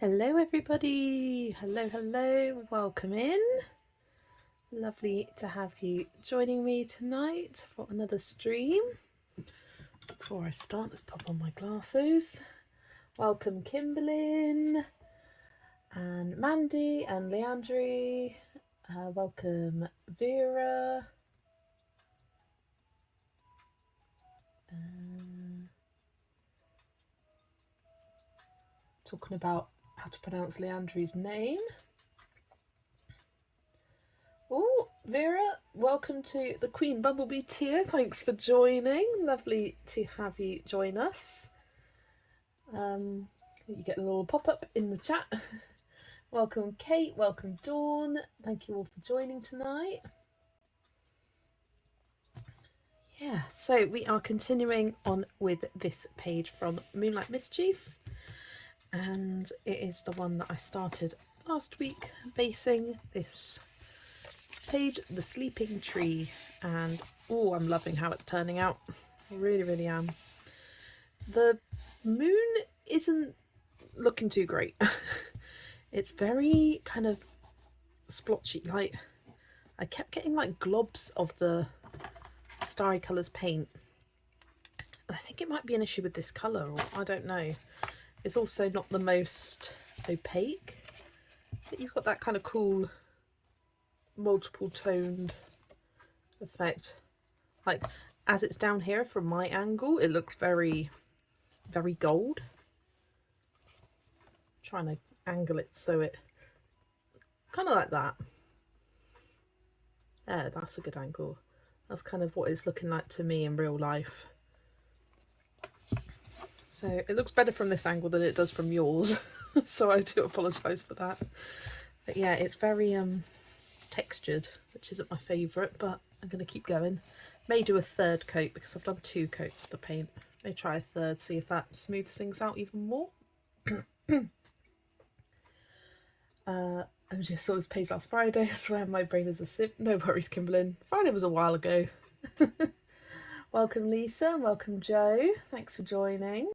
Hello everybody, hello, welcome in. Lovely to have you joining me tonight for another stream. Before I start, let's pop on my glasses. Welcome Kimberlyn and Mandy and Leandri. Welcome Vera. Talking about how to pronounce Leandri's name. Oh, Vera, welcome to the Queen Bumblebee tier. Thanks for joining. Lovely to have you join us. You get a little pop-up in the chat. Welcome Kate, welcome Dawn. Thank you all for joining tonight. Yeah, so we are continuing on with this page from Moonlight Mischief. And it is the one that I started last week, basing this page, The Sleeping Tree. And oh, I'm loving how it's turning out. I really am. The moon isn't looking too great. It's very kind of splotchy. Like, I kept getting like globs of the Starry Colours paint. And I think it might be an issue with this colour, or I don't know. It's also not the most opaque, but you've got that kind of cool multiple toned effect. Like, as it's down here from my angle, it looks very gold. I'm trying to angle it so it kind of like that. Yeah, that's a good angle. That's kind of what it's looking like to me in real life. So it looks better from this angle than it does from yours. So I do apologise for that. But yeah, it's very textured, which isn't my favourite, but I'm going to keep going. May do a third coat because I've done 2 coats of the paint. May try a third, see if that smooths things out even more. I just saw this page last Friday. I swear my brain is a sieve. No worries, Kimberlyn. Friday was a while ago. Welcome Lisa, welcome Joe. Thanks for joining.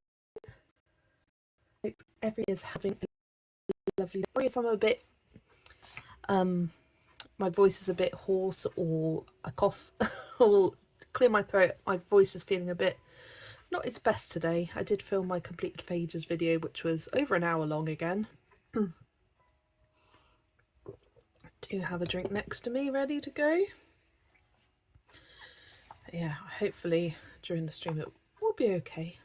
Hope everyone is having a lovely day. If I'm a bit my voice is a bit hoarse or a cough or clear my throat, my voice is feeling a bit not its best today. I did film my completed pages video, which was over an hour long again. I do have a drink next to me ready to go. But yeah, hopefully during the stream it will be okay.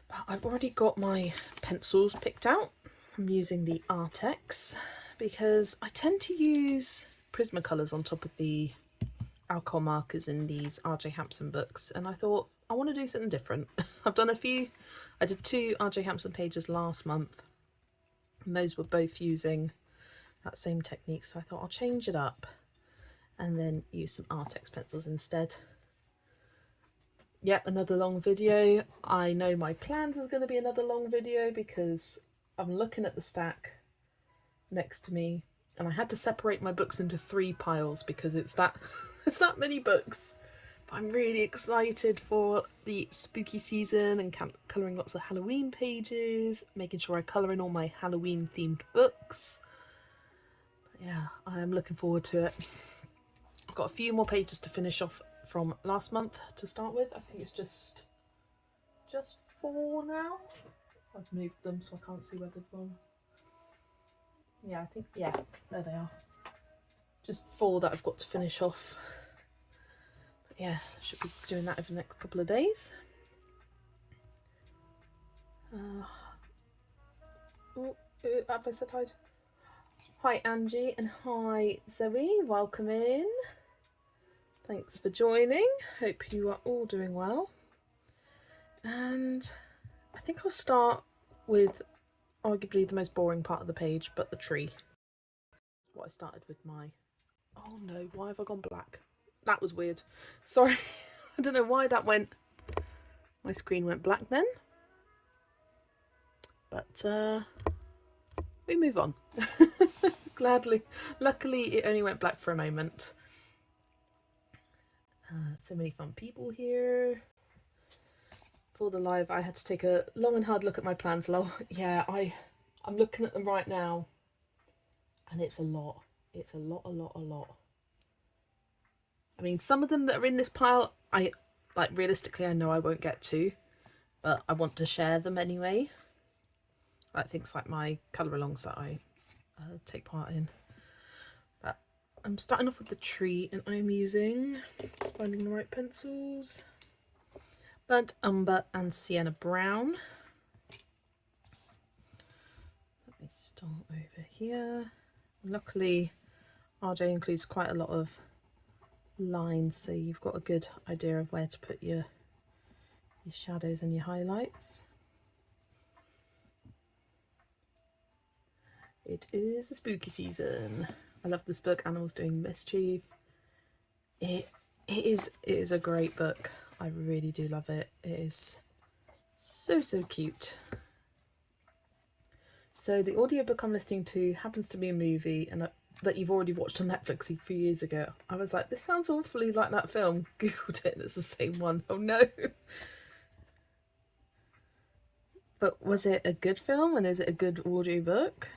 But I've already got my pencils picked out. I'm using the Arrtx because I tend to use Prismacolors on top of the alcohol markers in these R.J. Hampson books, and I thought I want to do something different. I've done a few. I did 2 R.J. Hampson pages last month, and those were both using that same technique, so I thought I'll change it up and then use some Arrtx pencils instead. Yep, another long video. I know my plans is going to be another long video because I'm looking at the stack next to me, and I had to separate my books into 3 piles because it's that there's that many books. But I'm really excited for the spooky season and colouring lots of Halloween pages, making sure I colour in all my Halloween themed books. But yeah, I am looking forward to it. I've got a few more pages to finish off from last month to start with. I think it's just 4 now. I've moved them so I can't see where they've gone. Yeah, I think, yeah, there they are. Just 4 that I've got to finish off. But yeah, should be doing that over the next couple of days. Have I said hi? Hi Angie and hi Zoe, welcome in. Thanks for joining. Hope you are all doing well. And I think I'll start with arguably the most boring part of the page, but the tree. What I started with my... Oh no, why have I gone black? That was weird. Sorry, I don't know why that went... My screen went black then. But we move on. Gladly. Luckily, it only went black for a moment. So many fun people here. For the live, I had to take a long and hard look at my plans. Yeah, I'm looking at them right now, and it's a lot. It's a lot. I mean, some of them that are in this pile, realistically, I know I won't get to, but I want to share them anyway. Like things like my colour alongs that I take part in. But I'm starting off with the tree, and I'm using, just finding the right pencils, burnt umber and sienna brown. Let me start over here. Luckily, RJ includes quite a lot of lines, so you've got a good idea of where to put your shadows and your highlights. It is the spooky season. I love this book, Animals Doing Mischief. It is a great book. I really do love it. It is so cute. So the audiobook I'm listening to happens to be a movie and that you've already watched on Netflix a few years ago. I was like, this sounds awfully like that film. Googled it and it's the same one. Oh no. But was it a good film and is it a good audiobook?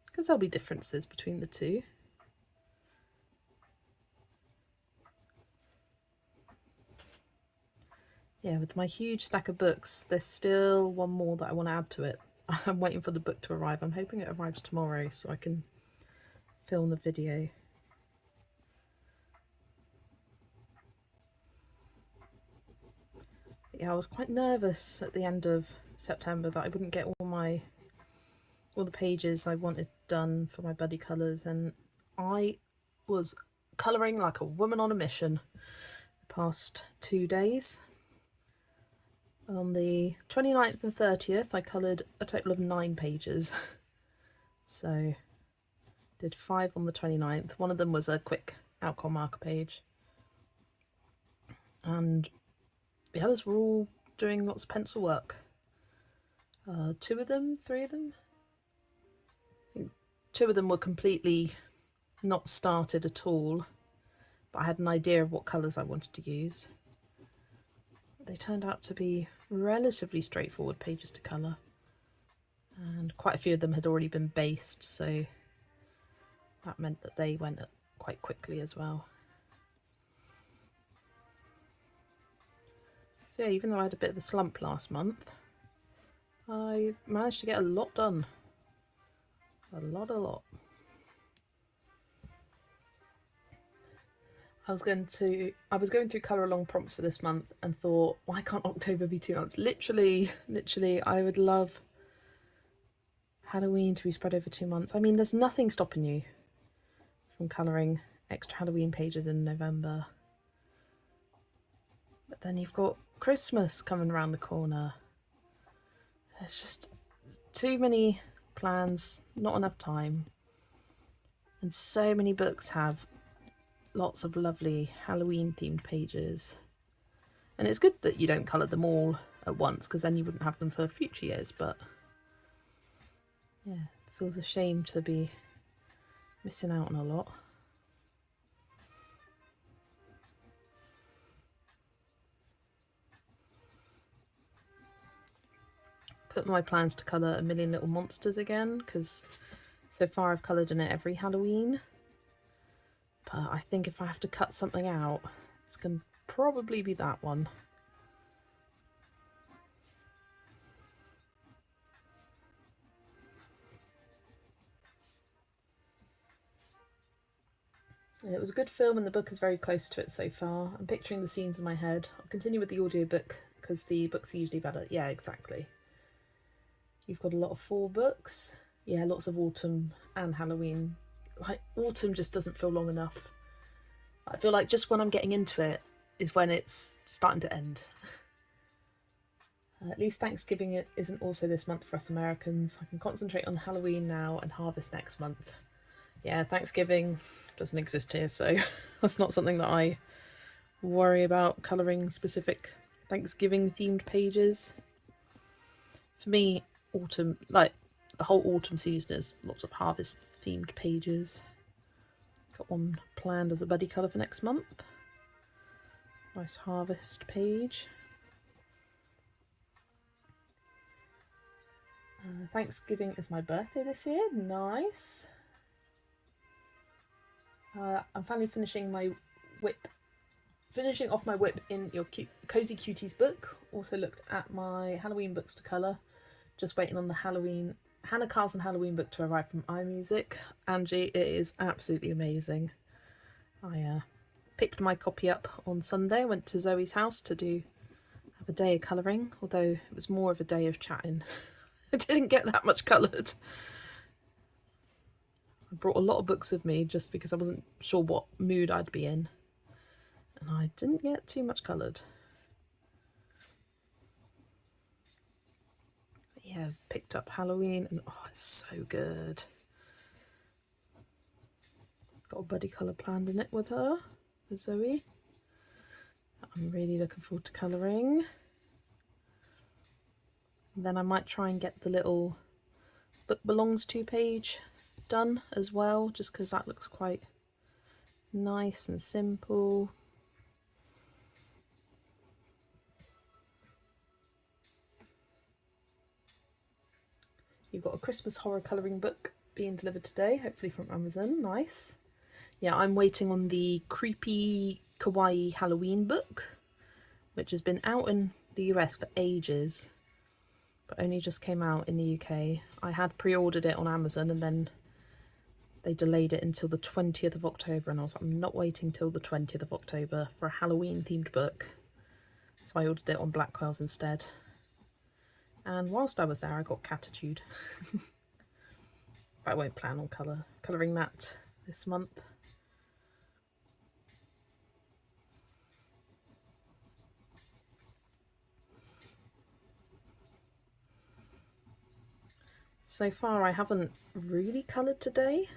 Because there'll be differences between the two. Yeah, with my huge stack of books, there's still one more that I want to add to it. I'm waiting for the book to arrive. I'm hoping it arrives tomorrow so I can film the video. Yeah, I was quite nervous at the end of September that I wouldn't get all the pages I wanted done for my buddy colours, and I was colouring like a woman on a mission the past 2 days. On the 29th and 30th I coloured a total of 9 pages. So did 5 on the 29th. One of them was a quick alcohol marker page. And the others were all doing lots of pencil work. 3 of them? I think 2 of them were completely not started at all, but I had an idea of what colours I wanted to use. They turned out to be relatively straightforward pages to colour, and quite a few of them had already been based, so that meant that they went quite quickly as well. So yeah, even though I had a bit of a slump last month, I managed to get a lot done. A lot. I was going through colour along prompts for this month and thought, why can't October be 2 months? Literally, I would love Halloween to be spread over 2 months. I mean, there's nothing stopping you from colouring extra Halloween pages in November. But then you've got Christmas coming around the corner. There's just too many plans, not enough time. And so many books have lots of lovely Halloween themed pages. And it's good that you don't colour them all at once, because then you wouldn't have them for future years, but yeah, it feels a shame to be missing out on a lot. Put my plans to colour A Million Little Monsters again, because so far I've coloured in it every Halloween. But I think if I have to cut something out, it's going to probably be that one. It was a good film and the book is very close to it so far. I'm picturing the scenes in my head. I'll continue with the audiobook because the books are usually better. Yeah, exactly. You've got a lot of fall books. Yeah, lots of autumn and Halloween. Like, autumn just doesn't feel long enough. I feel like just when I'm getting into it is when it's starting to end. At least Thanksgiving isn't also this month for us Americans. I can concentrate on Halloween now and harvest next month. Yeah, Thanksgiving doesn't exist here, so that's not something that I worry about, colouring specific Thanksgiving themed pages. For me, autumn, like the whole autumn season, is lots of harvest themed pages. Got one planned as a buddy colour for next month. Nice harvest page. Thanksgiving is my birthday this year. Nice. I'm finally finishing my whip. Finishing off my whip in your Cozy Cuties book. Also looked at my Halloween books to colour. Just waiting on the Hannah Carlson Halloween book to arrive from iMusic. Angie, it is absolutely amazing. I picked my copy up on Sunday. Went to Zoe's house to have a day of colouring, although it was more of a day of chatting. I didn't get that much coloured. I brought a lot of books with me just because I wasn't sure what mood I'd be in. And I didn't get too much coloured. But yeah, picked up Halloween and oh, it's so good. Got a buddy colour planned in it with her, with Zoe. I'm really looking forward to colouring. And then I might try and get the little book belongs to page done as well, just because that looks quite nice and simple. You've got a Christmas horror colouring book being delivered today, hopefully from Amazon. Nice. Yeah, I'm waiting on the creepy kawaii Halloween book, which has been out in the US for ages, but only just came out in the UK. I had pre-ordered it on Amazon and then they delayed it until the 20th of October, and I was like, I'm not waiting till the 20th of October for a Halloween themed book. So I ordered it on Blackwell's instead. And whilst I was there, I got Catitude. But I won't plan on colouring that this month. So far I haven't really coloured today.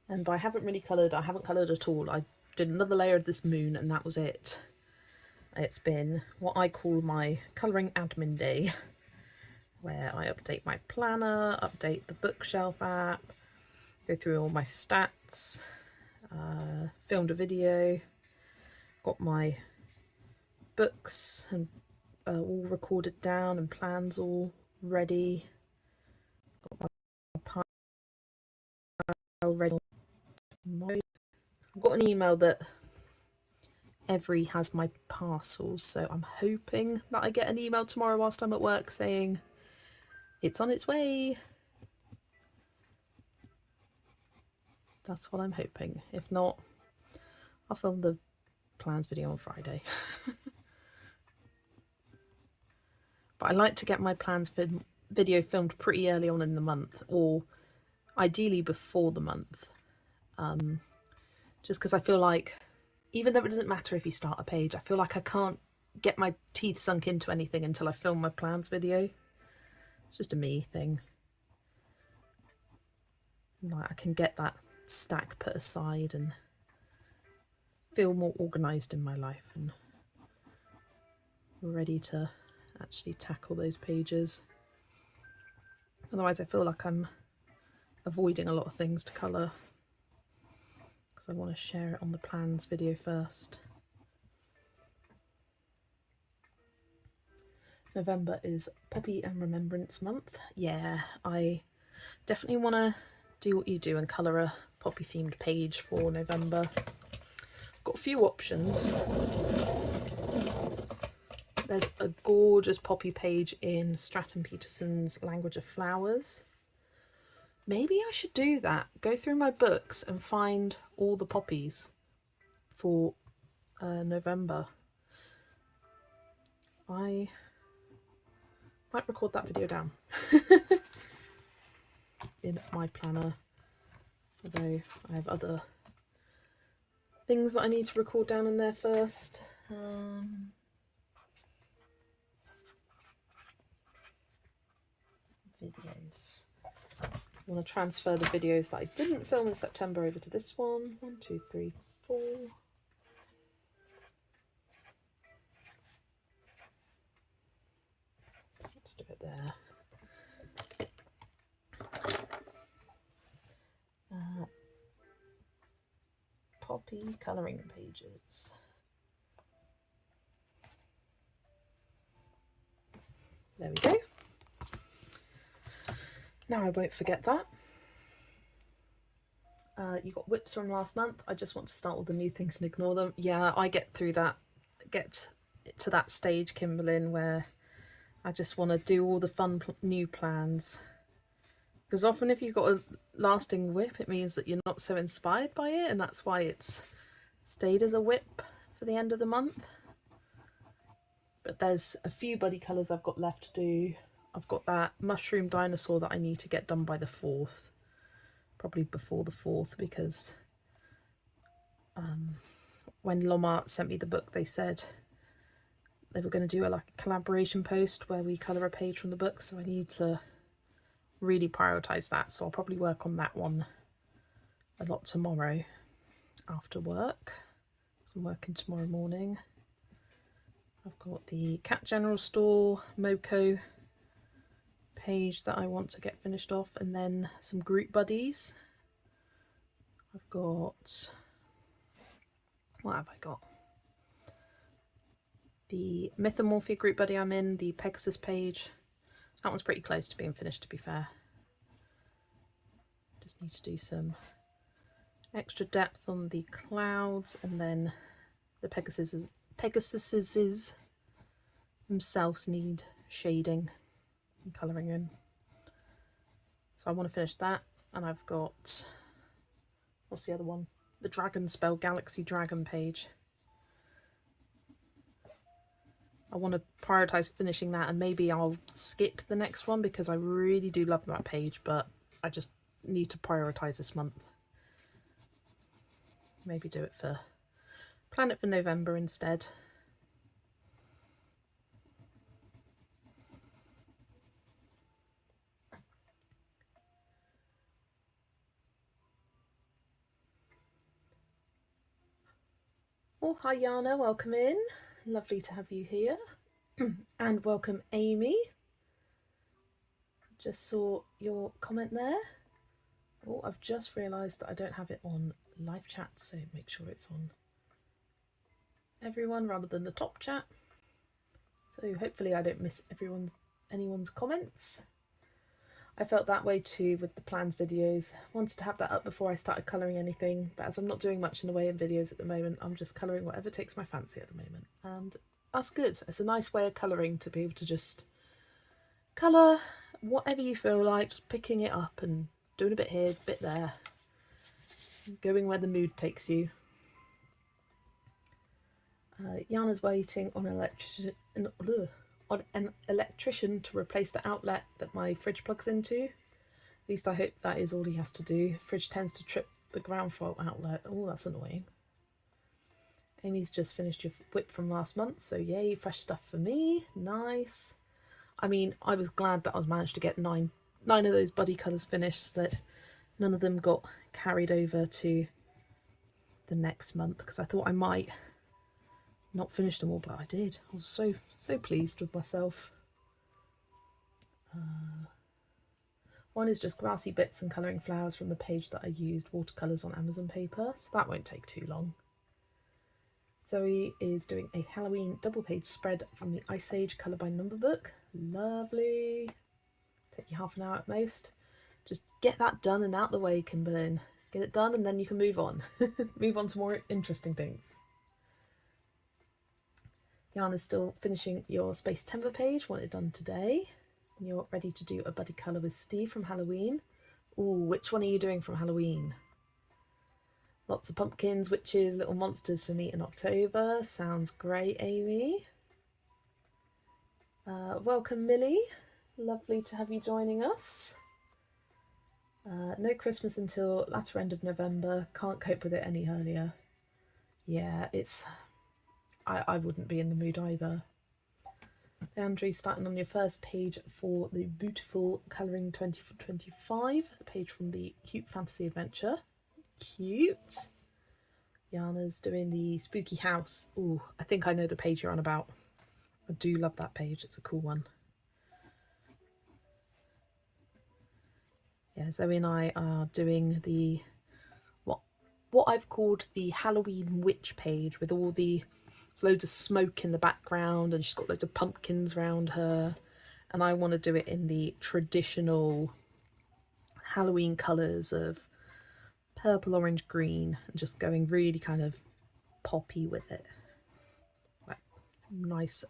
And by haven't really coloured, I haven't coloured at all. I did another layer of this moon and that was it. It's been what I call my colouring admin day, where I update my planner, update the bookshelf app, go through all my stats, filmed a video, got my books and all recorded down and plans all ready, got my pile ready. I've got an email that Every has my parcels, so I'm hoping that I get an email tomorrow whilst I'm at work saying it's on its way. That's what I'm hoping. If not, I'll film the plans video on Friday. But I like to get my plans video filmed pretty early on in the month, or ideally before the month, just because I feel like, even though it doesn't matter if you start a page, I feel like I can't get my teeth sunk into anything until I film my plans video. It's just a me thing. Like, I can get that stack put aside and feel more organised in my life and ready to actually tackle those pages. Otherwise I feel like I'm avoiding a lot of things to colour, because I want to share it on the plans video first. November is Puppy and Remembrance Month. Yeah, I definitely want to do what you do and colour a poppy themed page for November. Got a few options. There's a gorgeous poppy page in Stratton Peterson's Language of Flowers. Maybe I should do that. Go through my books and find all the poppies for November. I might record that video down in my planner, although I have other things that I need to record down in there first. Videos. I want to transfer the videos that I didn't film in September over to this one. 1, 2, 3, 4. Let's do it there. Poppy colouring pages. There we go. Now I won't forget that. You got whips from last month. I just want to start all the new things and ignore them. Yeah, I get through that, get to that stage, Kimberlyn, where I just want to do all the fun new plans. Because often if you've got a lasting whip, it means that you're not so inspired by it, and that's why it's stayed as a whip for the end of the month. But there's a few buddy colours I've got left to do. I've got that mushroom dinosaur that I need to get done by the 4th. Probably before the 4th, because when Lomart sent me the book, they said they were going to do a collaboration post where we colour a page from the book, so I need to really prioritise that. So I'll probably work on that one a lot tomorrow after work. So I'm working tomorrow morning. I've got the Cat General Store Moko page that I want to get finished off, and then some group buddies. I've got, what have I got? The Mythomorphia group buddy I'm in, the Pegasus page. That one's pretty close to being finished, to be fair. Just need to do some extra depth on the clouds, and then the Pegasuses themselves need shading and colouring in. So I want to finish that, and I've got, what's the other one? The Dragon Spell Galaxy Dragon page. I want to prioritise finishing that, and maybe I'll skip the next one because I really do love that page, but I just need to prioritise this month. Maybe do it for, plan it for November instead. Oh, hi Yana, welcome in. Lovely to have you here. And welcome Amy. Just saw your comment there. Oh, I've just realised that I don't have it on live chat, so make sure it's on everyone rather than the top chat. So hopefully I don't miss anyone's comments. I felt that way too with the plans videos. Wanted to have that up before I started colouring anything, but as I'm not doing much in the way of videos at the moment, I'm just colouring whatever takes my fancy at the moment, and that's good. It's a nice way of colouring, to be able to just colour whatever you feel like, just picking it up and doing a bit here, a bit there, going where the mood takes you. Yana's waiting on an electrician to replace the outlet that my fridge plugs into. At least I hope that is all he has to do. Fridge tends to trip the ground fault outlet. Oh, that's annoying. Amy's just finished your whip from last month, so yay, fresh stuff for me. Nice. I mean, I was glad that I was managed to get nine of those buddy colours finished, so that none of them got carried over to the next month, because I thought I might not finish them all, but I did. I was so pleased with myself. One is just grassy bits and colouring flowers from the page that I used watercolours on Amazon paper, so that won't take too long. Zoe is doing a Halloween double page spread from the Ice Age colour by number book. Lovely. Take you half an hour at most. Just get that done and out the way, Kimberlyn. Get it done and then you can move on. Move on to more interesting things. Yana's still finishing your Space Timber page. Want it done today. And you're ready to do a buddy colour with Steve from Halloween. Ooh, which one are you doing from Halloween? Lots of pumpkins, witches, little monsters for me in October. Sounds great, Amy. Welcome, Millie. Lovely to have you joining us. No Christmas until latter end of November. Can't cope with it any earlier. Yeah, it's... I wouldn't be in the mood either. Andrew, starting on your first page for the beautiful Colouring 2025, a page from the Cute Fantasy Adventure. Cute. Yana's doing the Spooky House. Ooh, I think I know the page you're on about. I do love that page. It's a cool one. Yeah, Zoe and I are doing the what I've called the Halloween witch page, with all the loads of smoke in the background, and she's got loads of pumpkins around her, and I want to do it in the traditional Halloween colours of purple, orange, green, and just going really kind of poppy with it. Like nice,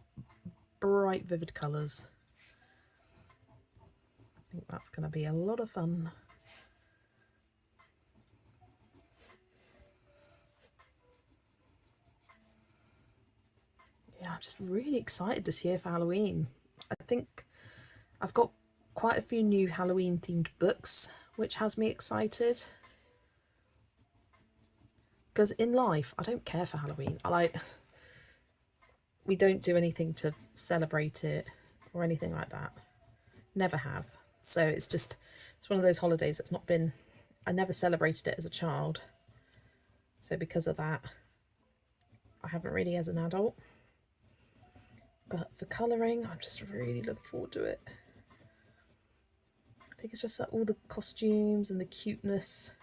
bright, vivid colours. I think that's going to be a lot of fun. Yeah, I'm just really excited this year for Halloween. I think I've got quite a few new Halloween themed books, which has me excited. Because in life, I don't care for Halloween. We don't do anything to celebrate it or anything like that. Never have. So it's one of those holidays that's not been, I never celebrated it as a child. So because of that, I haven't really as an adult. But for colouring, I'm just really looking forward to it. I think it's just like all the costumes and the cuteness.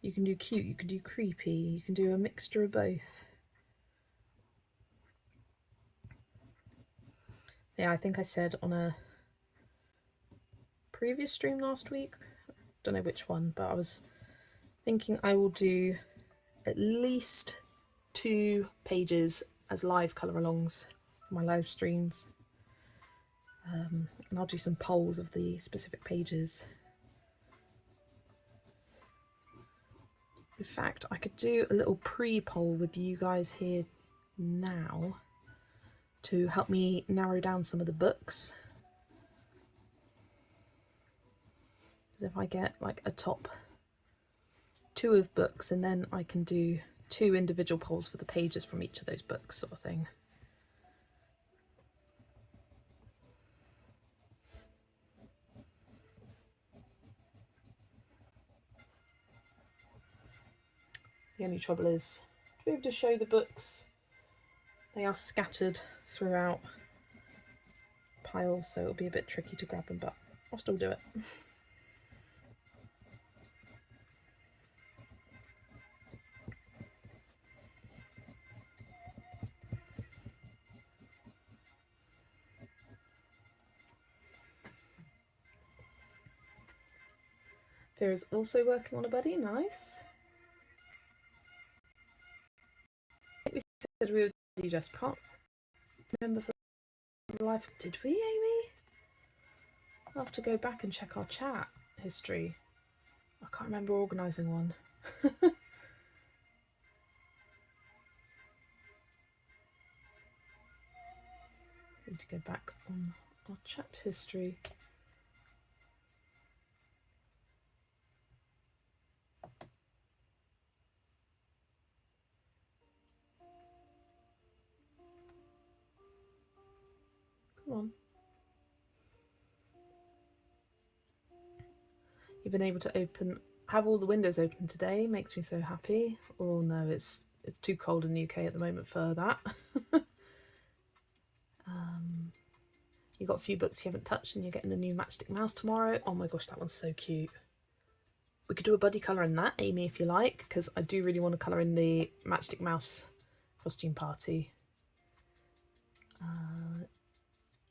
You can do cute, you can do creepy, you can do a mixture of both. Yeah, I think I said on a previous stream last week, don't know which one, but I was thinking I will do at least 2 pages as live colour alongs for my live streams. And I'll do some polls of the specific pages. In fact, I could do a little pre-poll with you guys here now to help me narrow down some of the books. Because if I get like a top 2 of books, and then I can do 2 individual polls for the pages from each of those books, sort of thing. The only trouble is, to be able to show the books, they are scattered throughout piles, so it'll be a bit tricky to grab them, but I'll still do it. Vera's also working on a buddy, nice. I think we said we would just can't remember for the life. Did we, Amy? I'll have to go back and check our chat history. I can't remember organising one. Need to go back on our chat history. Come on. You've been able to have all the windows open today, makes me so happy. Oh no, it's too cold in the UK at the moment for that. You've got a few books you haven't touched, and you're getting the new Matchstick Mouse tomorrow. Oh my gosh, that one's so cute. We could do a buddy colour in that, Amy, if you like, because I do really want to colour in the Matchstick Mouse costume party.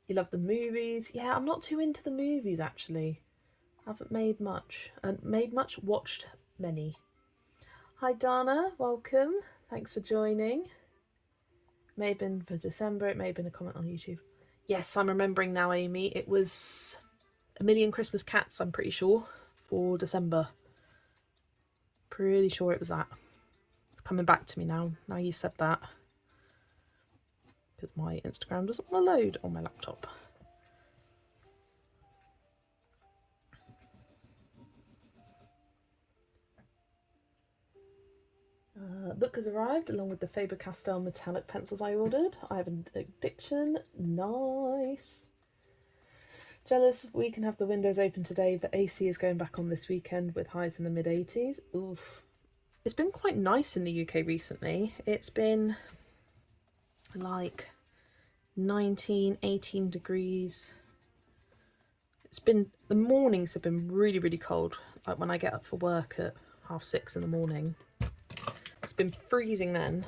You love the movies. Yeah, I'm not too into the movies, actually. I haven't made much. Watched many. Hi, Dana. Welcome. Thanks for joining. May have been for December. It may have been a comment on YouTube. Yes, I'm remembering now, Amy. It was A Million Christmas Cats, I'm pretty sure, for December. Pretty sure it was that. It's coming back to me now. Now you said that. Because my Instagram doesn't want to load on my laptop. Book has arrived along with the Faber-Castell metallic pencils I ordered. I have an addiction. Nice. Jealous we can have the windows open today, but AC is going back on this weekend with highs in the mid-80s. Oof. It's been quite nice in the UK recently. It's been like 19, 18 degrees. The mornings have been really, really cold. Like when I get up for work at 6:30 in the morning. It's been freezing then.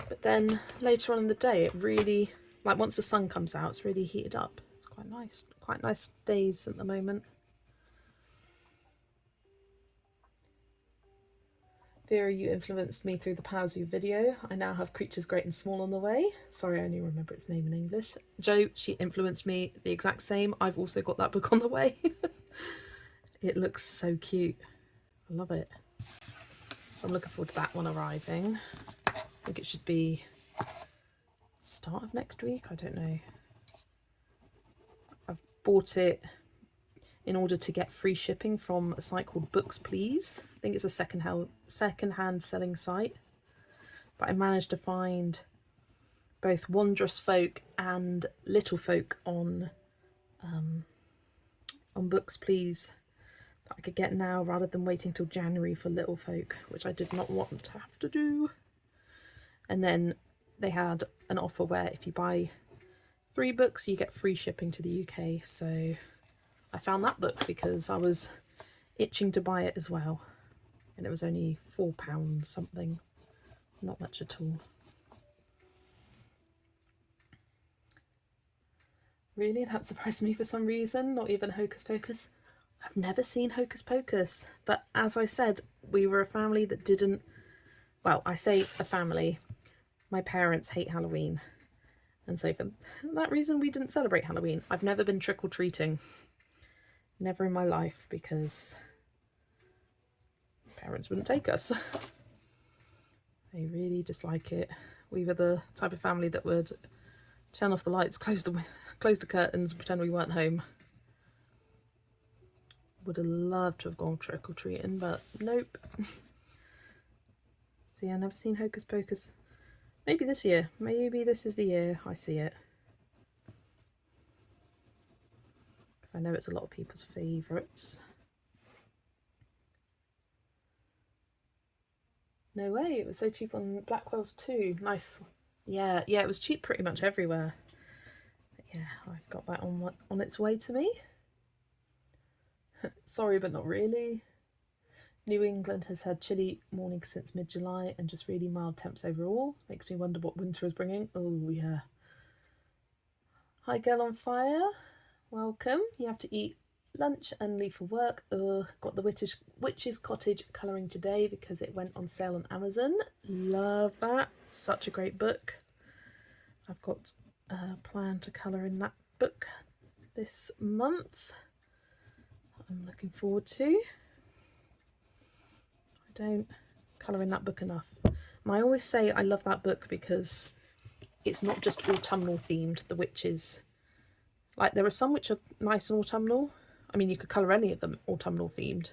But then later on in the day, it really, like once the sun comes out, it's really heated up. It's quite quite nice days at the moment. Vera, you influenced me through the powers of your video. I now have Creatures Great and Small on the way. Sorry, I only remember its name in English. Jo, she influenced me the exact same. I've also got that book on the way. It looks so cute. I love it. So I'm looking forward to that one arriving. I think it should be start of next week. I don't know. I've bought it in order to get free shipping from a site called Books Please. I think it's a second-hand selling site. But I managed to find both Wondrous Folk and Little Folk on Books Please that I could get now rather than waiting till January for Little Folk, which I did not want to have to do. And then they had an offer where if you buy 3 books, you get free shipping to the UK. So I found that book because I was itching to buy it as well. And it was only £4 something. Not much at all. Really? That surprised me for some reason. Not even Hocus Pocus. I've never seen Hocus Pocus. But as I said, we were a family that didn't... Well, I say a family. My parents hate Halloween. And so for that reason, we didn't celebrate Halloween. I've never been trick-or-treating. Never in my life, because parents wouldn't take us. They really dislike it. We were the type of family that would turn off the lights, close the curtains, pretend we weren't home. Would have loved to have gone trick-or-treating, but nope. So yeah, never seen Hocus Pocus. Maybe this year. Maybe this is the year I see it. I know it's a lot of people's favourites. No way, it was so cheap on Blackwell's too. Nice. Yeah, it was cheap pretty much everywhere. But yeah, I've got that on its way to me. Sorry, but not really. New England has had chilly mornings since mid-July and just really mild temps overall. Makes me wonder what winter is bringing. Oh yeah. Hi Girl on Fire. Welcome. You have to eat lunch and leave for work. Got the Witch's Cottage colouring today because it went on sale on Amazon. Love that. Such a great book. I've got a plan to colour in that book this month. I'm looking forward to. I don't colour in that book enough. And I always say I love that book because it's not just autumnal themed, the witches. Like, there are some which are nice and autumnal. I mean, you could colour any of them autumnal themed.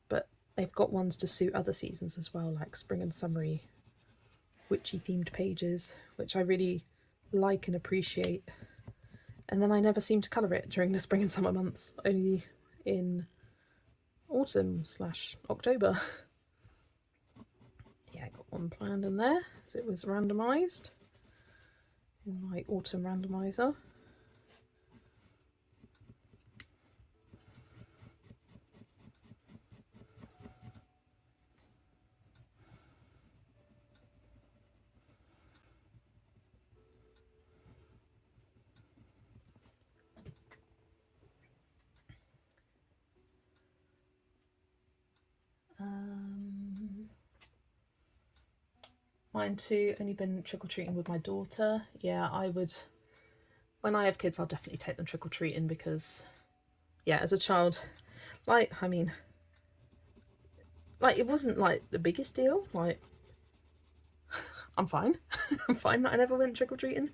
But they've got ones to suit other seasons as well, like spring and summery witchy themed pages, which I really like and appreciate. And then I never seem to colour it during the spring and summer months, only in autumn/October. Yeah, I got one planned in there, as it was randomised in my autumn randomiser. Mine too, only been trick-or-treating with my daughter. Yeah, I would, when I have kids, I'll definitely take them trick-or-treating because, yeah, as a child, like, I mean, like, it wasn't, like, the biggest deal. Like, I'm fine. I'm fine that I never went trick-or-treating.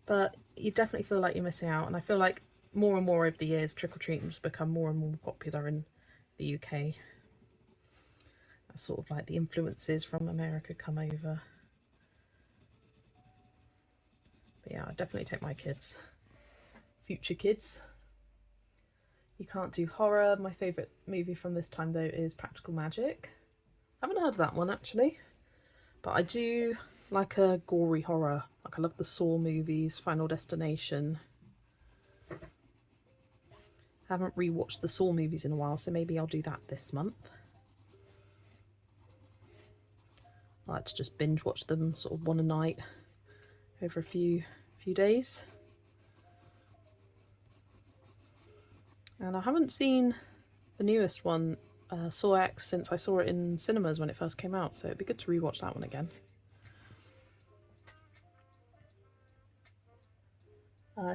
But you definitely feel like you're missing out. And I feel like more and more over the years, trick-or-treating's become more and more popular in the UK. That's sort of like the influences from America come over. But yeah, I'd definitely take my kids. Future kids. You can't do horror. My favourite movie from this time though is Practical Magic. I haven't heard of that one actually. But I do like a gory horror. Like I love the Saw movies, Final Destination. I haven't rewatched the Saw movies in a while, so maybe I'll do that this month. I like to just binge watch them sort of one a night over a few days. And I haven't seen the newest one, Arrtx, since I saw it in cinemas when it first came out, so it'd be good to rewatch that one again.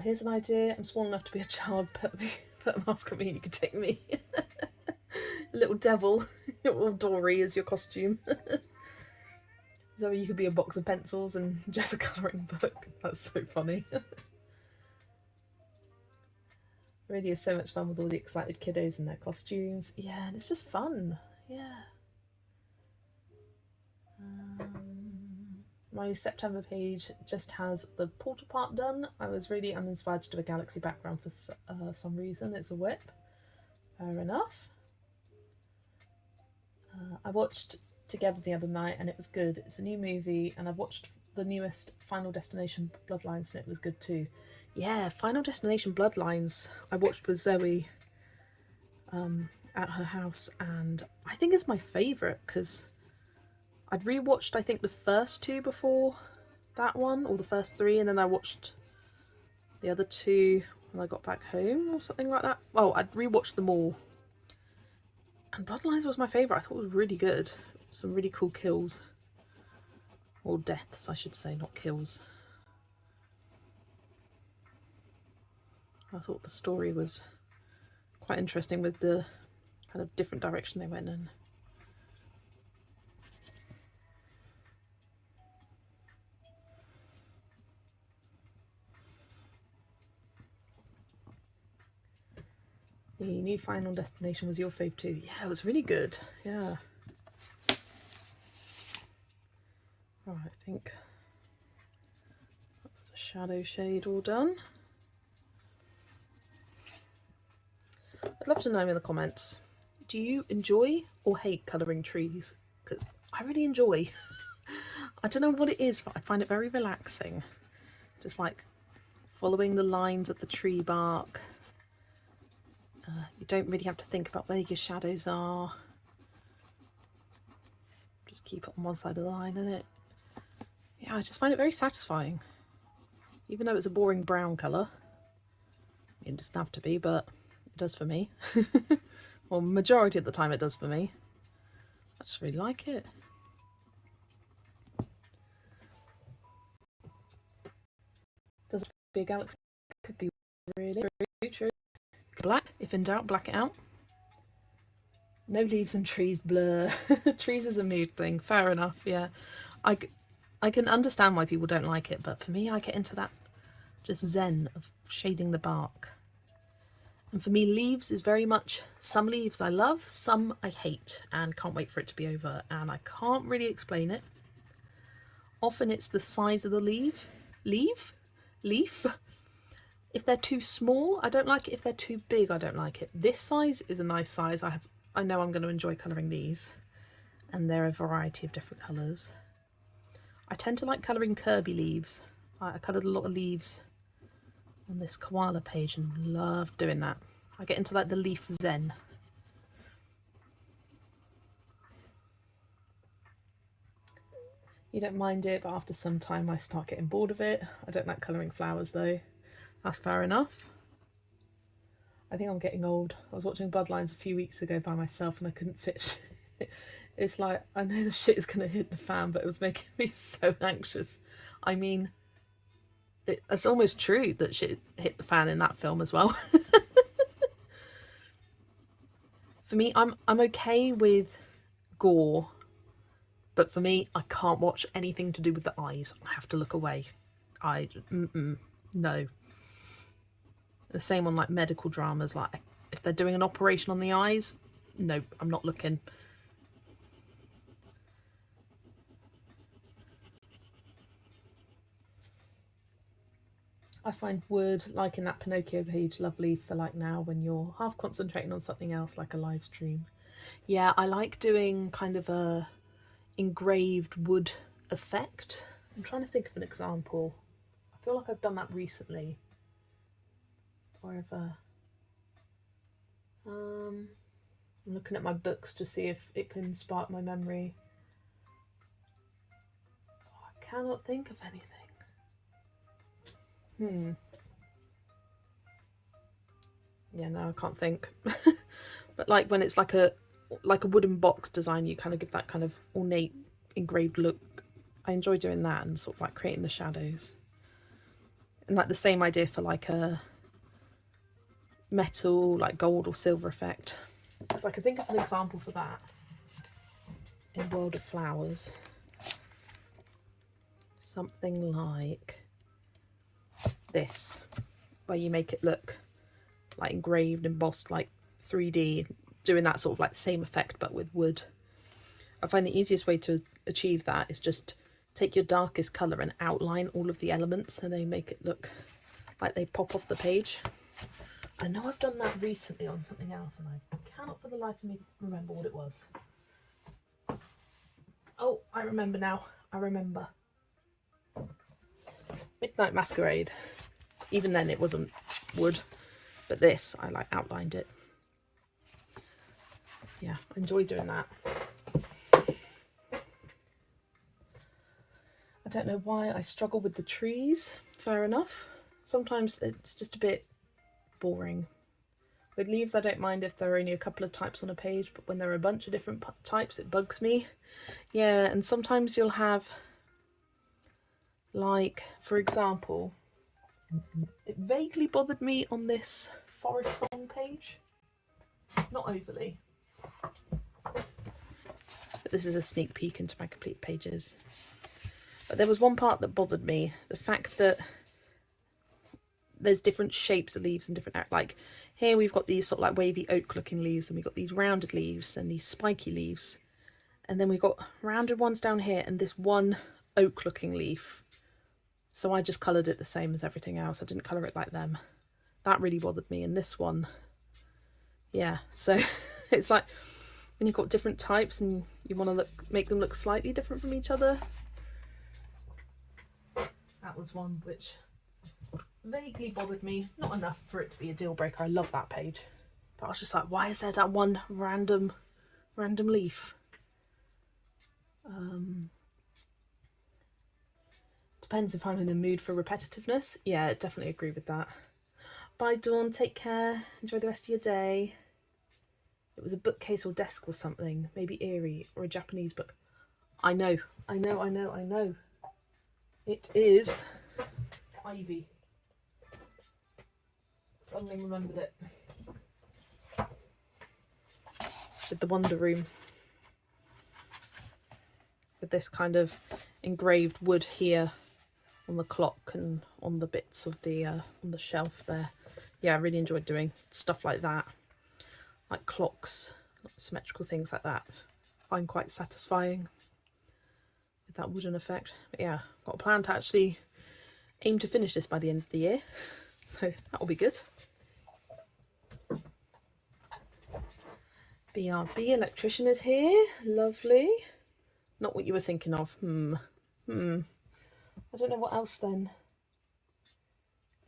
Here's an idea. I'm small enough to be a child. Put a mask on me and you can take me. A little devil, or Dory is your costume. So you could be a box of pencils and just a colouring book. That's so funny. Really is so much fun with all the excited kiddos in their costumes. Yeah, and it's just fun. Yeah. My September page just has the portal part done. I was really uninspired to do a galaxy background for some reason. It's a whip. Fair enough. I watched Together the other night and it was good. It's a new movie and I've watched the newest Final Destination Bloodlines and it was good too. Yeah, Final Destination Bloodlines I watched with Zoe at her house, and I think it's my favourite because I'd rewatched I think the first two before that one, or the first three, and then I watched the other two when I got back home or something like that. Well, I'd rewatched them all. And Bloodlines was my favourite. I thought it was really good. Some really cool kills. Or deaths, I should say, not kills. I thought the story was quite interesting with the kind of different direction they went in. The new Final Destination was your fave too. Yeah, it was really good. Yeah. Right, I think that's the shadow shade all done. I'd love to know in the comments, do you enjoy or hate colouring trees? Because I really enjoy. I don't know what it is, but I find it very relaxing. Just like following the lines of the tree bark. You don't really have to think about where your shadows are. Just keep it on one side of the line, innit? Yeah, I just find it very satisfying. Even though it's a boring brown colour. It doesn't have to be, but it does for me. Well, majority of the time it does for me. I just really like it. Does it be a galaxy? Could be really true. Black, if in doubt, black it out. No leaves and trees, blur. Trees is a mood thing, fair enough, yeah. I can understand why people don't like it, but for me, I get into that just zen of shading the bark. And for me, leaves is very much, some leaves I love, some I hate, and can't wait for it to be over, and I can't really explain it. Often it's the size of the leaf. If they're too small, I don't like it. If they're too big, I don't like it. This size is a nice size. I know I'm going to enjoy colouring these, and they're a variety of different colours. I tend to like colouring Kirby leaves. I coloured a lot of leaves on this koala page and love doing that. I get into like the leaf zen. You don't mind it, but after some time I start getting bored of it. I don't like colouring flowers though. That's fair enough. I think I'm getting old. I was watching Bloodlines a few weeks ago by myself and I couldn't fit. It's like, I know the shit is going to hit the fan, but it was making me so anxious. I mean, it's almost true that shit hit the fan in that film as well. For me, I'm okay with gore, but for me, I can't watch anything to do with the eyes. I have to look away. No. The same on like medical dramas, like if they're doing an operation on the eyes, no, I'm not looking. I find wood, like in that Pinocchio page, lovely for like now when you're half concentrating on something else, like a live stream. Yeah, I like doing kind of a engraved wood effect. I'm trying to think of an example. I feel like I've done that recently. Wherever. I'm looking at my books to see if it can spark my memory. Oh, I cannot think of anything. Yeah, no, I can't think. But like when it's like a wooden box design, you kind of give that kind of ornate engraved look. I enjoy doing that and sort of like creating the shadows. And like the same idea for like a metal, like gold or silver effect. So I can think of an example for that in World of Flowers. Something like this, where you make it look like engraved, embossed, like 3D, doing that sort of like same effect but with wood. I find the easiest way to achieve that is just take your darkest colour and outline all of the elements, and they make it look like they pop off the page. I know I've done that recently on something else and I cannot for the life of me remember what it was. Oh, I remember now. I remember. Midnight Masquerade. Even then it wasn't wood, but this, I like outlined it. Yeah, I enjoy doing that. I don't know why I struggle with the trees, fair enough. Sometimes it's just a bit boring. With leaves I don't mind if there are only a couple of types on a page, but when there are a bunch of different types it bugs me. Yeah, and sometimes you'll have, like, for example, it vaguely bothered me on this Forest Song page. Not overly. But this is a sneak peek into my complete pages. But there was one part that bothered me. The fact that there's different shapes of leaves and different, like here we've got these sort of like wavy oak looking leaves, and we've got these rounded leaves and these spiky leaves. And then we've got rounded ones down here and this one oak looking leaf. So I just coloured it the same as everything else. I didn't colour it like them. That really bothered me. And this one, yeah. So it's like when you've got different types and you want to make them look slightly different from each other. That was one which vaguely bothered me. Not enough for it to be a deal breaker. I love that page. But I was just like, why is there that one random leaf? Depends if I'm in a mood for repetitiveness. Yeah, definitely agree with that. Bye Dawn, take care. Enjoy the rest of your day. It was a bookcase or desk or something. Maybe eerie or a Japanese book. I know. It is ivy. Suddenly remembered it. With the Wonder Room. With this kind of engraved wood here on the clock and on the bits of the on the shelf there. Yeah, I really enjoyed doing stuff like that, like clocks, symmetrical things like that. I find quite satisfying with that wooden effect. But yeah, got a plan to actually aim to finish this by the end of the year, so that will be good. BRB electrician is here. Lovely. Not what you were thinking of. I don't know what else then.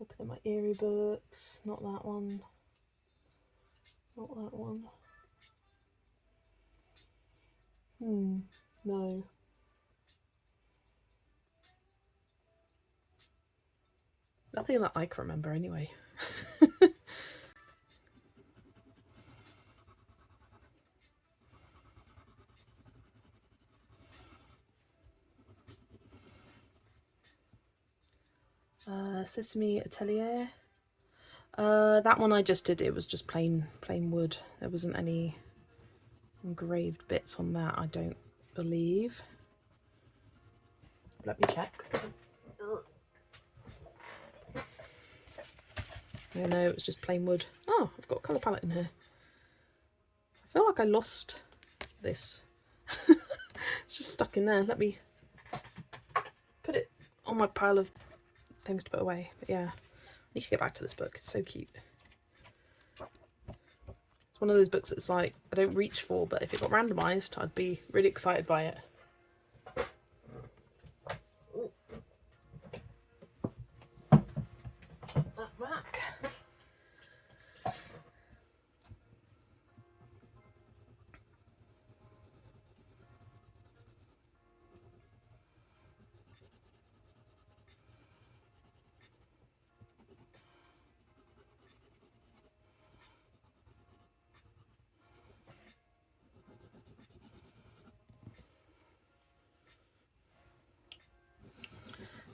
Looking at my eerie books. Not that one. Not that one. No. Nothing that I can remember anyway. Sesame Atelier. That one I just did, it was just plain wood. There wasn't any engraved bits on that, I don't believe. Let me check. No, it was just plain wood. Oh, I've got a colour palette in here. I feel like I lost this. It's just stuck in there. Let me put it on my pile of things to put away. But yeah, I need to get back to this book. It's so cute. It's one of those books that's like, I don't reach for, but if it got randomised, I'd be really excited by it. That back.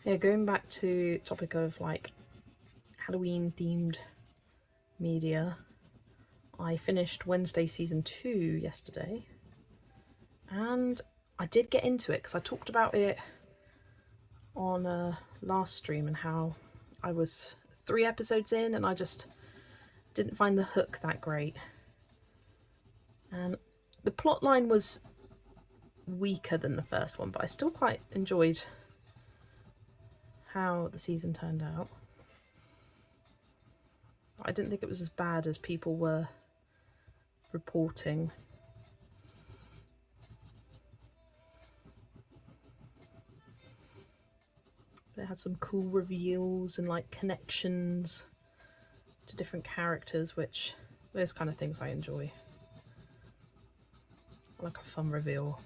Yeah, going back to topic of like Halloween themed media, I finished Wednesday season 2 yesterday, and I did get into it because I talked about it on last stream and how I was 3 episodes in and I just didn't find the hook that great. And the plot line was weaker than the first one, but I still quite enjoyed how the season turned out. I didn't think it was as bad as people were reporting. But it had some cool reveals and like connections to different characters, which those kind of things I enjoy. I like a fun reveal.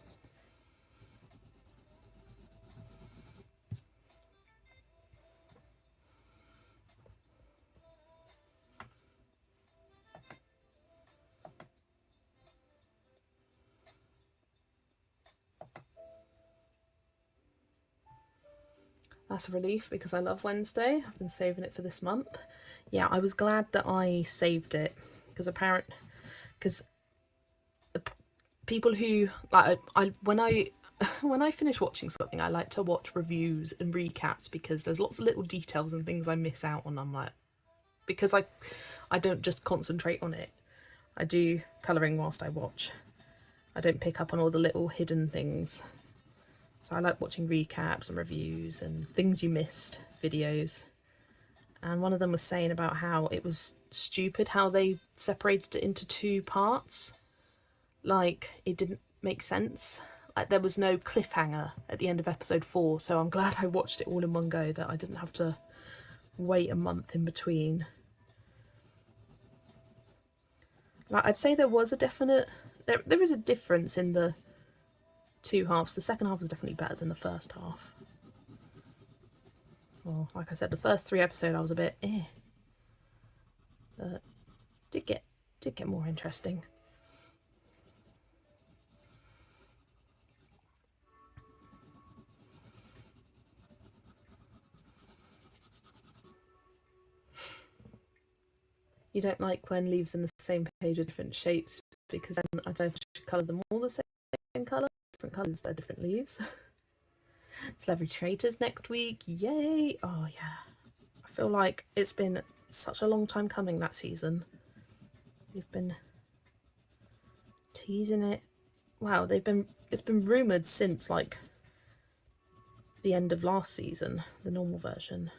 That's a relief because I love Wednesday. I've been saving it for this month. Yeah, I was glad that I saved it because people who like when I finish watching something, I like to watch reviews and recaps because there's lots of little details and things I miss out on. I'm like, because I don't just concentrate on it. I do colouring whilst I watch. I don't pick up on all the little hidden things. So I like watching recaps and reviews and things you missed videos. And one of them was saying about how it was stupid how they separated it into 2 parts. Like, it didn't make sense. Like, there was no cliffhanger at the end of episode 4, so I'm glad I watched it all in one go, that I didn't have to wait a month in between. Like, I'd say there was a definite... There is a difference in the 2 halves. The second half was definitely better than the first half. Well, like I said, the first 3 episodes I was a bit but did get more interesting. You don't like when leaves in the same page are different shapes, because then I don't know if I should colour them all the same colour, different colours, they're different leaves. Celebrity Traitors next week, yay! Oh yeah, I feel like it's been such a long time coming, that season. We've been teasing it. Wow, it's been rumoured since like the end of last season, the normal version.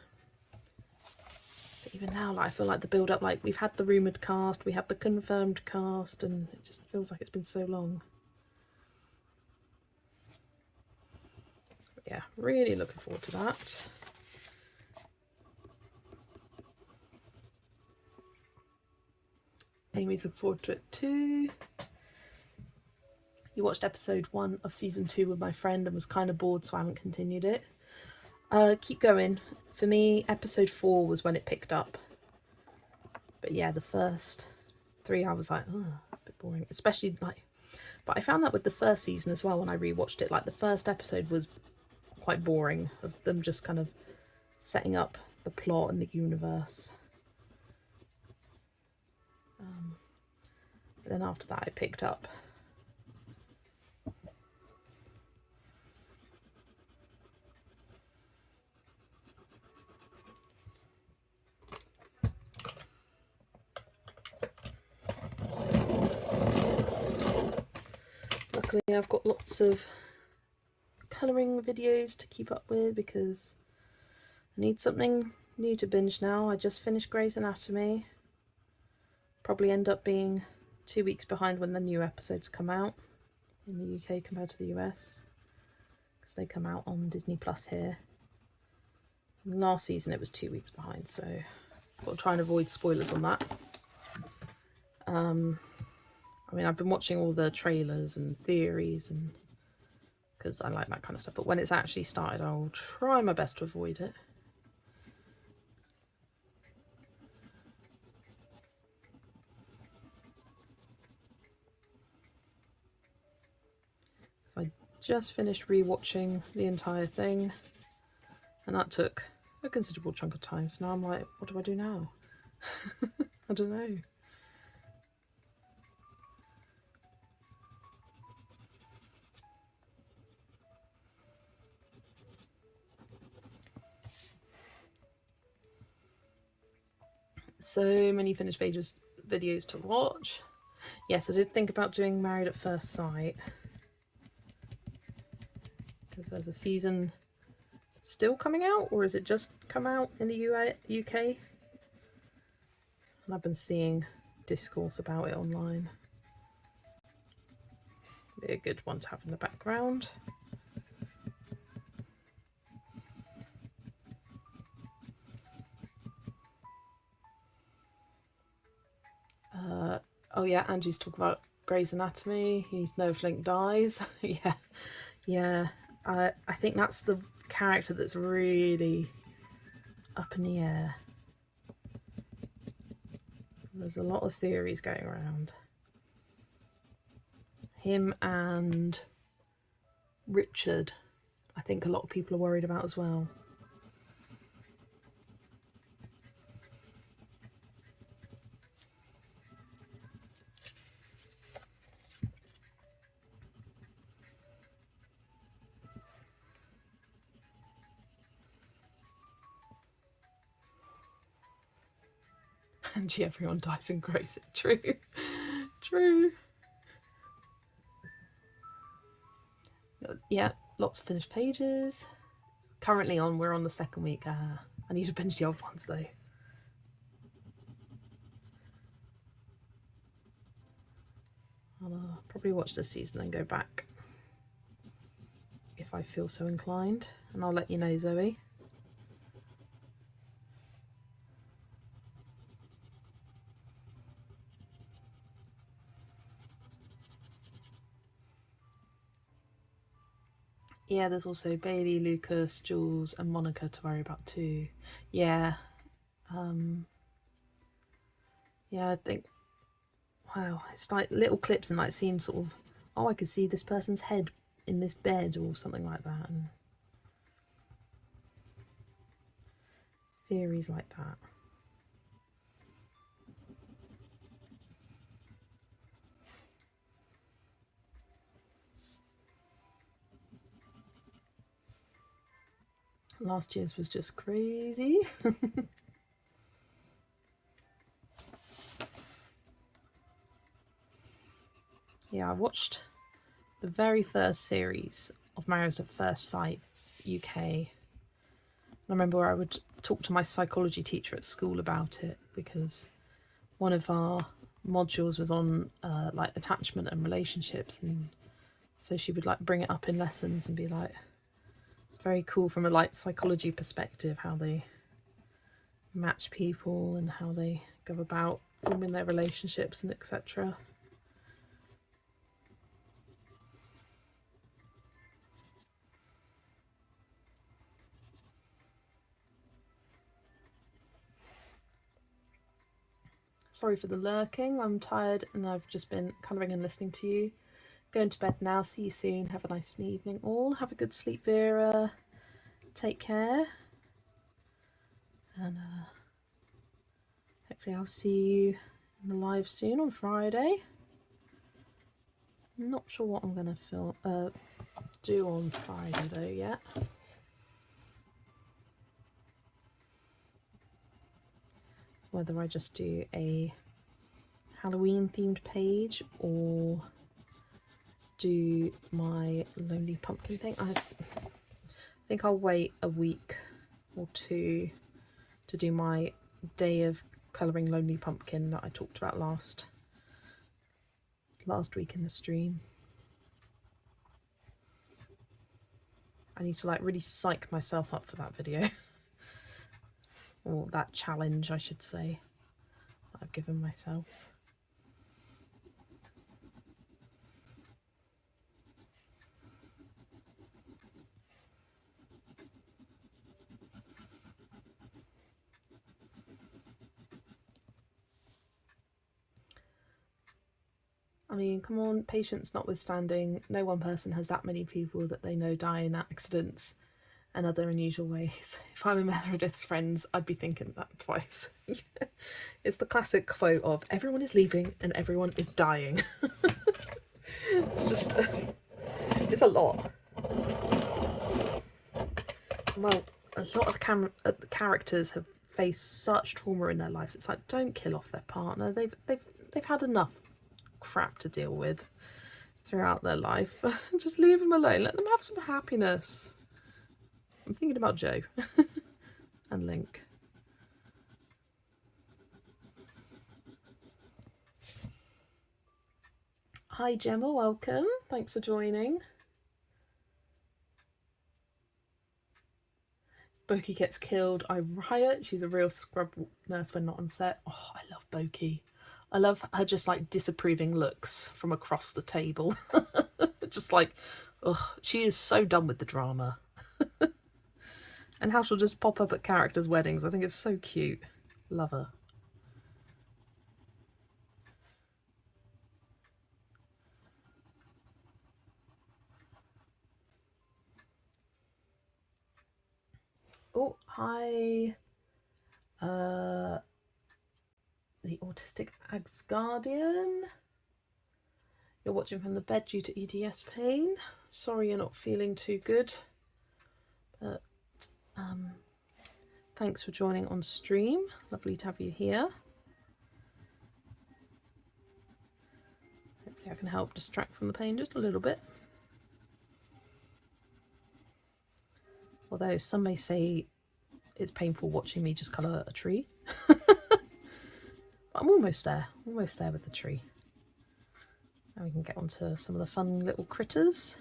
But even now, like, I feel like the build up, like we've had the rumoured cast, we had the confirmed cast, and it just feels like it's been so long. But yeah, really looking forward to that. Amy's looking forward to it too. You watched episode 1 of season 2 with my friend and was kind of bored, so I haven't continued it. Keep going. For me, episode 4 was when it picked up. But yeah, the first 3 I was like, oh, a bit boring. Especially like, but I found that with the first season as well when I rewatched it. Like, the first episode was quite boring, of them just kind of setting up the plot and the universe. But then after that, it picked up. Luckily, I've got lots of colouring videos to keep up with because I need something new to binge now. I just finished Grey's Anatomy. Probably end up being 2 weeks behind when the new episodes come out in the UK compared to the US, because they come out on Disney Plus here. And last season it was 2 weeks behind, so I've got to try and avoid spoilers on that. I mean, I've been watching all the trailers and theories, and because I like that kind of stuff, but when it's actually started, I'll try my best to avoid it. So I just finished rewatching the entire thing, and that took a considerable chunk of time. So now I'm like, what do I do now? I don't know. So many finished pages videos to watch. Yes, I did think about doing Married at First Sight, because there's a season still coming out, or is it just come out in the UK? And I've been seeing discourse about it online. Be a good one to have in the background. Oh yeah, Angie's talking about Grey's Anatomy. Snowflake dies. yeah. I think that's the character that's really up in the air. There's a lot of theories going around. Him and Richard, I think a lot of people are worried about as well. Angie, everyone dies in Grace. True. True. Yeah, lots of finished pages. Currently we're on the second week. I need to binge the old ones though. I'll probably watch this season and go back if I feel so inclined, and I'll let you know, Zoe. Yeah, there's also Bailey, Lucas, Jules and Monica to worry about too. Yeah. Yeah, I think, wow, it's like little clips and like seeing sort of, oh, I could see this person's head in this bed or something like that, and theories like that. Last year's was just crazy. Yeah, I watched the very first series of Married at First Sight UK. I remember I would talk to my psychology teacher at school about it, because one of our modules was on like attachment and relationships, and so she would like bring it up in lessons and be like, very cool from a like psychology perspective how they match people and how they go about forming their relationships and etc. Sorry for the lurking, I'm tired and I've just been colouring and listening to you. Going to bed now, see you soon, have a nice evening all, have a good sleep Vera, take care, and hopefully I'll see you in the live soon on Friday. I'm not sure what I'm going to do on Friday though yet. Whether I just do a Halloween themed page or do my Lonely Pumpkin thing. I think I'll wait a week or two to do my day of colouring Lonely Pumpkin that I talked about last week in the stream. I need to like really psych myself up for that video. Or that challenge, I should say, that I've given myself. I mean, come on, patience notwithstanding, no one person has that many people that they know die in accidents, and other unusual ways. If I'm in Meredith's friends, I'd be thinking that twice. It's the classic quote of everyone is leaving and everyone is dying. It's just, it's a lot. Well, a lot of characters have faced such trauma in their lives. It's like, don't kill off their partner. They've had enough crap to deal with throughout their life. Just leave them alone. Let them have some happiness. I'm thinking about Joe and Link. Hi Gemma, welcome. Thanks for joining. Boki gets killed, I riot. She's a real scrub nurse when not on set. Oh, I love Boki. I love her just like disapproving looks from across the table. Just like, ugh, she is so done with the drama. And how she'll just pop up at characters' weddings. I think it's so cute. Love her. Oh, hi. The autistic Asgardian. You're watching from the bed due to EDS pain. Sorry you're not feeling too good. But thanks for joining on stream. Lovely to have you here. Hopefully I can help distract from the pain just a little bit. Although some may say it's painful watching me just colour a tree. I'm almost there with the tree. Now we can get onto some of the fun little critters.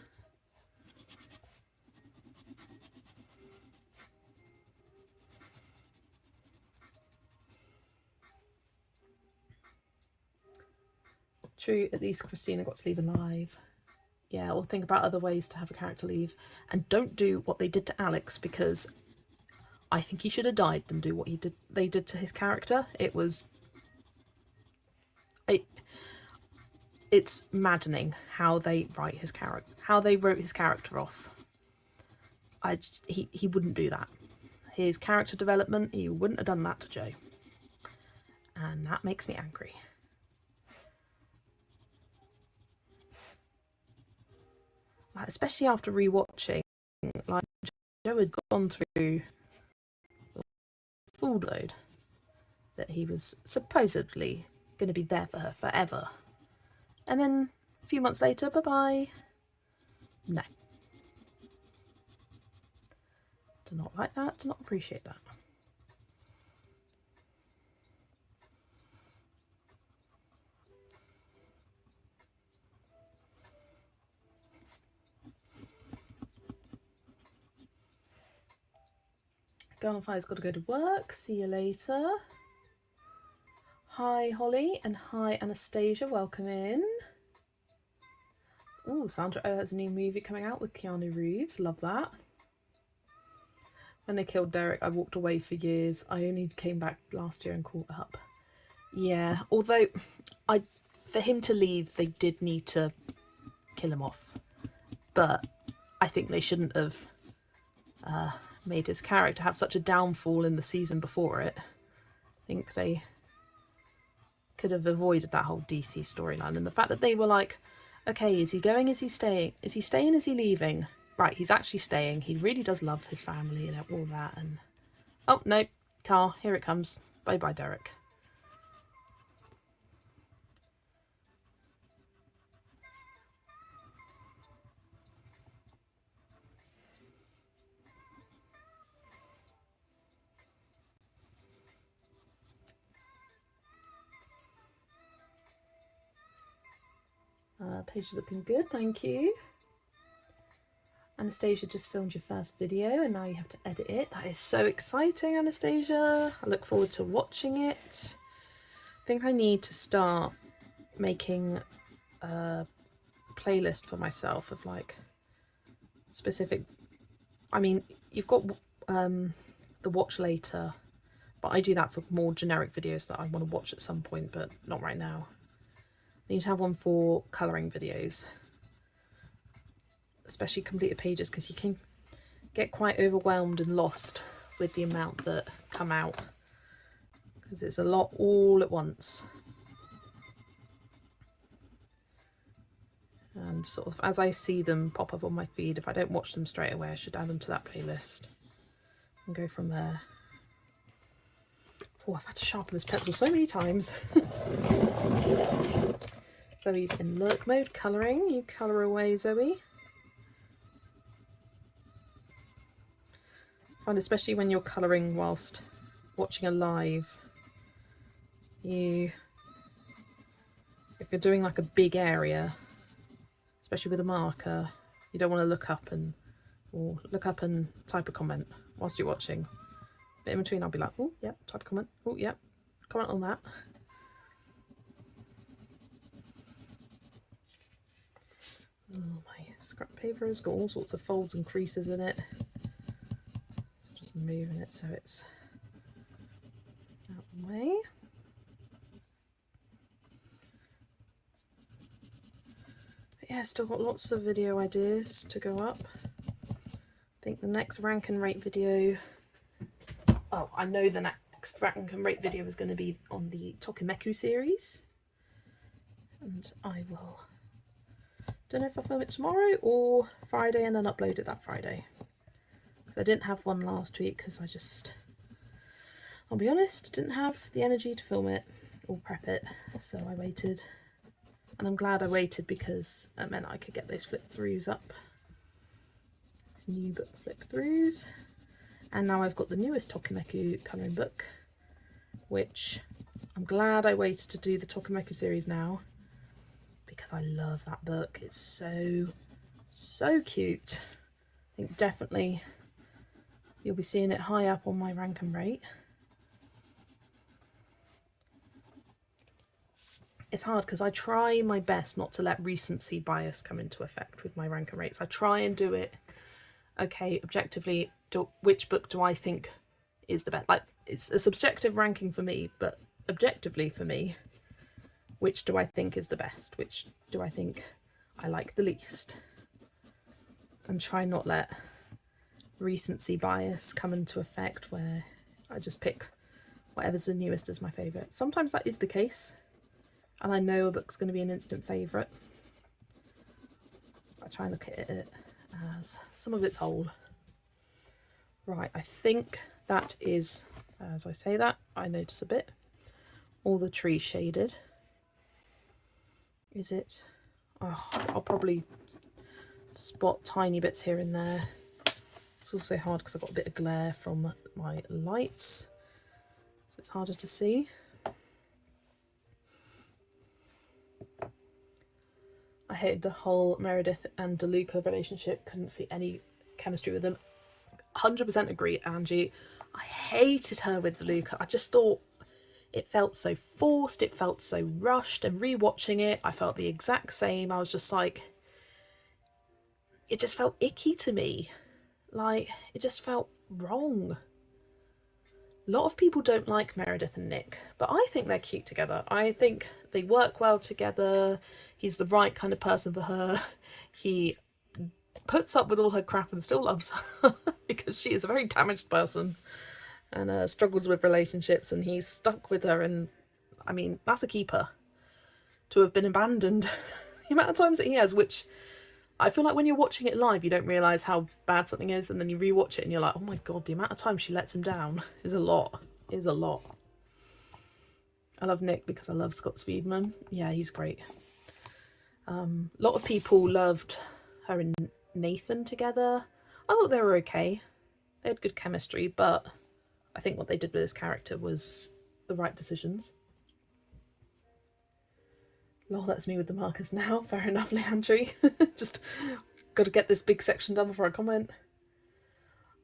True, at least Christina got to leave alive. Yeah, or think about other ways to have a character leave. And don't do what they did to Alex, because I think he should have died than do what they did to his character. It's maddening how they write his character, how they wrote his character off. He wouldn't do that. His character development, he wouldn't have done that to Joe. And that makes me angry. Especially after rewatching, like Joe had gone through the full load that he was supposedly going to be there for her forever, and then a few months later, bye-bye. No. Do not like that, do not appreciate that. Garnfire's got to go to work. See you later. Hi Holly and hi Anastasia, welcome in. Oh, Sandra Oh has a new movie coming out with Keanu Reeves. Love that. When they killed Derek, I walked away for years. I only came back last year and caught up. Yeah, although for him to leave, they did need to kill him off. But I think they shouldn't have made his character have such a downfall in the season before it. I think they could have avoided that whole DC storyline, and the fact that they were like, okay, is he going, is he staying, is he staying, is he leaving? Right, he's actually staying. He really does love his family and all that. And oh no, car, here it comes. Bye bye Derek. Page is looking good, thank you. Anastasia just filmed your first video and now you have to edit it. That is so exciting, Anastasia. I look forward to watching it. I think I need to start making a playlist for myself of like specific, I mean, you've got the watch later, but I do that for more generic videos that I want to watch at some point, but not right now. I need to have one for colouring videos, especially completed pages, because you can get quite overwhelmed and lost with the amount that come out, because it's a lot all at once. And sort of as I see them pop up on my feed, if I don't watch them straight away, I should add them to that playlist and go from there. Oh, I've had to sharpen this pencil so many times. Zoe's in lurk mode, colouring. You colour away, Zoe. I find especially when you're colouring whilst watching a live, if you're doing like a big area, especially with a marker, you don't want to look up and type a comment whilst you're watching. But in between I'll be like, oh yep, type a comment, oh yep, comment on that. Oh, my scrap paper has got all sorts of folds and creases in it. So just moving it so it's out of the way. Yeah, still got lots of video ideas to go up. I think the next rank and rate video, oh, I know the next rank and rate video is going to be on the Tokimeku series. And I will, don't know if I'll film it tomorrow or Friday and then upload it that Friday. Because I didn't have one last week because I'll be honest, didn't have the energy to film it or prep it, so I waited. And I'm glad I waited because that meant I could get those flip throughs up. These new book flip throughs. And now I've got the newest Tokimeku colouring book, which I'm glad I waited to do the Tokimeku series now, because I love that book. It's so cute. I think definitely you'll be seeing it high up on my rank and rate. It's hard because I try my best not to let recency bias come into effect with my rank and rates. I try and do it, okay, objectively, which book do I think is the best? Like, it's a subjective ranking for me, but objectively for me, which do I think is the best? Which do I think I like the least? And try not let recency bias come into effect where I just pick whatever's the newest as my favourite. Sometimes that is the case, and I know a book's going to be an instant favourite. I try and look at it as some of it's old. Right, I think that is, as I say that, I notice a bit, all the trees shaded. Is it? Oh, I'll probably spot tiny bits here and there. It's also hard because I've got a bit of glare from my lights. It's harder to see. I hated the whole Meredith and DeLuca relationship. Couldn't see any chemistry with them. 100% agree, Angie. I hated her with DeLuca. I just thought it felt so forced. It felt so rushed. And rewatching it, I felt the exact same. I was just like, it just felt icky to me. Like, it just felt wrong. A lot of people don't like Meredith and Nick, but I think they're cute together. I think they work well together. He's the right kind of person for her. He puts up with all her crap and still loves her because she is a very damaged person and struggles with relationships, and he's stuck with her. And I mean, that's a keeper. To have been abandoned the amount of times that he has, which I feel like when you're watching it live, you don't realise how bad something is, and then you rewatch it and you're like, oh my god, the amount of times she lets him down is a lot. Is a lot. I love Nick because I love Scott Speedman. Yeah, he's great. A lot of people loved her and Nathan together. I thought they were okay. They had good chemistry, but I think what they did with his character was the right decisions. Lol, that's me with the markers now. Fair enough, Leandry. Just got to get this big section done before I comment.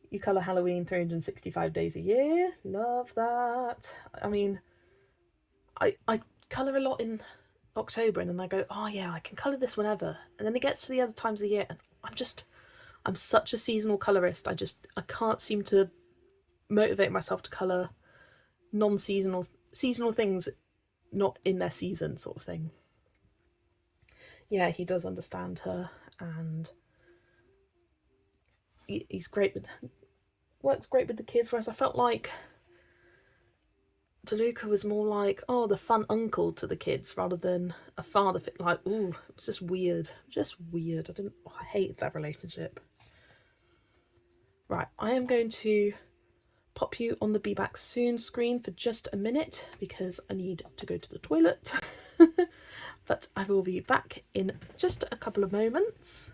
You colour Halloween 365 days a year. Love that. I mean, I colour a lot in October, and then I go, oh yeah, I can colour this whenever. And then it gets to the other times of the year, and I'm such a seasonal colourist. I can't seem to motivate myself to colour seasonal things not in their season, sort of thing. Yeah, he does understand her, and he's great with, works great with the kids, whereas I felt like DeLuca was more like, oh, the fun uncle to the kids rather than a father. Like, ooh, it was just weird. Just weird. I hated that relationship. Right, I am going to pop you on the Be Back Soon screen for just a minute because I need to go to the toilet. But I will be back in just a couple of moments.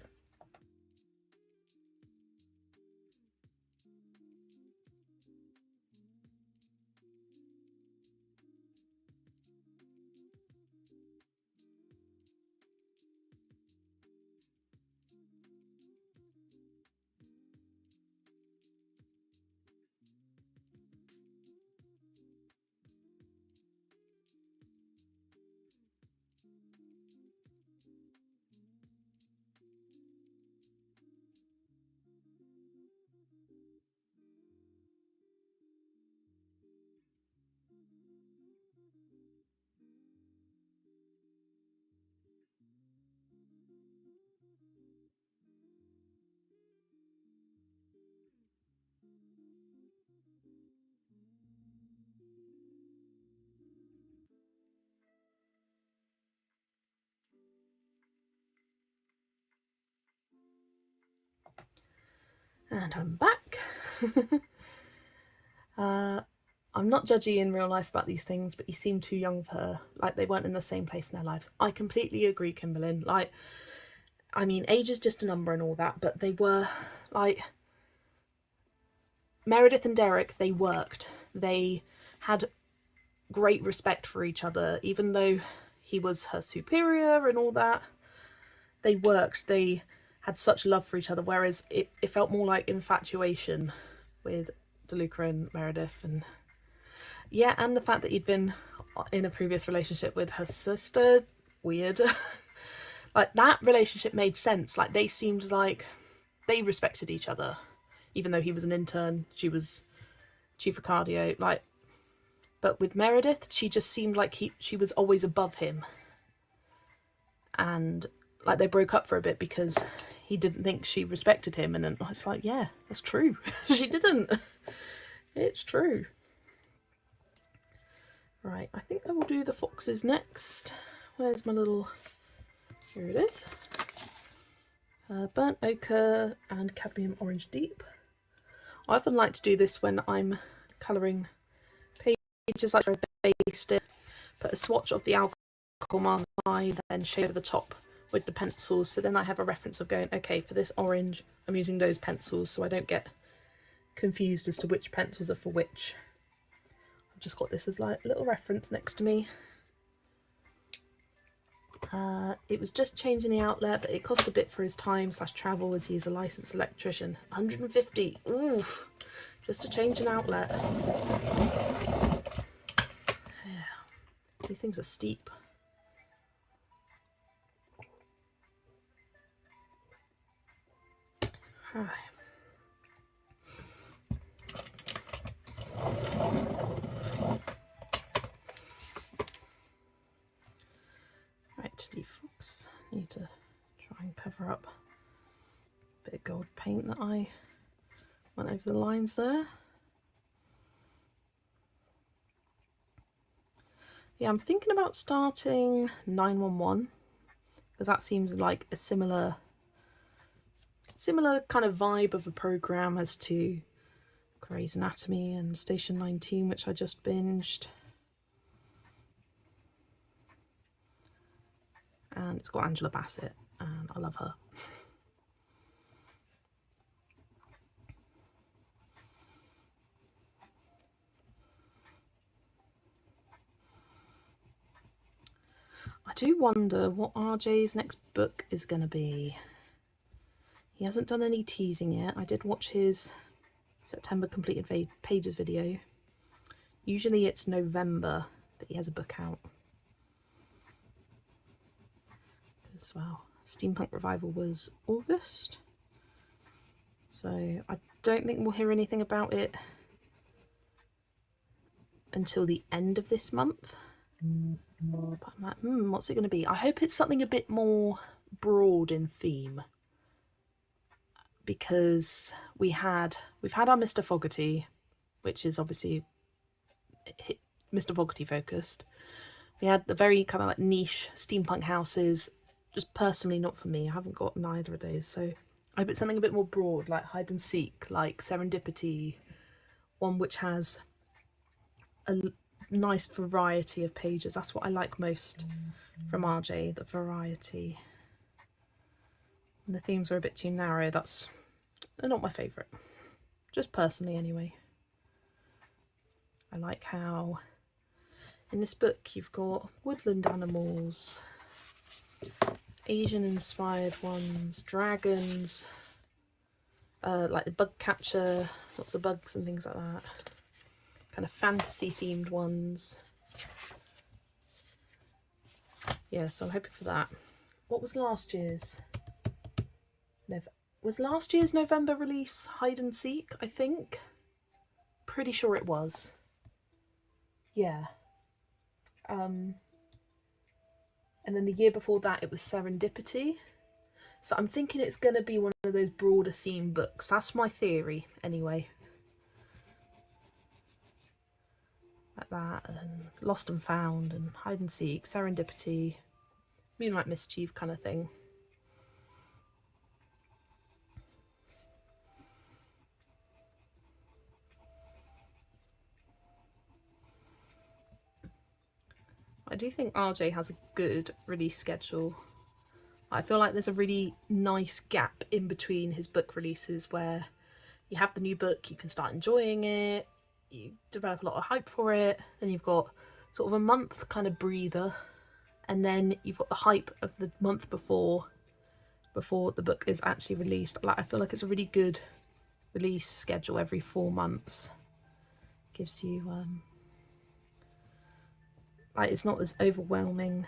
And I'm back. I'm not judgy in real life about these things, but you seem too young for her. Like, they weren't in the same place in their lives. I completely agree, Kimberlyn. Like, I mean, age is just a number and all that, but they were, like, Meredith and Derek, they worked. They had great respect for each other, even though he was her superior and all that. They worked. They had such love for each other, whereas it felt more like infatuation with DeLuca and Meredith. And yeah, and the fact that he'd been in a previous relationship with her sister, weird. Like, that relationship made sense. Like, they seemed like they respected each other, even though he was an intern, she was chief of cardio. Like, but with Meredith, she just seemed like she was always above him. And like, they broke up for a bit because he didn't think she respected him, and then it's like, yeah, that's true. She didn't. It's true. Right, I think I will do the foxes next. Where's my little... Here it is. Burnt ochre and cadmium orange deep. I often like to do this when I'm colouring pages, like I based it, put a swatch of the alcohol mark side, then shade over the top with the pencils, so then I have a reference of going, okay, for this orange I'm using those pencils, so I don't get confused as to which pencils are for which. I've just got this as like a little reference next to me. It was just changing the outlet, but it cost a bit for his time / travel, as he's a licensed electrician. 150, oof, just to change an outlet. Yeah, these things are steep. Right. Right, the fox. Need to try and cover up a bit of gold paint that I went over the lines there. Yeah, I'm thinking about starting 911 because that seems like a similar kind of vibe of a program as to Grey's Anatomy and Station 19, which I just binged. And it's got Angela Bassett, and I love her. I do wonder what RJ's next book is going to be. He hasn't done any teasing yet. I did watch his September completed pages video. Usually it's November that he has a book out. As well, Steampunk Revival was August. So I don't think we'll hear anything about it until the end of this month. But I'm like, what's it going to be? I hope it's something a bit more broad in theme. because we've had our Mr. Fogarty, which is obviously Mr. Fogarty focused. We had the very kind of like niche steampunk houses, just personally not for me. I haven't got neither of those, so I put something a bit more broad, like hide and seek, like serendipity, one which has a nice variety of pages. That's what I like most from RJ, the variety. And the themes are a bit too narrow. They're not my favourite, just personally anyway. I like how in this book you've got woodland animals, Asian inspired ones, dragons, like the bug catcher, lots of bugs and things like that, kind of fantasy themed ones. Yeah, so I'm hoping for that. What was last year's? Was last year's November release Hide and Seek, I think? Pretty sure it was. Yeah. And then the year before that it was Serendipity. So I'm thinking it's going to be one of those broader theme books. That's my theory, anyway. Like that, and Lost and Found, and Hide and Seek, Serendipity, Moonlight Mischief kind of thing. I do think RJ has a good release schedule. I feel like there's a really nice gap in between his book releases where you have the new book, you can start enjoying it, you develop a lot of hype for it, then you've got sort of a month kind of breather, and then you've got the hype of the month before the book is actually released. Like, I feel like it's a really good release schedule every 4 months. Gives you like, it's not as overwhelming.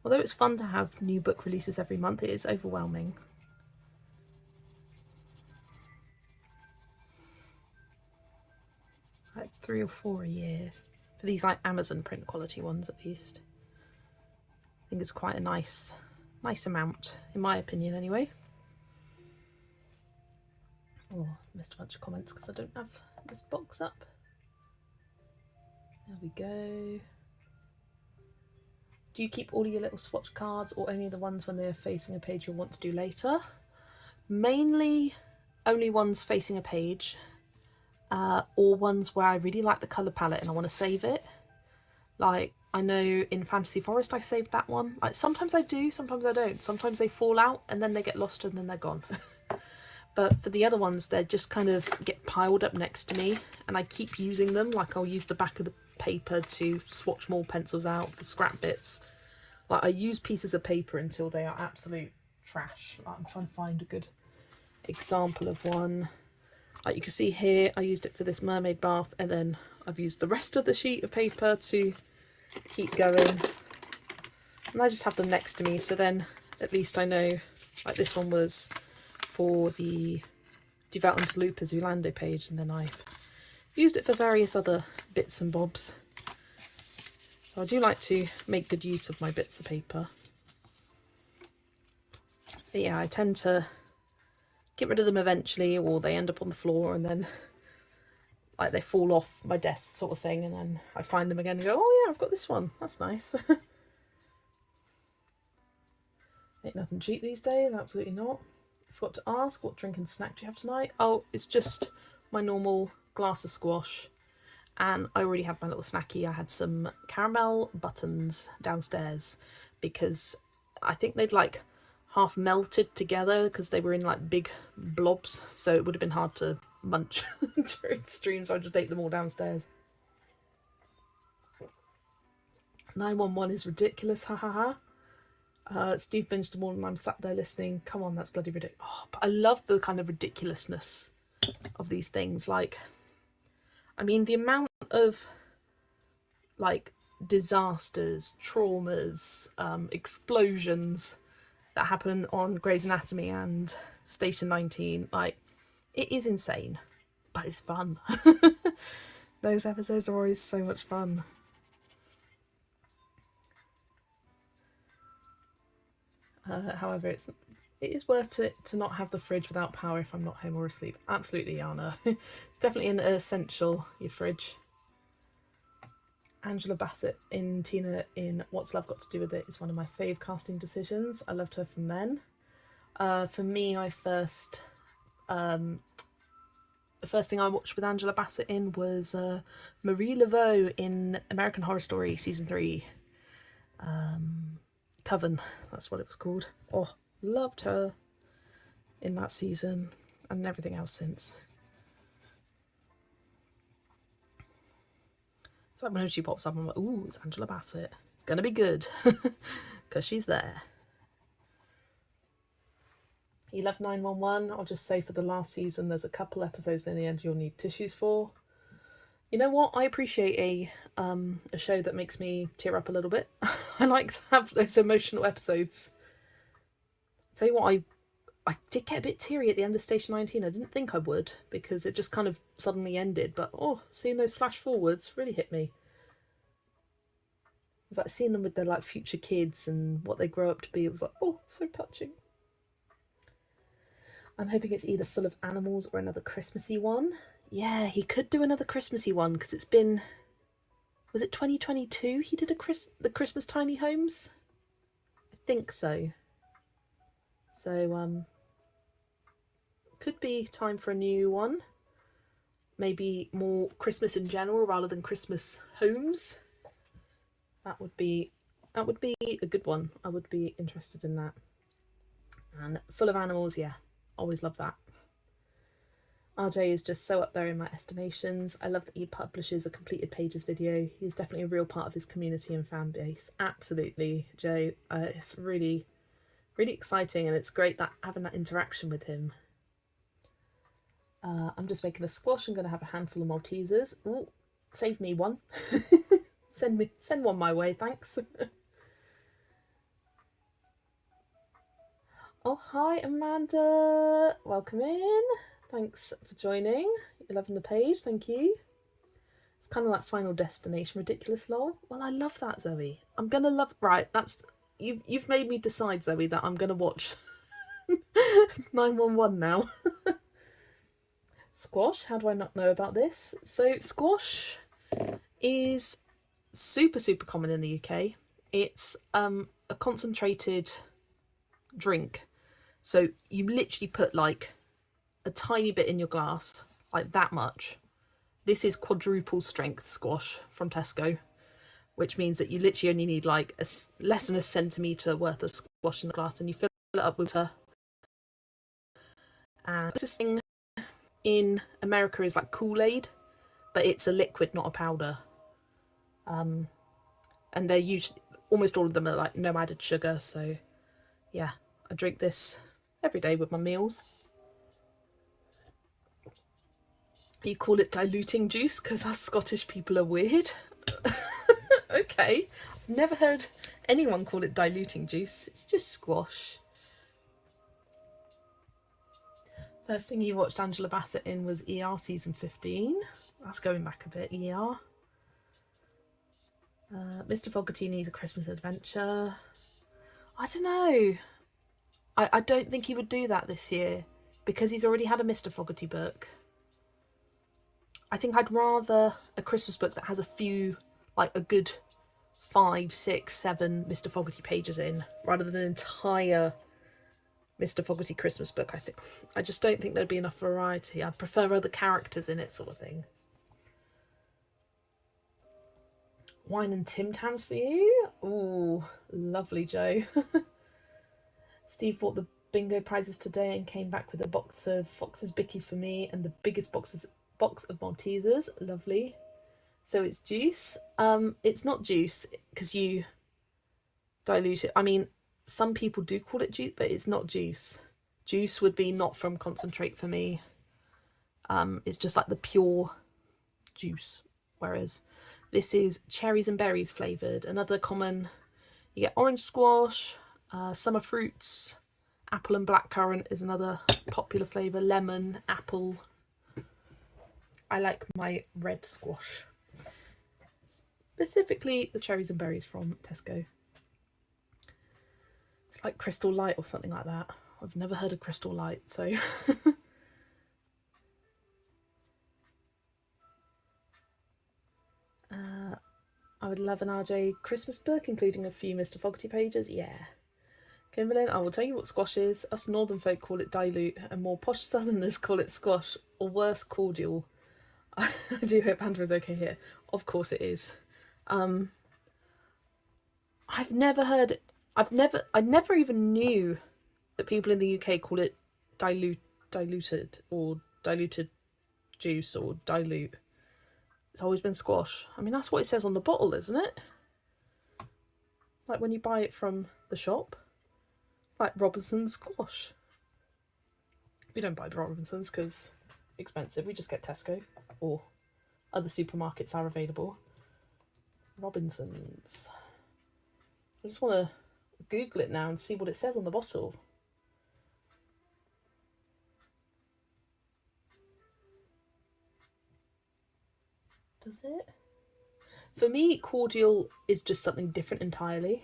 Although it's fun to have new book releases every month, it is overwhelming. Like 3 or 4 a year. For these like Amazon print quality ones at least. I think it's quite a nice amount, in my opinion anyway. Oh, missed a bunch of comments because I don't have this box up. There we go. Do you keep all of your little swatch cards or only the ones when they're facing a page you'll want to do later? Mainly only ones facing a page, or ones where I really like the colour palette and I want to save it. Like, I know in Fantasy Forest I saved that one. Like, sometimes I do, sometimes I don't. Sometimes they fall out and then they get lost and then they're gone. But for the other ones, they just kind of get piled up next to me and I keep using them. Like, I'll use the back of the paper to swatch more pencils out for scrap bits. Like, I use pieces of paper until they are absolute trash. Like, I'm trying to find a good example of one. Like, you can see here, I used it for this mermaid bath, and then I've used the rest of the sheet of paper to keep going. And I just have them next to me, so then at least I know, like this one was for the Devout Unto Lupa Zulando page, and then I've used it for various other bits and bobs. So I do like to make good use of my bits of paper. But yeah, I tend to get rid of them eventually, or they end up on the floor and then like they fall off my desk sort of thing, and then I find them again and go, oh yeah, I've got this one, that's nice. Ain't nothing cheap these days, absolutely not. Forgot to ask, what drink and snack do you have tonight? Oh, it's just my normal glass of squash, and I already had my little snacky. I had some caramel buttons downstairs because I think they'd like half melted together because they were in like big blobs, so it would have been hard to munch during stream, so I just ate them all downstairs. 911 is ridiculous, hahaha. Steve binged them all and I'm sat there listening. Come on, that's bloody ridiculous. Oh, but I love the kind of ridiculousness of these things. Like, I mean, the amount of like disasters, traumas, explosions that happen on Grey's Anatomy and Station 19, like, it is insane, but it's fun. Those episodes are always so much fun. However, it's It is worth it to not have the fridge without power if I'm not home or asleep. Absolutely, Yana. It's definitely an essential, your fridge. Angela Bassett in Tina in What's Love Got to Do With It is one of my fave casting decisions. I loved her from then. For me, the first thing I watched with Angela Bassett in was Marie Laveau in American Horror Story Season 3. Coven, that's what it was called. Oh, loved her in that season and everything else since. It's like when she pops up, I'm like, ooh, it's Angela Bassett. It's gonna be good because she's there. You love 911. I'll just say for the last season, there's a couple episodes in the end you'll need tissues for. You know what? I appreciate a show that makes me tear up a little bit. I like to have those emotional episodes. Tell you what, I did get a bit teary at the end of Station 19. I didn't think I would because it just kind of suddenly ended. But oh, seeing those flash forwards really hit me. It was like seeing them with their like future kids and what they grow up to be. It was like, oh, so touching. I'm hoping it's either full of animals or another Christmassy one. Yeah, he could do another Christmassy one because it's been... Was it 2022 he did the Christmas Tiny Homes? I think so. So, could be time for a new one. Maybe more Christmas in general rather than Christmas homes. That would be a good one. I would be interested in that. And full of animals, yeah. Always love that. RJ is just so up there in my estimations. I love that he publishes a completed pages video. He's definitely a real part of his community and fan base. Absolutely, Joe. It's really, really exciting, and it's great that having that interaction with him. I'm just making a squash. I'm going to have a handful of Maltesers. Ooh, save me one. Send one my way, thanks. Oh, hi, Amanda. Welcome in. Thanks for joining. You're loving the page, thank you. It's kind of like Final Destination, ridiculous lol. Well, I love that, Zoe. I'm gonna love... Right, that's... You've made me decide, Zoe, that I'm gonna watch 911 now. Squash, how do I not know about this? So, squash is super, super common in the UK. It's a concentrated drink. So you literally put like a tiny bit in your glass, like that much. This is quadruple strength squash from Tesco, which means that you literally only need like less than a centimetre worth of squash in the glass, and you fill it up with water. And this thing in America is like Kool-Aid, but it's a liquid, not a powder. And they're usually, almost all of them are like no added sugar, so yeah, I drink this every day with my meals. You call it diluting juice because us Scottish people are weird. Okay, I've never heard anyone call it diluting juice. It's just squash. First thing you watched Angela Bassett in was ER season 15. That's going back a bit, ER. Mr. Fogartini's A Christmas Adventure. I don't know. I don't think he would do that this year because he's already had a Mr. Fogarty book. I think I'd rather a Christmas book that has a few, like a good 5, 6, 7 Mr. Fogarty pages in, rather than an entire Mr. Fogarty Christmas book. I just don't think there'd be enough variety. I'd prefer other characters in it, sort of thing. Wine and Tim Tams for you? Ooh, lovely, Joe. Steve bought the bingo prizes today and came back with a box of Fox's Bickies for me and the biggest box of Maltesers. Lovely. So it's juice. It's not juice because you dilute it. I mean, some people do call it juice, but it's not juice. Juice would be not from concentrate for me. It's just like the pure juice. Whereas this is cherries and berries flavoured. Another common, you get orange squash, summer fruits, apple and blackcurrant is another popular flavour, lemon, apple. I like my red squash. Specifically the cherries and berries from Tesco. It's like Crystal Light or something like that. I've never heard of Crystal Light, so... I would love an RJ Christmas book, including a few Mr. Fogarty pages. Yeah. Kimberlyn, I will tell you what squash is. Us northern folk call it dilute, and more posh southerners call it squash, or worse, cordial. I do hope Andrew is okay here. Of course it is. I've never heard... I never even knew that people in the UK call it diluted, or diluted juice, or dilute. It's always been squash. I mean, that's what it says on the bottle, isn't it? Like when you buy it from the shop. Like Robinson's squash. We don't buy Robinson's because expensive. We just get Tesco, or other supermarkets are available. Robinson's. I just want to Google it now and see what it says on the bottle. Does it? For me, cordial is just something different entirely.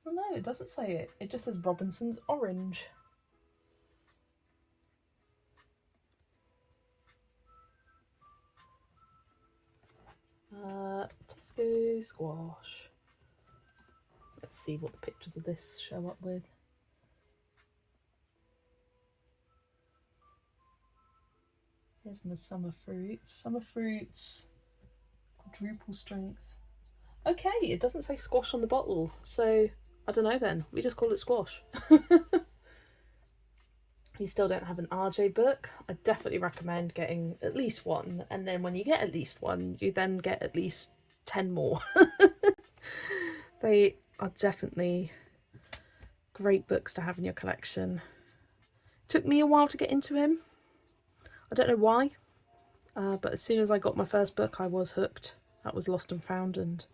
Well, no, it doesn't say it. It just says Robinson's Orange. Tesco squash. Let's see what the pictures of this show up with. Here's my summer fruits. Summer fruits, quadruple strength. Okay, it doesn't say squash on the bottle, so I don't know then. We just call it squash. You still don't have an RJ book. I definitely recommend getting at least one, and then when you get at least one, you then get at least 10 more. They are definitely great books to have in your collection. Took me a while to get into him. I don't know why, but as soon as I got my first book, I was hooked. That was Lost and Found, and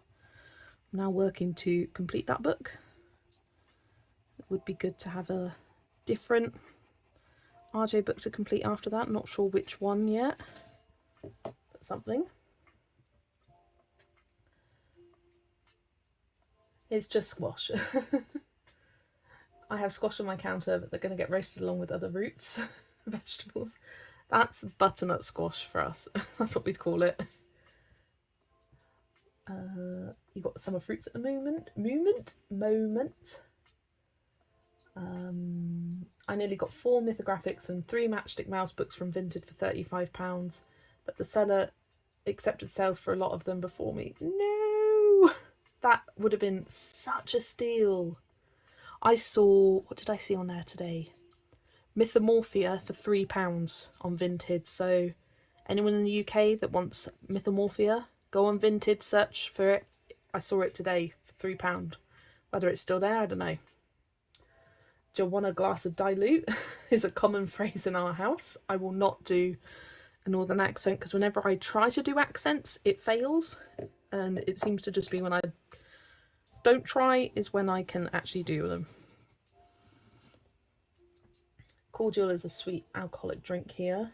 I'm now working to complete that book. It would be good to have a different RJ book to complete after that. Not sure which one yet, but something. It's just squash. I have squash on my counter, but they're going to get roasted along with other roots, vegetables. That's butternut squash for us. That's what we'd call it. You got summer fruits at the moment. I nearly got 4 mythographics and 3 matchstick mouse books from Vinted for £35, but the seller accepted sales for a lot of them before me. No! That would have been such a steal. I saw... What did I see on there today? Mythomorphia for £3 on Vinted. So anyone in the UK that wants Mythomorphia, go on Vinted, search for it. I saw it today for £3. Whether it's still there, I don't know. Do you want a glass of dilute? Is a common phrase in our house. I will not do a northern accent because whenever I try to do accents, it fails. And it seems to just be when I don't try is when I can actually do them. Cordial is a sweet alcoholic drink here.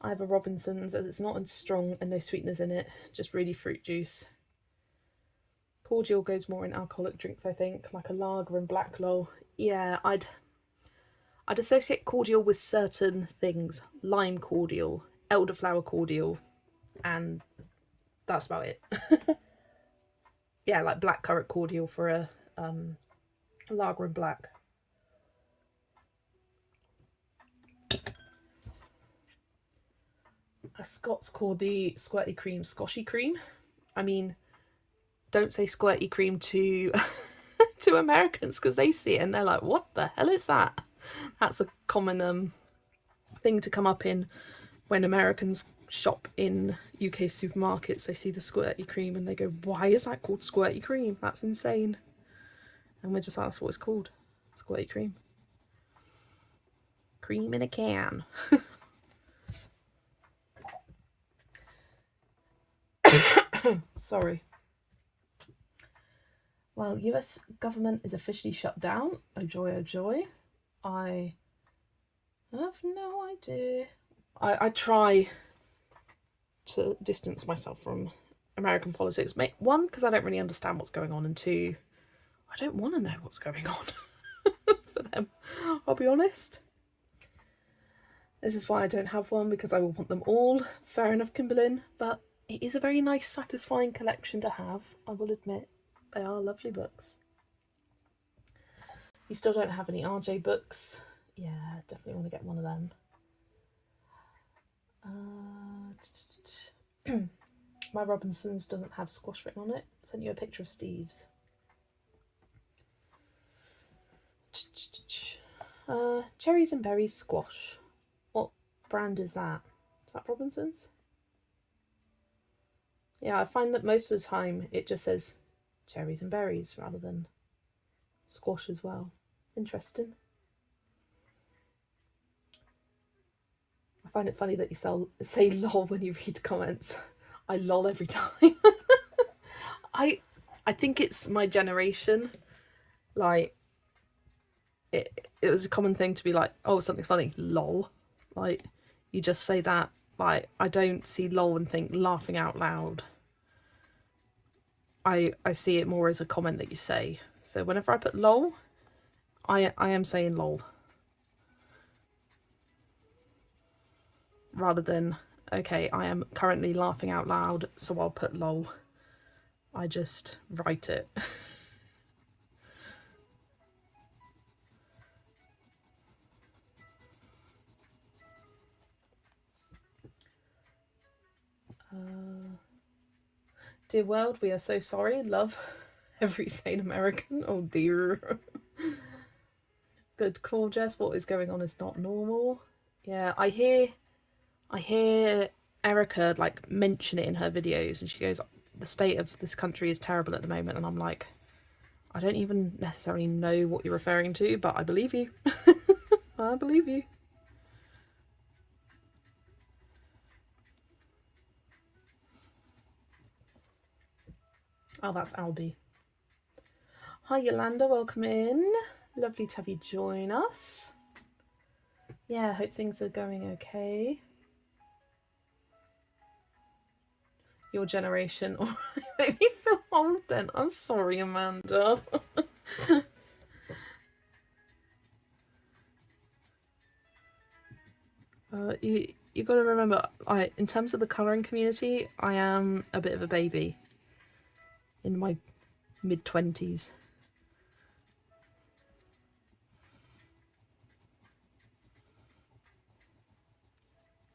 I have a Robinson's as it's not as strong and no sweeteners in it, just really fruit juice. Cordial goes more in alcoholic drinks, I think, like a lager and black law. Yeah, I'd associate cordial with certain things. Lime cordial, elderflower cordial, and that's about it. Yeah, like blackcurrant cordial for a lager and black. A Scots call the squirty cream squashy cream. I mean, don't say squirty cream to to Americans because they see it and they're like, what the hell is that? That's a common thing to come up in when Americans shop in UK supermarkets. They see the squirty cream and they go, why is that called squirty cream? That's insane. And we're just like, that's what it's called. Squirty cream. Cream in a can. Sorry. Well, US government is officially shut down. Oh joy, oh joy. I have no idea. I try to distance myself from American politics. One, because I don't really understand what's going on, and two, I don't want to know what's going on. them, I'll be honest. This is why I don't have one, because I will want them all. Fair enough, Kimberlyn, but it is a very nice, satisfying collection to have, I will admit. They are lovely books. You still don't have any RJ books? Yeah, definitely want to get one of them. My Robinsons doesn't have squash written on it. Sent you a picture of Steve's. Cherries and berries squash. What brand is that? Is that Robinsons? Yeah, I find that most of the time it just says cherries and berries rather than squash as well. Interesting. I find it funny that you say lol when you read comments. I lol every time. I think it's my generation. Like, it was a common thing to be like, oh, something's funny, lol. Like, you just say that. Like, I don't see lol and think laughing out loud. I see it more as a comment that you say. So whenever I put lol, I am saying lol. Rather than, okay, I am currently laughing out loud, so I'll put lol. I just write it. Dear world, we are so sorry. Love, every sane American. Oh dear. Good call, Jess. What is going on is not normal. Yeah, I hear Erica like mention it in her videos, and she goes, the state of this country is terrible at the moment, and I'm like, I don't even necessarily know what you're referring to, but I believe you. I believe you. Oh, that's Aldi. Hi Yolanda, welcome in. Lovely to have you join us. Yeah, hope things are going okay. Your generation. Alright, make me feel old then. I'm sorry, Amanda. You got to remember, in terms of the colouring community, I am a bit of a baby. In my mid-20s.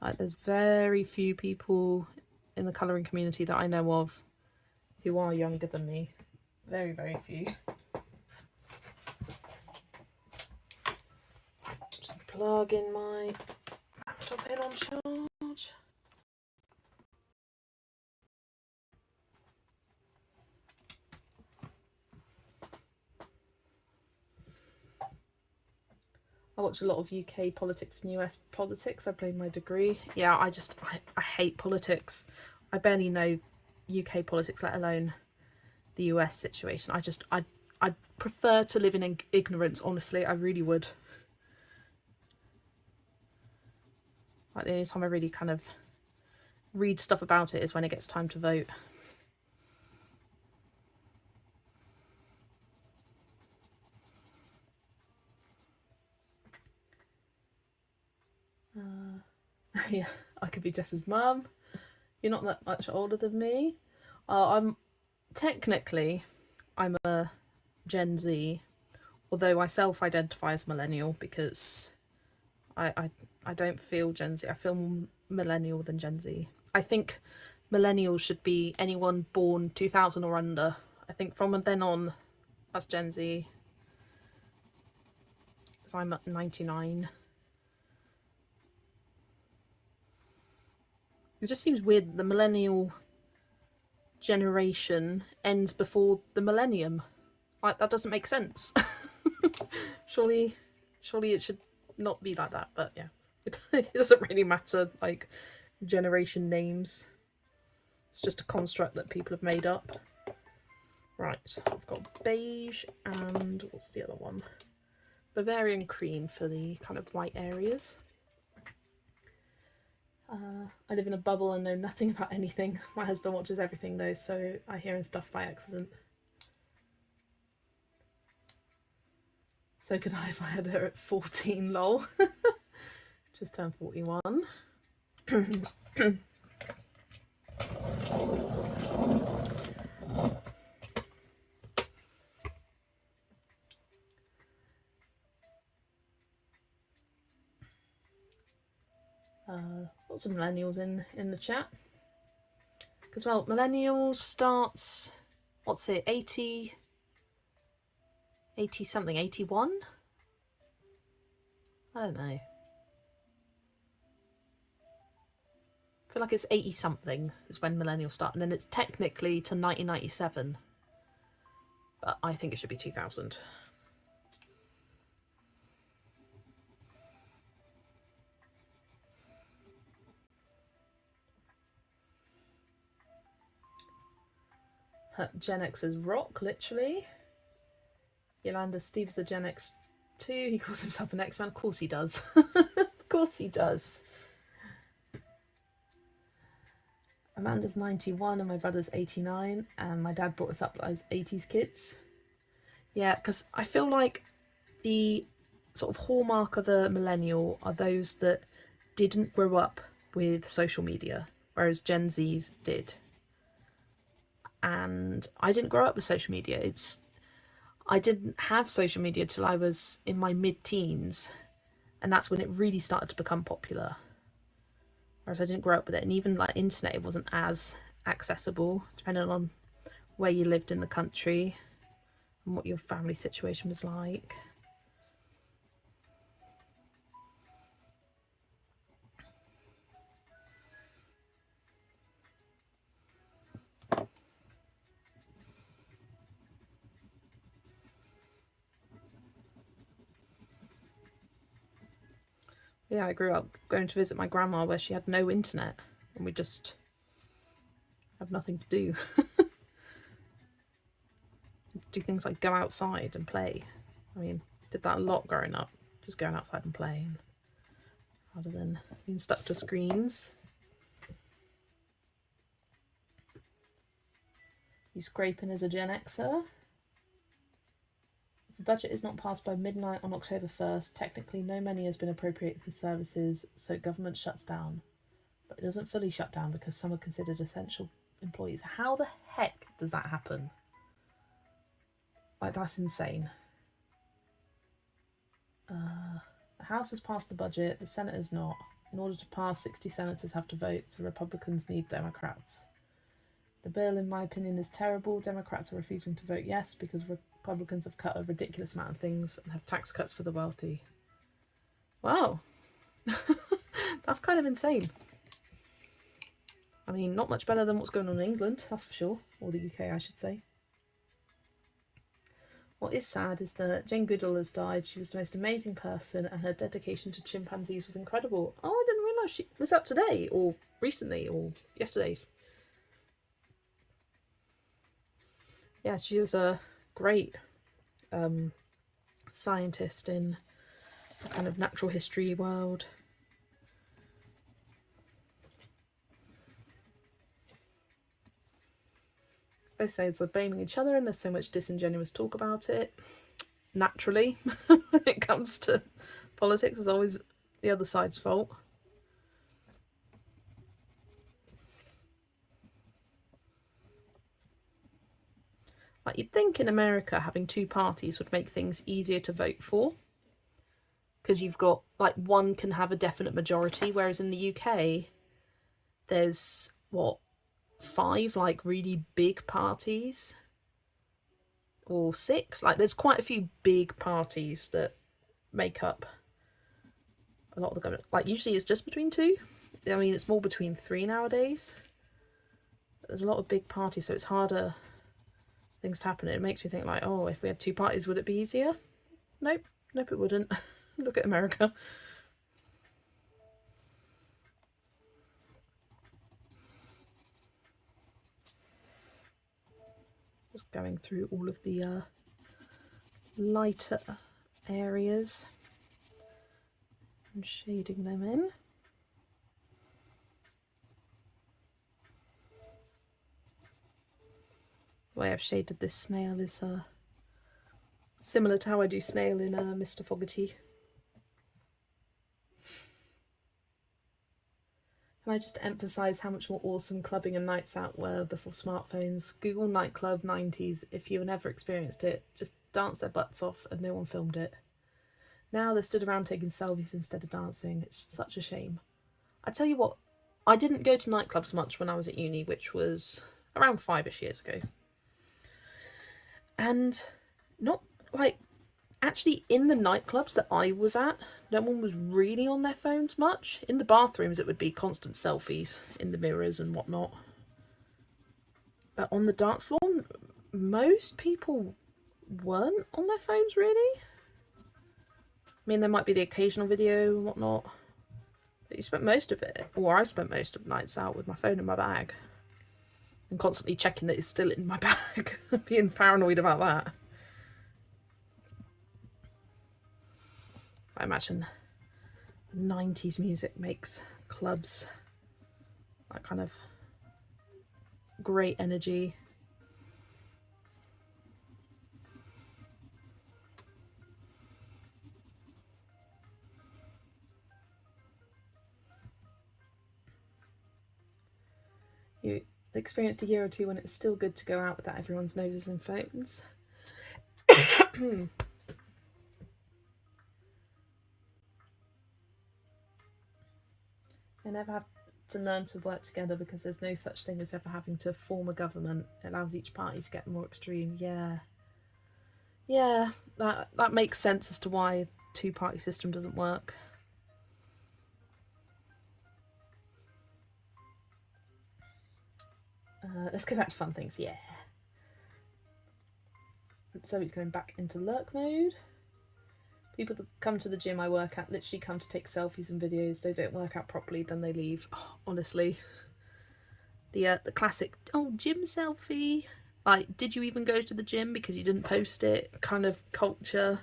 Like, there's very few people in the colouring community that I know of who are younger than me. Very, very few. Just plug in my laptop in on charge. I watch a lot of UK politics and US politics. I blame my degree. Yeah, I hate politics. I barely know UK politics, let alone the US situation. I'd prefer to live in ignorance, honestly. I really would. Like, the only time I really kind of read stuff about it is when it gets time to vote. Yeah, I could be Jess's mum. You're not that much older than me. I'm a Gen Z, although I self-identify as millennial because I don't feel Gen Z. I feel more millennial than Gen Z. I think millennials should be anyone born 2000 or under. I think from then on, that's Gen Z. Because I'm at 99. It just seems weird that the millennial generation ends before the millennium. Like, that doesn't make sense. Surely it should not be like that, but yeah. It doesn't really matter, like, generation names. It's just a construct that people have made up. Right, I've got beige and what's the other one? Bavarian cream for the kind of white areas. I live in a bubble and know nothing about anything. My husband watches everything though, so I hear his stuff by accident. So could I if I had her at 14, lol. Just turned 41. Lots of millennials in the chat. Because, well, millennials starts, what's it, 80 something, 81? I don't know. I feel like it's 80 something is when millennials start, and then it's technically to 1997. But I think it should be 2000. Gen X is rock, literally. Yolanda, Steve's a Gen X too. He calls himself an X-Man. Of course he does. Of course he does. Amanda's 91 and my brother's 89. And my dad brought us up as 80s kids. Yeah, because I feel like the sort of hallmark of a millennial are those that didn't grow up with social media, whereas Gen Zs did. And I didn't grow up with social media. I didn't have social media till I was in my mid-teens, and that's when it really started to become popular. Whereas I didn't grow up with it, and even like internet, it wasn't as accessible, depending on where you lived in the country and what your family situation was like. Yeah, I grew up going to visit my grandma where she had no internet and we just had nothing to do. Do things like go outside and play. I mean, did that a lot growing up, just going outside and playing, rather than being stuck to screens. You scraping as a Gen Xer? If the budget is not passed by midnight on October 1st, technically no money has been appropriated for services, so government shuts down. But it doesn't fully shut down because some are considered essential employees. How the heck does that happen? Like, that's insane. The House has passed the budget, the Senate has not. In order to pass, 60 senators have to vote, so Republicans need Democrats. The bill, in my opinion, is terrible. Democrats are refusing to vote yes because Republicans have cut a ridiculous amount of things and have tax cuts for the wealthy. Wow. That's kind of insane. I mean, not much better than what's going on in England, that's for sure. Or the UK, I should say. What is sad is that Jane Goodall has died. She was the most amazing person and her dedication to chimpanzees was incredible. Oh, I didn't realise she was that today or recently or yesterday. Yeah, she was a great scientist in the kind of natural history world. Both sides are blaming each other and there's so much disingenuous talk about it. Naturally, when it comes to politics, it's always the other side's fault. Like, you'd think in America having two parties would make things easier to vote for, because you've got, like, one can have a definite majority, whereas in the UK there's, what, 5 like really big parties, or 6. Like, there's quite a few big parties that make up a lot of the government. Like, usually it's just between 2. I mean, it's more between 3 nowadays. But there's a lot of big parties, so it's harder things to happen. It makes me think, like, oh, if we had 2 parties, would it be easier? Nope it wouldn't. Look at America. Just going through all of the lighter areas and shading them in. The way I've shaded this snail is Similar to how I do snail in Mr. Fogarty. And I just emphasise how much more awesome clubbing and nights out were before smartphones. Google nightclub 90s. If you never experienced it, just dance their butts off and no one filmed it. Now they're stood around taking selfies instead of dancing. It's such a shame. I tell you what, I didn't go to nightclubs much when I was at uni, which was around 5-ish years ago. And not like, actually in the nightclubs that I was at, no one was really on their phones much. In the bathrooms it would be constant selfies in the mirrors and whatnot. But on the dance floor, most people weren't on their phones really. I mean, there might be the occasional video and whatnot. But you spent most of it, or I spent most of nights out with my phone in my bag. And constantly checking that it's still in my bag. Being paranoid about that. I imagine 90s music makes clubs that kind of great energy. You experienced a year or two when it was still good to go out without everyone's noses and phones. They never have to learn to work together because there's no such thing as ever having to form a government. It allows each party to get more extreme. Yeah, that makes sense as to why a two-party system doesn't work. Let's go back to fun things. Yeah. So he's going back into lurk mode. People that come to the gym I work at literally come to take selfies and videos. They don't work out properly, then they leave. Oh, honestly, the classic gym selfie. Like, did you even go to the gym because you didn't post it? Kind of culture.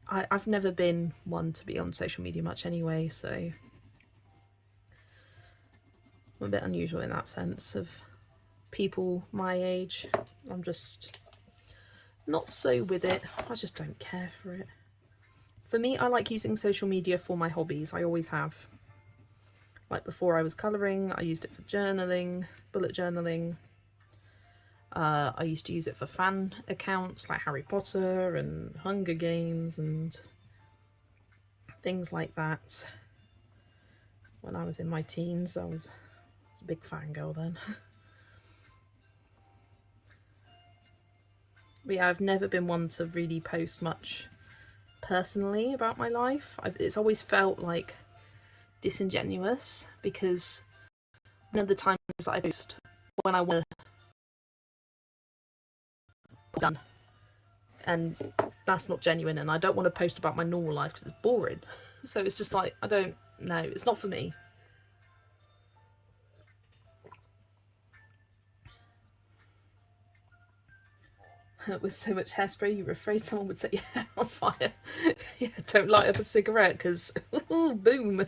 I've never been one to be on social media much anyway, so I'm a bit unusual in that sense of people my age. I'm just not so with it. I just don't care for it. For me, I like using social media for my hobbies. I always have. Like before I was colouring, I used it for journaling, bullet journaling. I used to use it for fan accounts like Harry Potter and Hunger Games and things like that. When I was in my teens, I was a big fangirl then. But yeah, I've never been one to really post much personally about my life. It's always felt like disingenuous because one of the times that I post when I want to done, and that's not genuine, and I don't want to post about my normal life because it's boring. So it's just like, I don't know, it's not for me. With so much hairspray, you were afraid someone would set your hair on fire. Yeah, don't light up a cigarette because boom.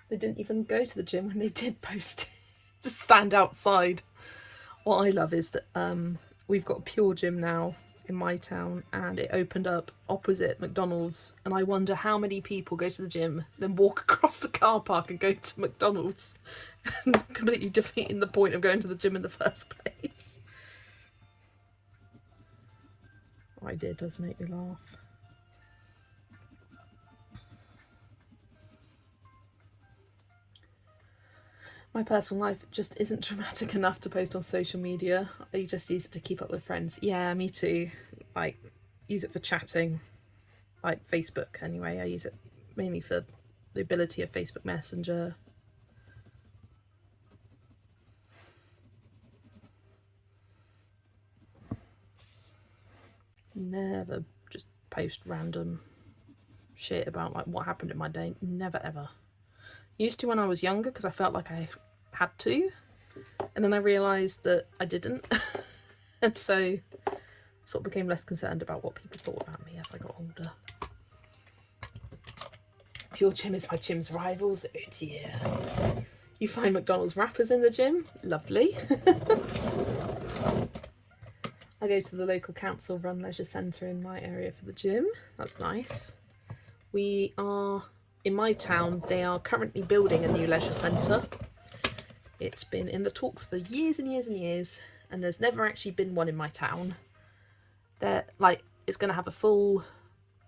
They didn't even go to the gym when they did post it. Just stand outside. What I love is that we've got a Pure Gym now in my town, and it opened up opposite McDonald's, and I wonder how many people go to the gym, then walk across the car park and go to McDonald's, and completely defeating the point of going to the gym in the first place. What I did does make me laugh. My personal life just isn't dramatic enough to post on social media. I just use it to keep up with friends. Yeah, me too. Like, use it for chatting. Like Facebook anyway. I use it mainly for the ability of Facebook Messenger. Never just post random shit about like what happened in my day. Never ever. Used to when I was younger because I felt like I had to, and then I realised that I didn't. And so sort of became less concerned about what people thought about me as I got older. Pure gym is my gym's rivals. Oh dear. You find McDonald's wrappers in the gym? Lovely. I go to the local council run leisure centre in my area for the gym. That's nice. We are, in my town, they are currently building a new leisure centre. It's been in the talks for years and years and years, and there's never actually been one in my town. They're like, it's going to have a full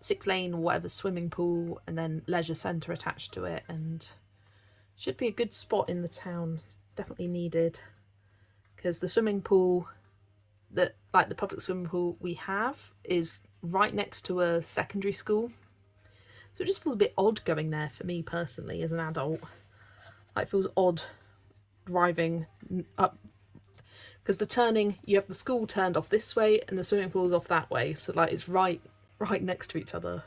6-lane or whatever swimming pool and then leisure centre attached to it, and should be a good spot in the town. It's definitely needed, because the swimming pool, that like the public swimming pool we have, is right next to a secondary school, so it just feels a bit odd going there for me personally as an adult. Like, it feels odd driving up, because the turning, you have the school turned off this way and the swimming pool's off that way, so like it's right next to each other.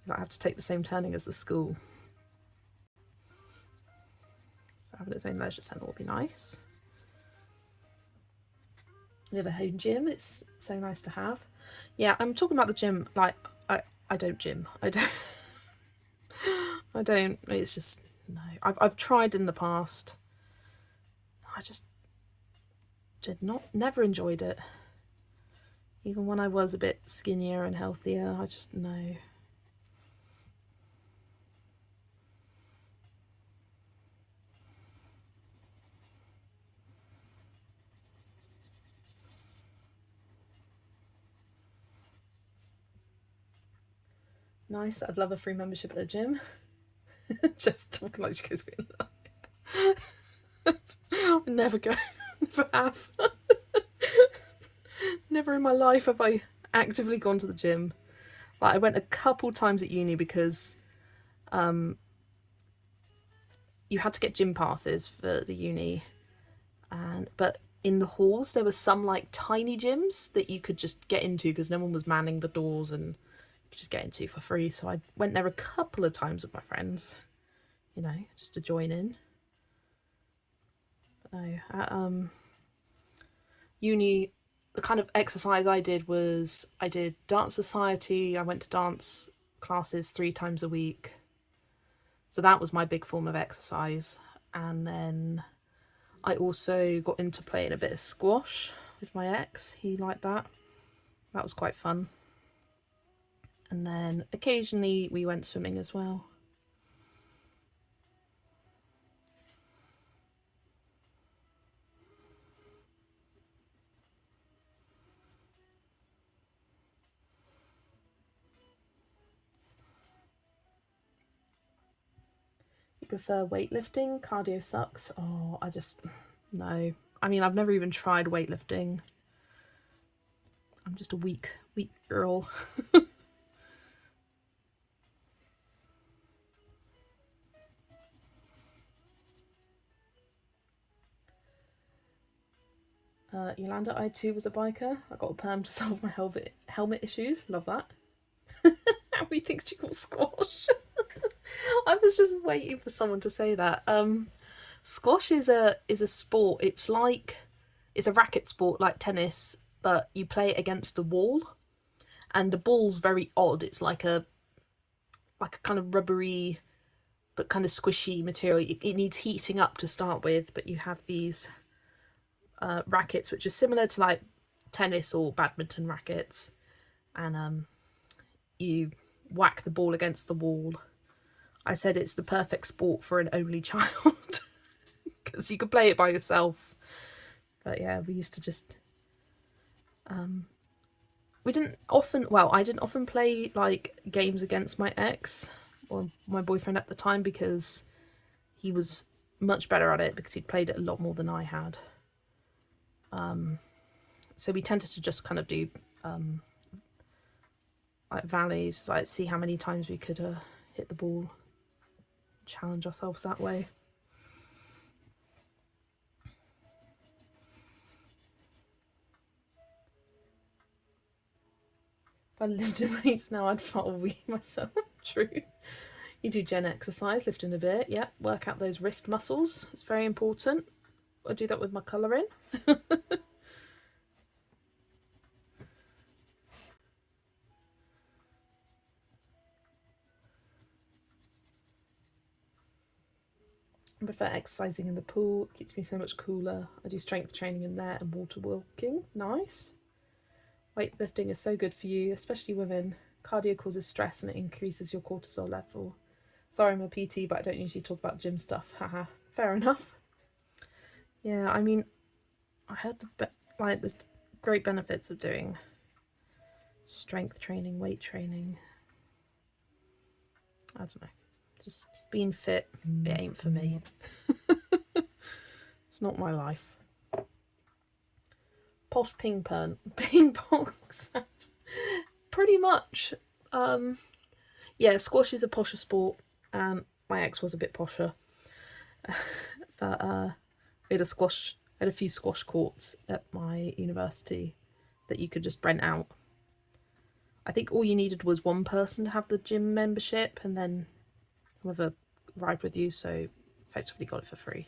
I have to take the same turning as the school, so having its own leisure centre will be nice. We have a home gym. It's so nice to have. Yeah, I'm talking about the gym. Like, I don't gym. I don't. It's just no. I've tried in the past. I just never enjoyed it. Even when I was a bit skinnier and healthier, I just no. Nice. I'd love a free membership at a gym. Just talking like she goes with I'd never go for half. Never in my life have I actively gone to the gym. Like, I went a couple times at uni because you had to get gym passes for the uni, but in the halls there were some like tiny gyms that you could just get into because no one was manning the doors, and you could just get into for free. So I went there a couple of times with my friends, you know, just to join in. But no, at uni, the kind of exercise I did was I did dance society. I went to dance classes 3 times a week. So that was my big form of exercise. And then I also got into playing a bit of squash with my ex. He liked that. That was quite fun. And then occasionally we went swimming as well. Prefer weightlifting? Cardio sucks. Oh, I just no. I mean, I've never even tried weightlifting. I'm just a weak girl. Yolanda, I too was a biker. I got a perm to solve my helmet issues. Love that. How many things do you call squash? I was just waiting for someone to say that. Squash is a sport. It's a racket sport like tennis, but you play it against the wall, and the ball's very odd. It's like a kind of rubbery but kind of squishy material. It needs heating up to start with, but you have these rackets which are similar to like tennis or badminton rackets, and you whack the ball against the wall. I said it's the perfect sport for an only child because you could play it by yourself. But yeah, we used to just I didn't often play like games against my ex or my boyfriend at the time, because he was much better at it because he'd played it a lot more than I had. So we tended to just kind of do like valleys, like see how many times we could hit the ball, challenge ourselves that way. If I lived in weights now, I'd follow we myself. True. You do gen exercise, lifting a bit, yeah, work out those wrist muscles. It's very important. I do that with my colouring. I prefer exercising in the pool. It keeps me so much cooler. I do strength training in there and water walking. Nice. Weightlifting is so good for you, especially women. Cardio causes stress and it increases your cortisol level. Sorry, I'm a PT, but I don't usually talk about gym stuff. Haha. Fair enough. Yeah, I mean, I heard there's great benefits of doing strength training, weight training. I don't know. Just being fit, it ain't for me. It's not my life. Posh ping pong set. Pretty much. Yeah, squash is a posher sport, and my ex was a bit posher. But we had a few squash courts at my university that you could just rent out. I think all you needed was one person to have the gym membership, and then whoever arrived with you, so effectively got it for free.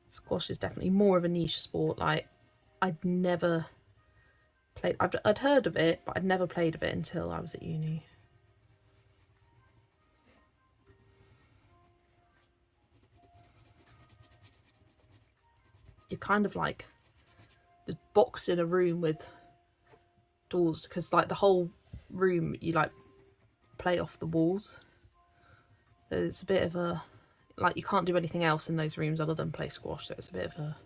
Squash is definitely more of a niche sport. Like, I'd never played. I'd heard of it, but I'd never played of it until I was at uni. You're kind of like just boxed in a room with doors, because like the whole room you like play off the walls. There's a bit of a, like, you can't do anything else in those rooms other than play squash, so it's a bit of a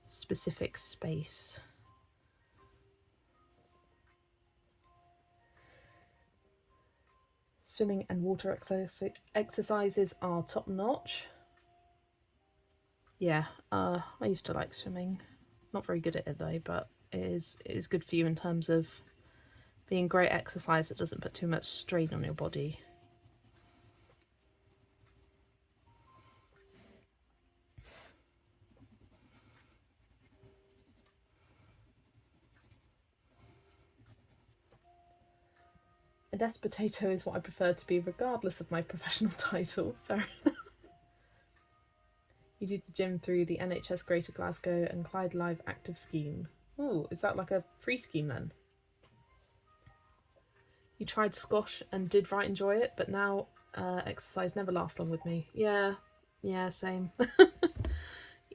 specific space. Swimming and water exercises are top notch. Yeah, I used to like swimming. Not very good at it though, but it is good for you in terms of being great exercise that doesn't put too much strain on your body. A desk potato is what I prefer to be regardless of my professional title. Fair enough. You do the gym through the NHS Greater Glasgow and Clyde Live Active scheme. Ooh, is that like a free scheme then? You tried squash and did right enjoy it, but now exercise never lasts long with me. Yeah, same.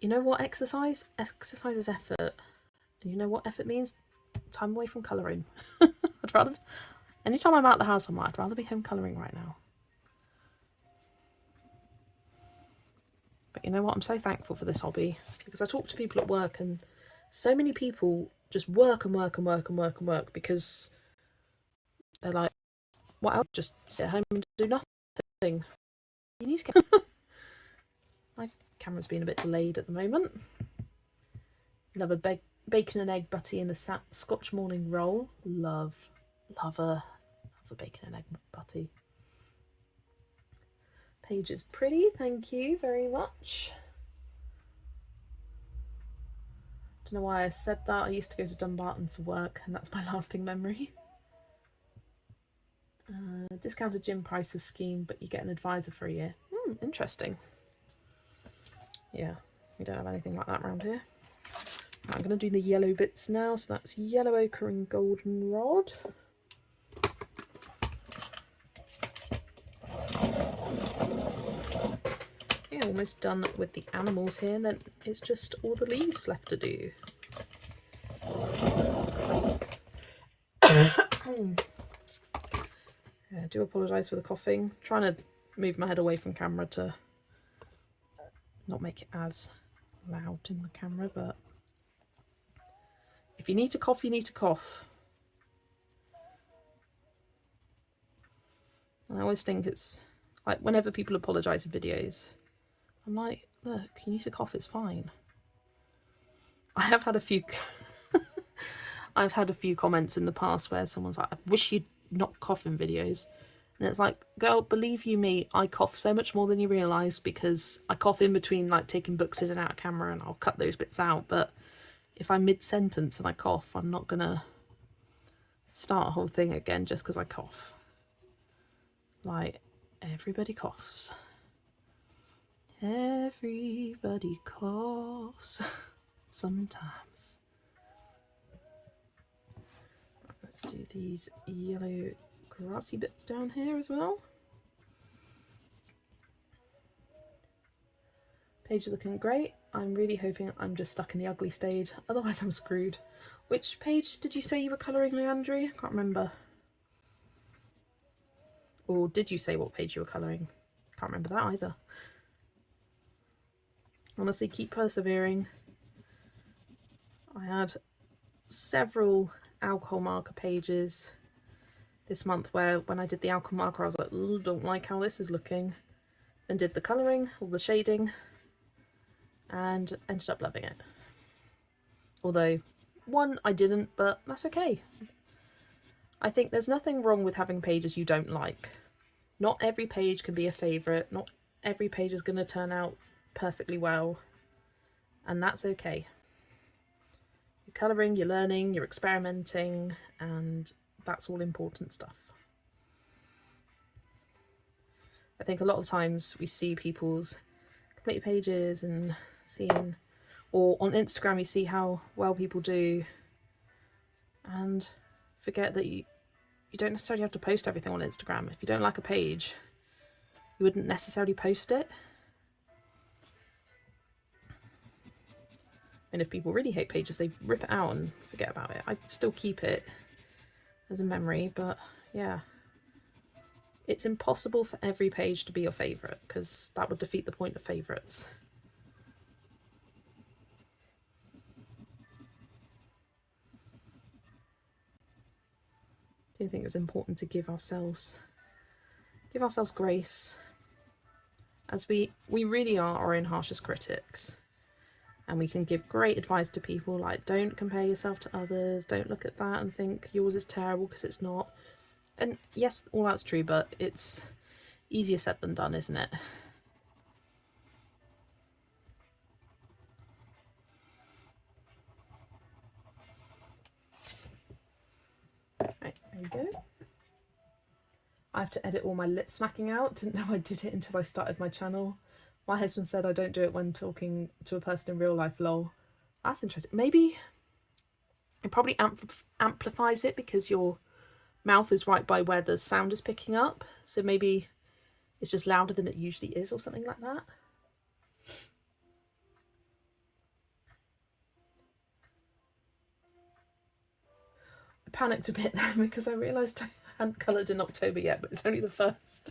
You know what exercise? Exercise is effort. And you know what effort means? Time away from colouring. I'd rather... Anytime I'm out the house, I'd rather be home colouring right now. But you know what? I'm so thankful for this hobby, because I talk to people at work and so many people just work and work and work and work and work because they're like, what else? Just sit at home and do nothing. You need to get... My camera's been a bit delayed at the moment. Love a bacon and egg butty in a Scotch morning roll. Love a bacon and egg butty. Page is pretty, thank you very much. Don't know why I said that. I used to go to Dumbarton for work, and that's my lasting memory. Discounted gym prices scheme, but you get an advisor for a year. Interesting. Yeah, we don't have anything like that around here. Right, I'm going to do the yellow bits now. So that's yellow ochre and goldenrod. Yeah, almost done with the animals here, and then it's just all the leaves left to do. Yeah, I do apologise for the coughing. I'm trying to move my head away from camera to not make it as loud in the camera, but if you need to cough, you need to cough. And I always think it's like, whenever people apologise in videos, I'm like, look, you need to cough, it's fine. I have had a few I've had a few comments in the past where someone's like, I wish you'd not cough in videos. And it's like, girl, believe you me, I cough so much more than you realise, because I cough in between like taking books in and out of camera, and I'll cut those bits out. But if I'm mid-sentence and I cough, I'm not gonna start a whole thing again just because I cough. Like, everybody coughs. Everybody coughs sometimes. Let's do these yellow grassy bits down here as well. Page is looking great. I'm really hoping I'm just stuck in the ugly stage, otherwise I'm screwed. Which page did you say you were colouring, Leandri? I can't remember. Or did you say what page you were colouring? Can't remember that either. Honestly, keep persevering. I had several alcohol marker pages this month where when I did the alcohol marker I was like, ooh, don't like how this is looking. Then did the colouring, all the shading, and ended up loving it. Although, one, I didn't, but that's okay. I think there's nothing wrong with having pages you don't like. Not every page can be a favourite, not every page is going to turn out perfectly well, and that's okay. You're colouring, you're learning, you're experimenting, and that's all important stuff. I think a lot of times we see people's complete pages and seeing, or on Instagram you see how well people do, and forget that you don't necessarily have to post everything on Instagram. If you don't like a page, you wouldn't necessarily post it. And if people really hate pages, they rip it out and forget about it. I still keep it as a memory, but yeah. It's impossible for every page to be your favourite, because that would defeat the point of favourites. I do think it's important to give ourselves grace, as we really are our own harshest critics. And we can give great advice to people like, don't compare yourself to others, don't look at that and think yours is terrible because it's not. And yes, all that's true, but it's easier said than done, isn't it? Right, there we go. I have to edit all my lip smacking out. Didn't know I did it until I started my channel. My husband said I don't do it when talking to a person in real life, lol. That's interesting. Maybe it probably amplifies it because your mouth is right by where the sound is picking up. So maybe it's just louder than it usually is or something like that. I panicked a bit then because I realised I hadn't coloured in October yet, but it's only the 1st.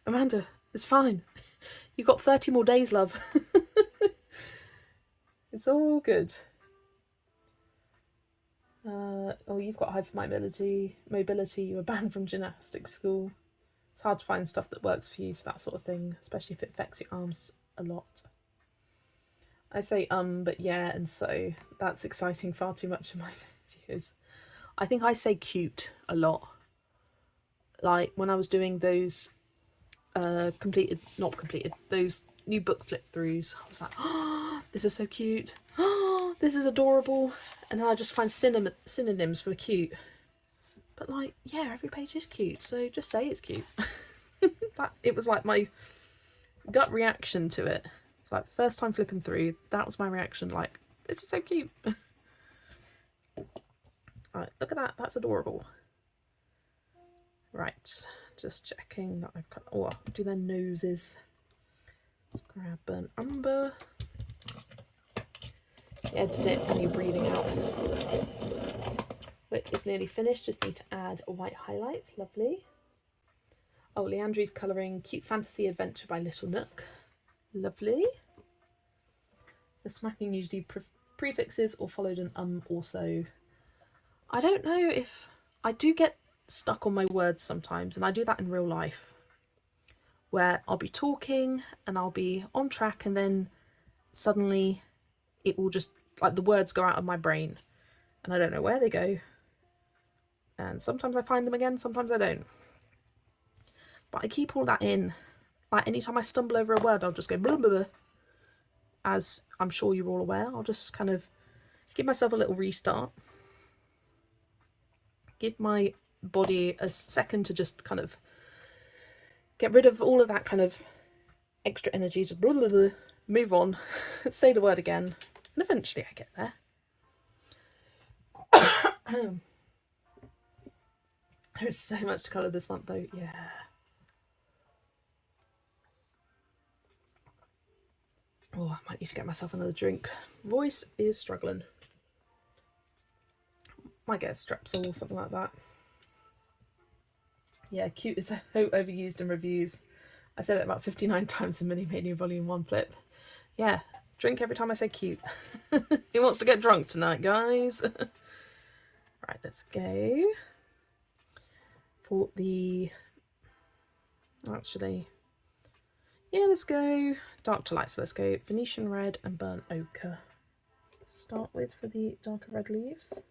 Amanda, it's fine. You've got 30 more days, love. It's all good. Oh, you've got hypermobility, you were banned from gymnastics school. It's hard to find stuff that works for you for that sort of thing, especially if it affects your arms a lot. I say but yeah and so. That's exciting far too much in my videos. I think I say cute a lot. Like when I was doing those those new book flip throughs, I was like, oh, this is so cute, oh, this is adorable, and then I just find synonyms for cute. But like, yeah, every page is cute, so just say it's cute. It was like my gut reaction to it. It's like first time flipping through, that was my reaction, like, this is so cute. Alright, look at that, that's adorable. Right, just checking that I've got, oh, I'll do their noses. Let's grab an umber. Edit it and you're breathing out. Look, it's nearly finished, just need to add white highlights, lovely. Oh, Leandri's colouring Cute Fantasy Adventure by Little Nook. Lovely. The smacking usually prefixes or followed an also. I don't know if... I do get stuck on my words sometimes, and I do that in real life, where I'll be talking and I'll be on track and then suddenly it will just, like, the words go out of my brain and I don't know where they go. And sometimes I find them again, sometimes I don't. But I keep all that in. Like, anytime I stumble over a word, I'll just go blah, blah, blah. As I'm sure you're all aware, I'll just kind of give myself a little restart. Give my body a second to just kind of get rid of all of that kind of extra energy to blah, blah, blah, move on, say the word again, and eventually I get there. There's so much to colour this month though, yeah. Oh, I might need to get myself another drink. Voice is struggling. Might get a Strepsil or something like that. Yeah, cute is so overused in reviews. I said it about 59 times in Mini Mania Volume 1 flip. Yeah, drink every time I say cute. He wants to get drunk tonight, guys. Right, let's go for the... Actually, yeah, let's go dark to light. So let's go Venetian red and burnt ochre. Start with for the darker red leaves.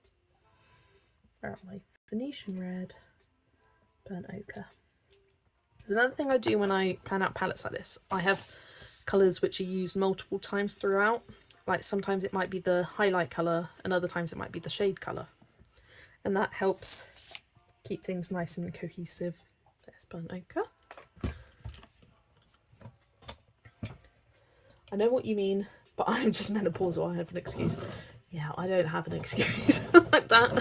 Where am I? Venetian red, burnt ochre. There's another thing I do when I plan out palettes like this. I have colours which are used multiple times throughout. Like sometimes it might be the highlight colour and other times it might be the shade colour. And that helps keep things nice and cohesive. There's burnt ochre. I know what you mean, but I'm just menopausal. I have an excuse. Yeah, I don't have an excuse like that.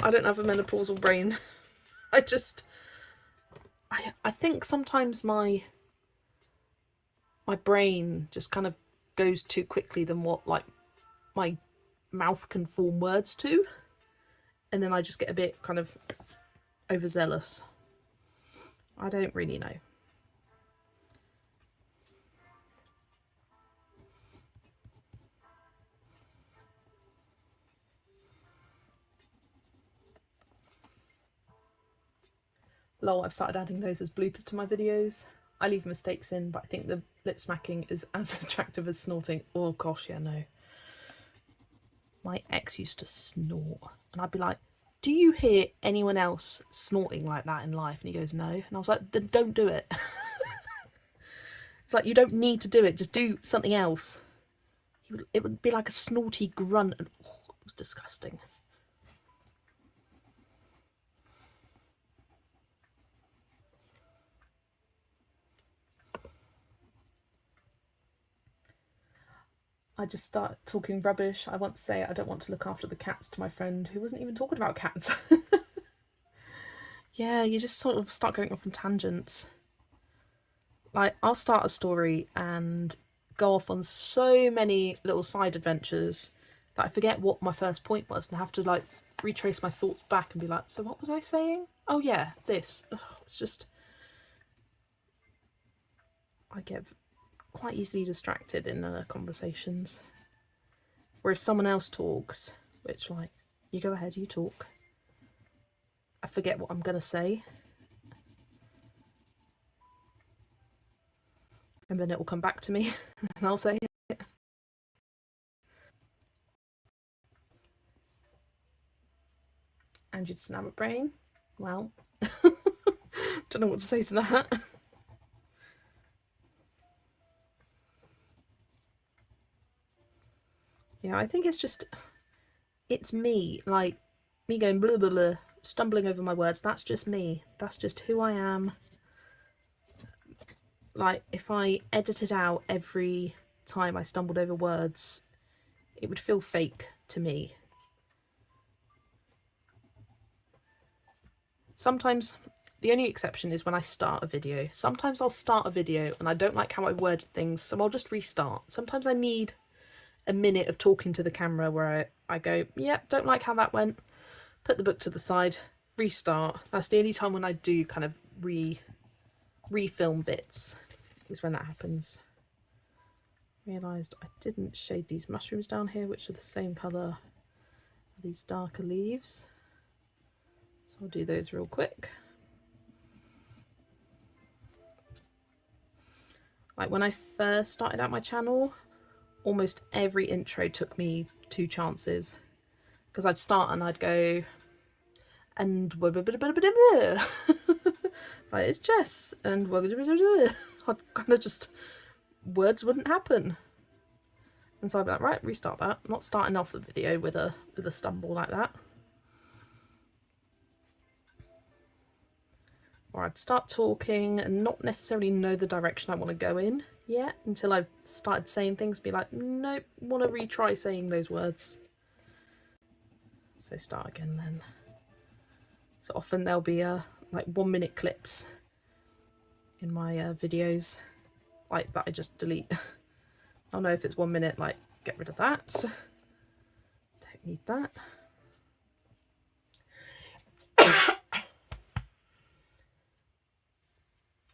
I don't have a menopausal brain. I think sometimes my brain just kind of goes too quickly than what like my mouth can form words to, and then I just get a bit kind of overzealous. I don't really know. Lol, I've started adding those as bloopers to my videos. I leave mistakes in, but I think the lip smacking is as attractive as snorting. Oh gosh, yeah, no. My ex used to snort, and I'd be like, do you hear anyone else snorting like that in life? And he goes, no. And I was like, then don't do it. It's like, you don't need to do it, just do something else. It would be like a snorty grunt, and oh, it was disgusting. I just start talking rubbish. I want to say I don't want to look after the cats to my friend who wasn't even talking about cats. Yeah, you just sort of start going off on tangents. Like, I'll start a story and go off on so many little side adventures that I forget what my first point was and I have to like retrace my thoughts back and be like, so what was I saying? Oh yeah, this. Ugh, it's just... I get quite easily distracted in conversations. Where if someone else talks, which like, you go ahead, you talk, I forget what I'm going to say. And then it will come back to me and I'll say it. And you just have a brain. Well, don't know what to say to that. Yeah, I think it's just, it's me, like, me going blah, blah, blah, stumbling over my words. That's just me. That's just who I am. Like, if I edited out every time I stumbled over words, it would feel fake to me. Sometimes, the only exception is when I start a video. Sometimes I'll start a video and I don't like how I worded things, so I'll just restart. Sometimes I need a minute of talking to the camera where I go, yep, don't like how that went, put the book to the side, restart. That's the only time when I do kind of refilm bits, is when that happens. Realised I didn't shade these mushrooms down here, which are the same colour as these darker leaves. So I'll do those real quick. Like when I first started out my channel, almost every intro took me 2 chances. Because I'd start and I'd go, and right, it's Jess, and I'd kind of just, words wouldn't happen. And so I'd be like, right, restart that. I'm not starting off the video with a stumble like that. or I'd start talking and not necessarily know the direction I want to go in yet until I've started saying things, be like, nope, want to retry saying those words. So start again then. So often there'll be like 1 minute clips in my videos, like that I just delete. I'll know if it's 1 minute, like get rid of that. Don't need that.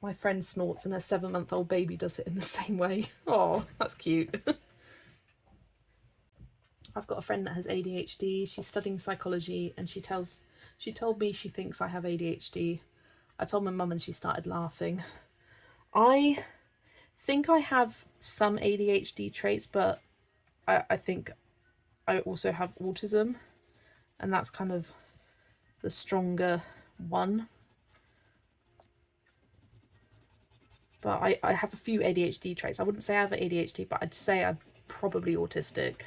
My friend snorts and her 7-month-old baby does it in the same way. Oh, that's cute. I've got a friend that has ADHD. She's studying psychology and she told me she thinks I have ADHD. I told my mum and she started laughing. I think I have some ADHD traits, but I think I also have autism, and that's kind of the stronger one. But I have a few ADHD traits. I wouldn't say I have ADHD, but I'd say I'm probably autistic.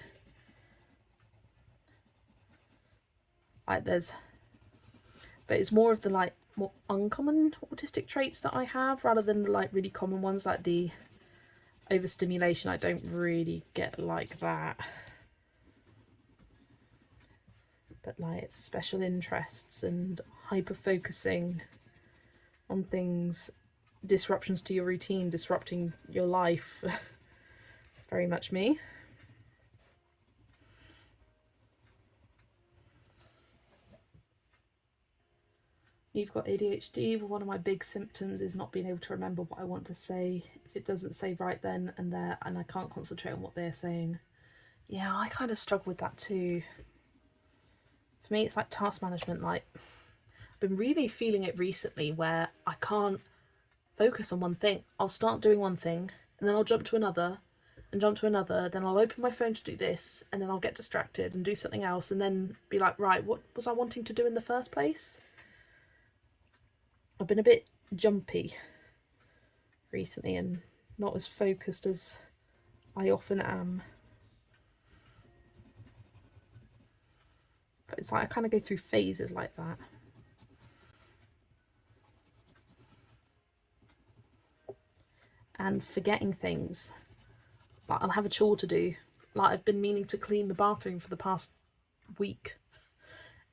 But it's more of the like more uncommon autistic traits that I have rather than the like really common ones, like the overstimulation. I don't really get like that. But like special interests and hyper focusing on things, disruptions to your routine, disrupting your life. It's very much me. You've got ADHD. Well, one of my big symptoms is not being able to remember what I want to say. If it doesn't say right then and there and I can't concentrate on what they're saying. Yeah, I kind of struggle with that too. For me, it's like task management. Like, I've been really feeling it recently where I can't focus on one thing. I'll start doing one thing and then I'll jump to another and jump to another. Then I'll open my phone to do this and then I'll get distracted and do something else and then be like, right, what was I wanting to do in the first place? I've been a bit jumpy recently and not as focused as I often am. But it's like I kind of go through phases like that. And forgetting things. Like I'll have a chore to do. Like I've been meaning to clean the bathroom for the past week.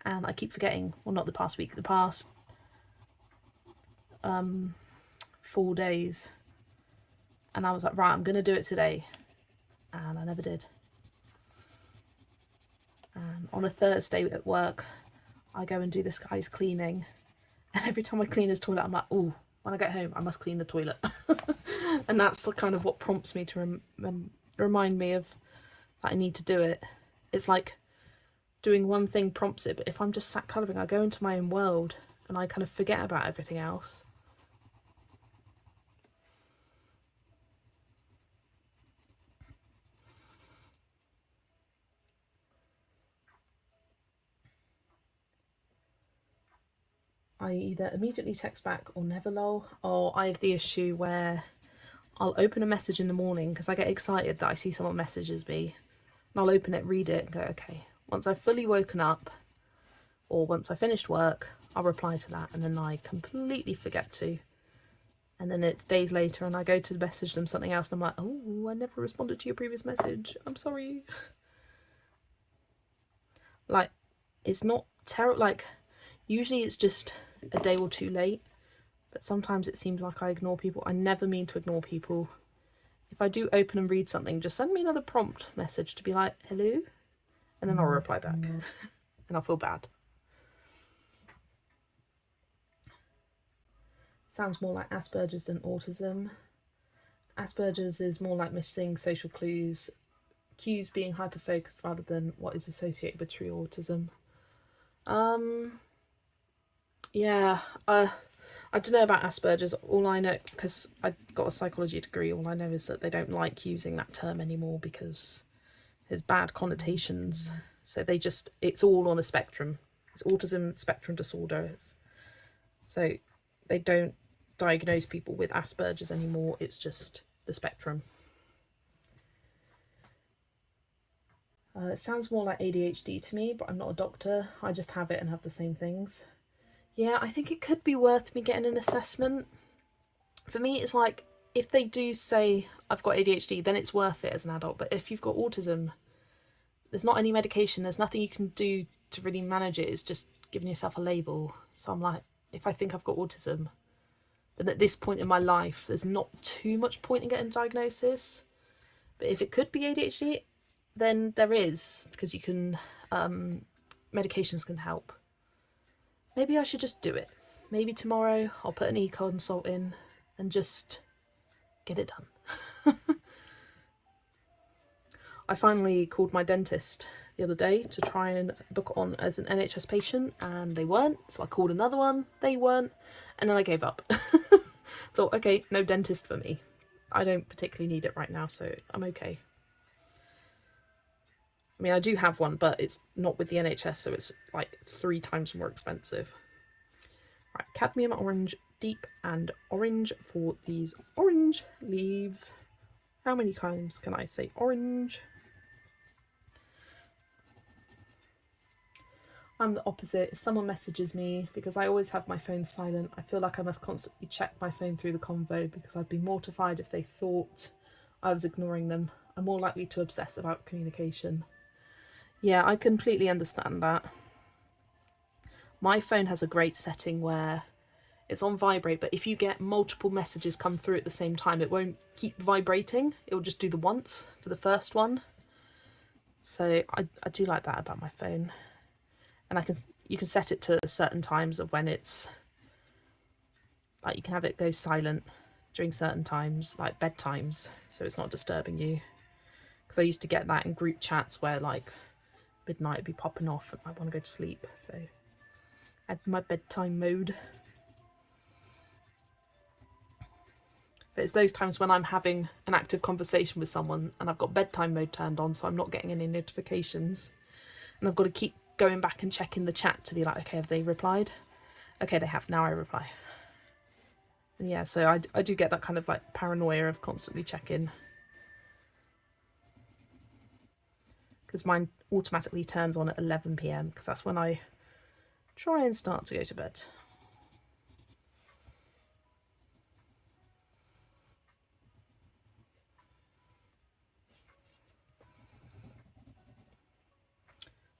And I keep forgetting. Well, not the past week, the past 4 days. And I was like, right, I'm going to do it today. And I never did. And on a Thursday at work, I go and do this guy's cleaning. And every time I clean his toilet, I'm like, oh, when I get home, I must clean the toilet. And that's the kind of what prompts me to remind me of that I need to do it. It's like doing one thing prompts it, but if I'm just sat colouring, I go into my own world and I kind of forget about everything else. I either immediately text back or never lol, or I have the issue where I'll open a message in the morning because I get excited that I see someone messages me, and I'll open it, read it and go, okay, once I've fully woken up or once I finished work, I'll reply to that, and then I completely forget to. And then it's days later and I go to message them something else and I'm like, oh, I never responded to your previous message, I'm sorry. Like, it's not terrible, like usually it's just a day or two late, but sometimes it seems like I ignore people. I never mean to ignore people. If I do open and read something, just send me another prompt message to be like, hello, and then I'll reply back. And I'll feel bad. Sounds more like Asperger's than autism. Asperger's is more like missing social cues being hyper-focused rather than what is associated with true autism. Yeah, I don't know about Asperger's. All I know, because I got a psychology degree, all I know is that they don't like using that term anymore because there's bad connotations. So it's all on a spectrum. It's autism spectrum disorders. So they don't diagnose people with Asperger's anymore. It's just the spectrum. It sounds more like ADHD to me, but I'm not a doctor. I just have it and have the same things. Yeah, I think it could be worth me getting an assessment. For me, it's like, if they do say I've got ADHD, then it's worth it as an adult. But if you've got autism, there's not any medication, there's nothing you can do to really manage it. It's just giving yourself a label. So I'm like, if I think I've got autism, then at this point in my life, there's not too much point in getting a diagnosis. But if it could be ADHD, then there is, because you can, medications can help. Maybe I should just do it. Maybe tomorrow I'll put an e-consult in and just get it done. I finally called my dentist the other day to try and book on as an NHS patient, and they weren't. So I called another one, they weren't, and then I gave up. Thought, okay, no dentist for me. I don't particularly need it right now, so I'm okay. I mean, I do have one, but it's not with the NHS, so it's like 3 times more expensive. Right, cadmium, orange, deep, and orange for these orange leaves. How many times can I say orange? I'm the opposite. If someone messages me, because I always have my phone silent, I feel like I must constantly check my phone through the convo, because I'd be mortified if they thought I was ignoring them. I'm more likely to obsess about communication. Yeah, I completely understand that. My phone has a great setting where it's on vibrate, but if you get multiple messages come through at the same time, it won't keep vibrating. It will just do the once for the first one. So I do like that about my phone. And you can set it to certain times of when it's, like, you can have it go silent during certain times, like bedtimes, so it's not disturbing you. Because I used to get that in group chats where, like, midnight would be popping off and I want to go to sleep, so I had my bedtime mode. But it's those times when I'm having an active conversation with someone and I've got bedtime mode turned on, so I'm not getting any notifications, and I've got to keep going back and checking the chat to be like, okay, have they replied? Okay, they have, now I reply. And yeah, so I do get that kind of like paranoia of constantly checking, because mine automatically turns on at 11 PM because that's when I try and start to go to bed.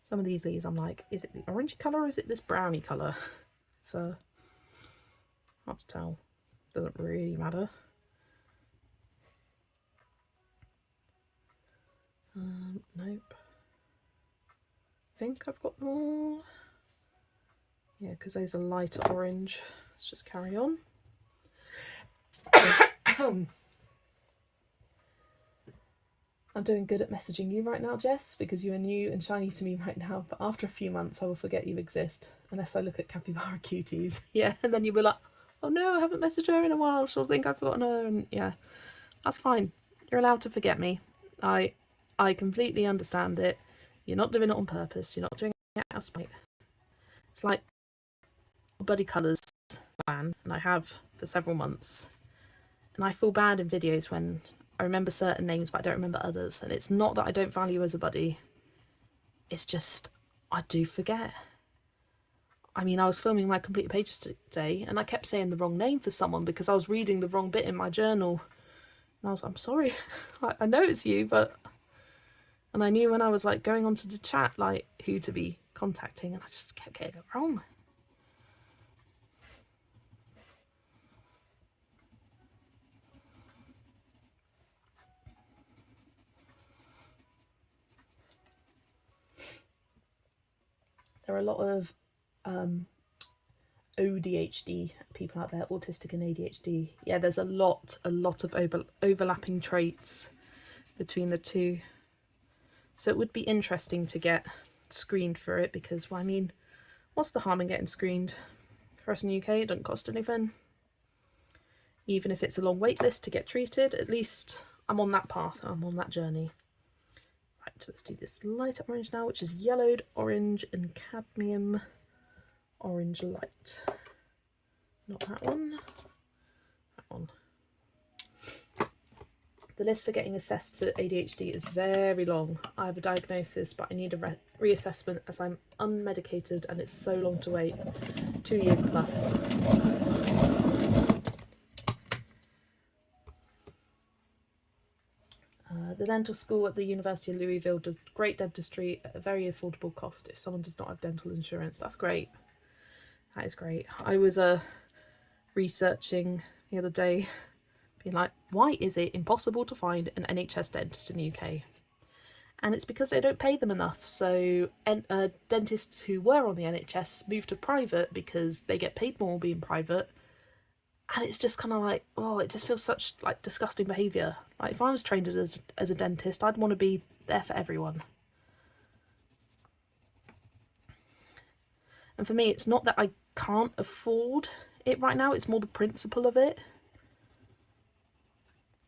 Some of these leaves I'm like, is it the orangey colour or is it this browny colour? So hard to tell. Doesn't really matter. Nope. I think I've got them all. Yeah, because those are lighter orange. Let's just carry on. I'm doing good at messaging you right now, Jess, because you are new and shiny to me right now, but after a few months I will forget you exist, unless I look at capybara cuties. Yeah, and then you'll be like, oh no, I haven't messaged her in a while, she'll think I've forgotten her, and yeah, that's fine. You're allowed to forget me. I completely understand it. You're not doing it on purpose, you're not doing it out of spite. It's like Buddy Colours ban, and I have for several months, and I feel bad in videos when I remember certain names but I don't remember others, and it's not that I don't value as a buddy, it's just I do forget. I mean, I was filming my completed pages today and I kept saying the wrong name for someone because I was reading the wrong bit in my journal, and I was like, I'm sorry. I know it's you, but, and I knew when I was like going onto the chat like who to be contacting, and I just kept getting it wrong. There are a lot of ODHD people out there, autistic and ADHD. Yeah, there's a lot of overlapping traits between the two. So it would be interesting to get screened for it, because, well, I mean, what's the harm in getting screened? For us in the UK, it doesn't cost anything. Even if it's a long wait list to get treated, at least I'm on that path, I'm on that journey. Right, let's do this lighter orange now, which is yellowed orange and cadmium orange light. Not that one, that one. The list for getting assessed for ADHD is very long. I have a diagnosis, but I need a reassessment as I'm unmedicated and it's so long to wait 2 years plus. The dental school at the University of Louisville does great dentistry at a very affordable cost if someone does not have dental insurance. That's great. That is great. I was researching the other day, being like, why is it impossible to find an NHS dentist in the UK? And it's because they don't pay them enough. So dentists who were on the NHS moved to private because they get paid more being private. And it's just kind of like, oh, it just feels such like disgusting behaviour. Like if I was trained as a dentist, I'd want to be there for everyone. And for me, it's not that I can't afford it right now, it's more the principle of it.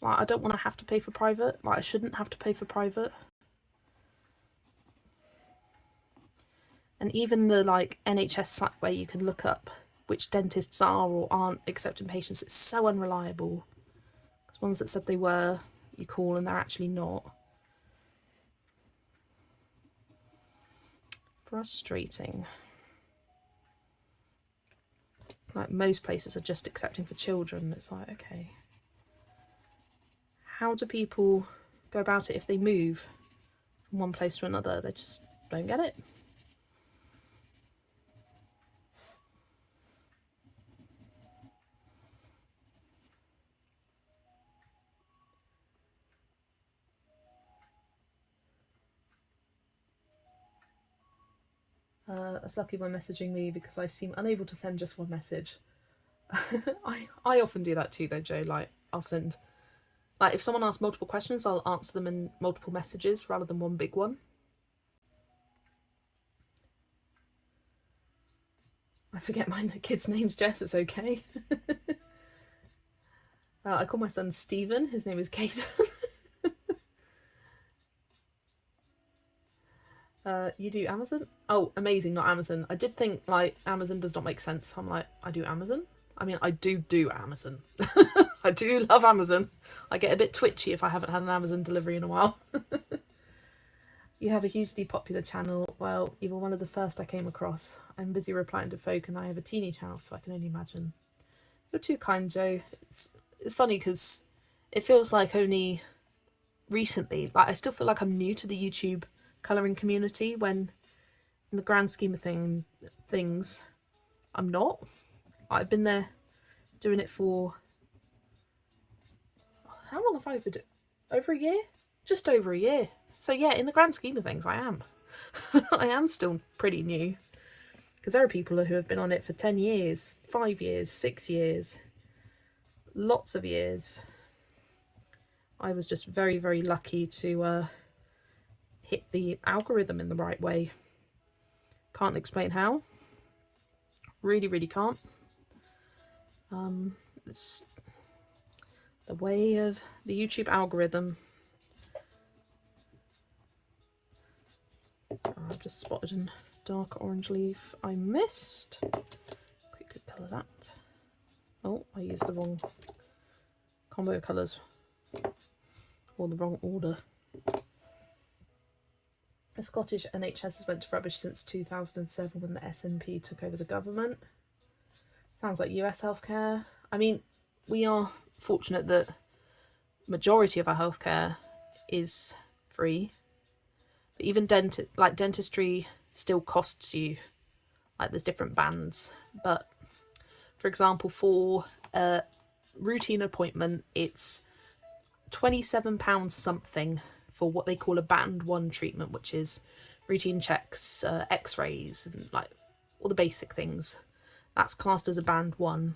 Like I don't want to have to pay for private. Like I shouldn't have to pay for private. And even the like NHS site where you can look up which dentists are or aren't accepting patients, it's so unreliable. Because ones that said they were, you call and they're actually not. Frustrating. Like most places are just accepting for children. It's like, okay, how do people go about it if they move from one place to another? They just don't get it. That's lucky when messaging me because I seem unable to send just one message. I often do that too though, Joe. Like I'll send, like if someone asks multiple questions, I'll answer them in multiple messages rather than one big one. I forget my kid's name's Jess, it's okay. I call my son Stephen, his name is Caden. You do Amazon? Oh, amazing, not Amazon. I did think, like, Amazon does not make sense. I'm like, I do Amazon? I mean, I do Amazon. I do love Amazon. I get a bit twitchy if I haven't had an Amazon delivery in a while. You have a hugely popular channel. Well, you were one of the first I came across. I'm busy replying to folk and I have a teeny channel, so I can only imagine. You're too kind, Joe. It's funny because it feels like only recently, like I still feel like I'm new to the YouTube colouring community when in the grand scheme of things I'm not. I've been there doing it for, how long have I been doing? Over a year? Just over a year. So yeah, in the grand scheme of things I am. I am still pretty new because there are people who have been on it for 10 years, 5 years, 6 years, lots of years. I was just very, very lucky to hit the algorithm in the right way. Can't explain how. Really, really can't. It's the way of the YouTube algorithm. I've just spotted a dark orange leaf I missed. Quickly colour that. Oh, I used the wrong combo of colours. Or the wrong order. The Scottish NHS has went to rubbish since 2007 when the SNP took over the government. Sounds like US healthcare. I mean, we are fortunate that majority of our healthcare is free. But even dentistry still costs you. Like there's different bands. But for example, for a routine appointment, it's £27 something for what they call a band 1 treatment, which is routine checks, x-rays and like all the basic things. That's classed as a band 1.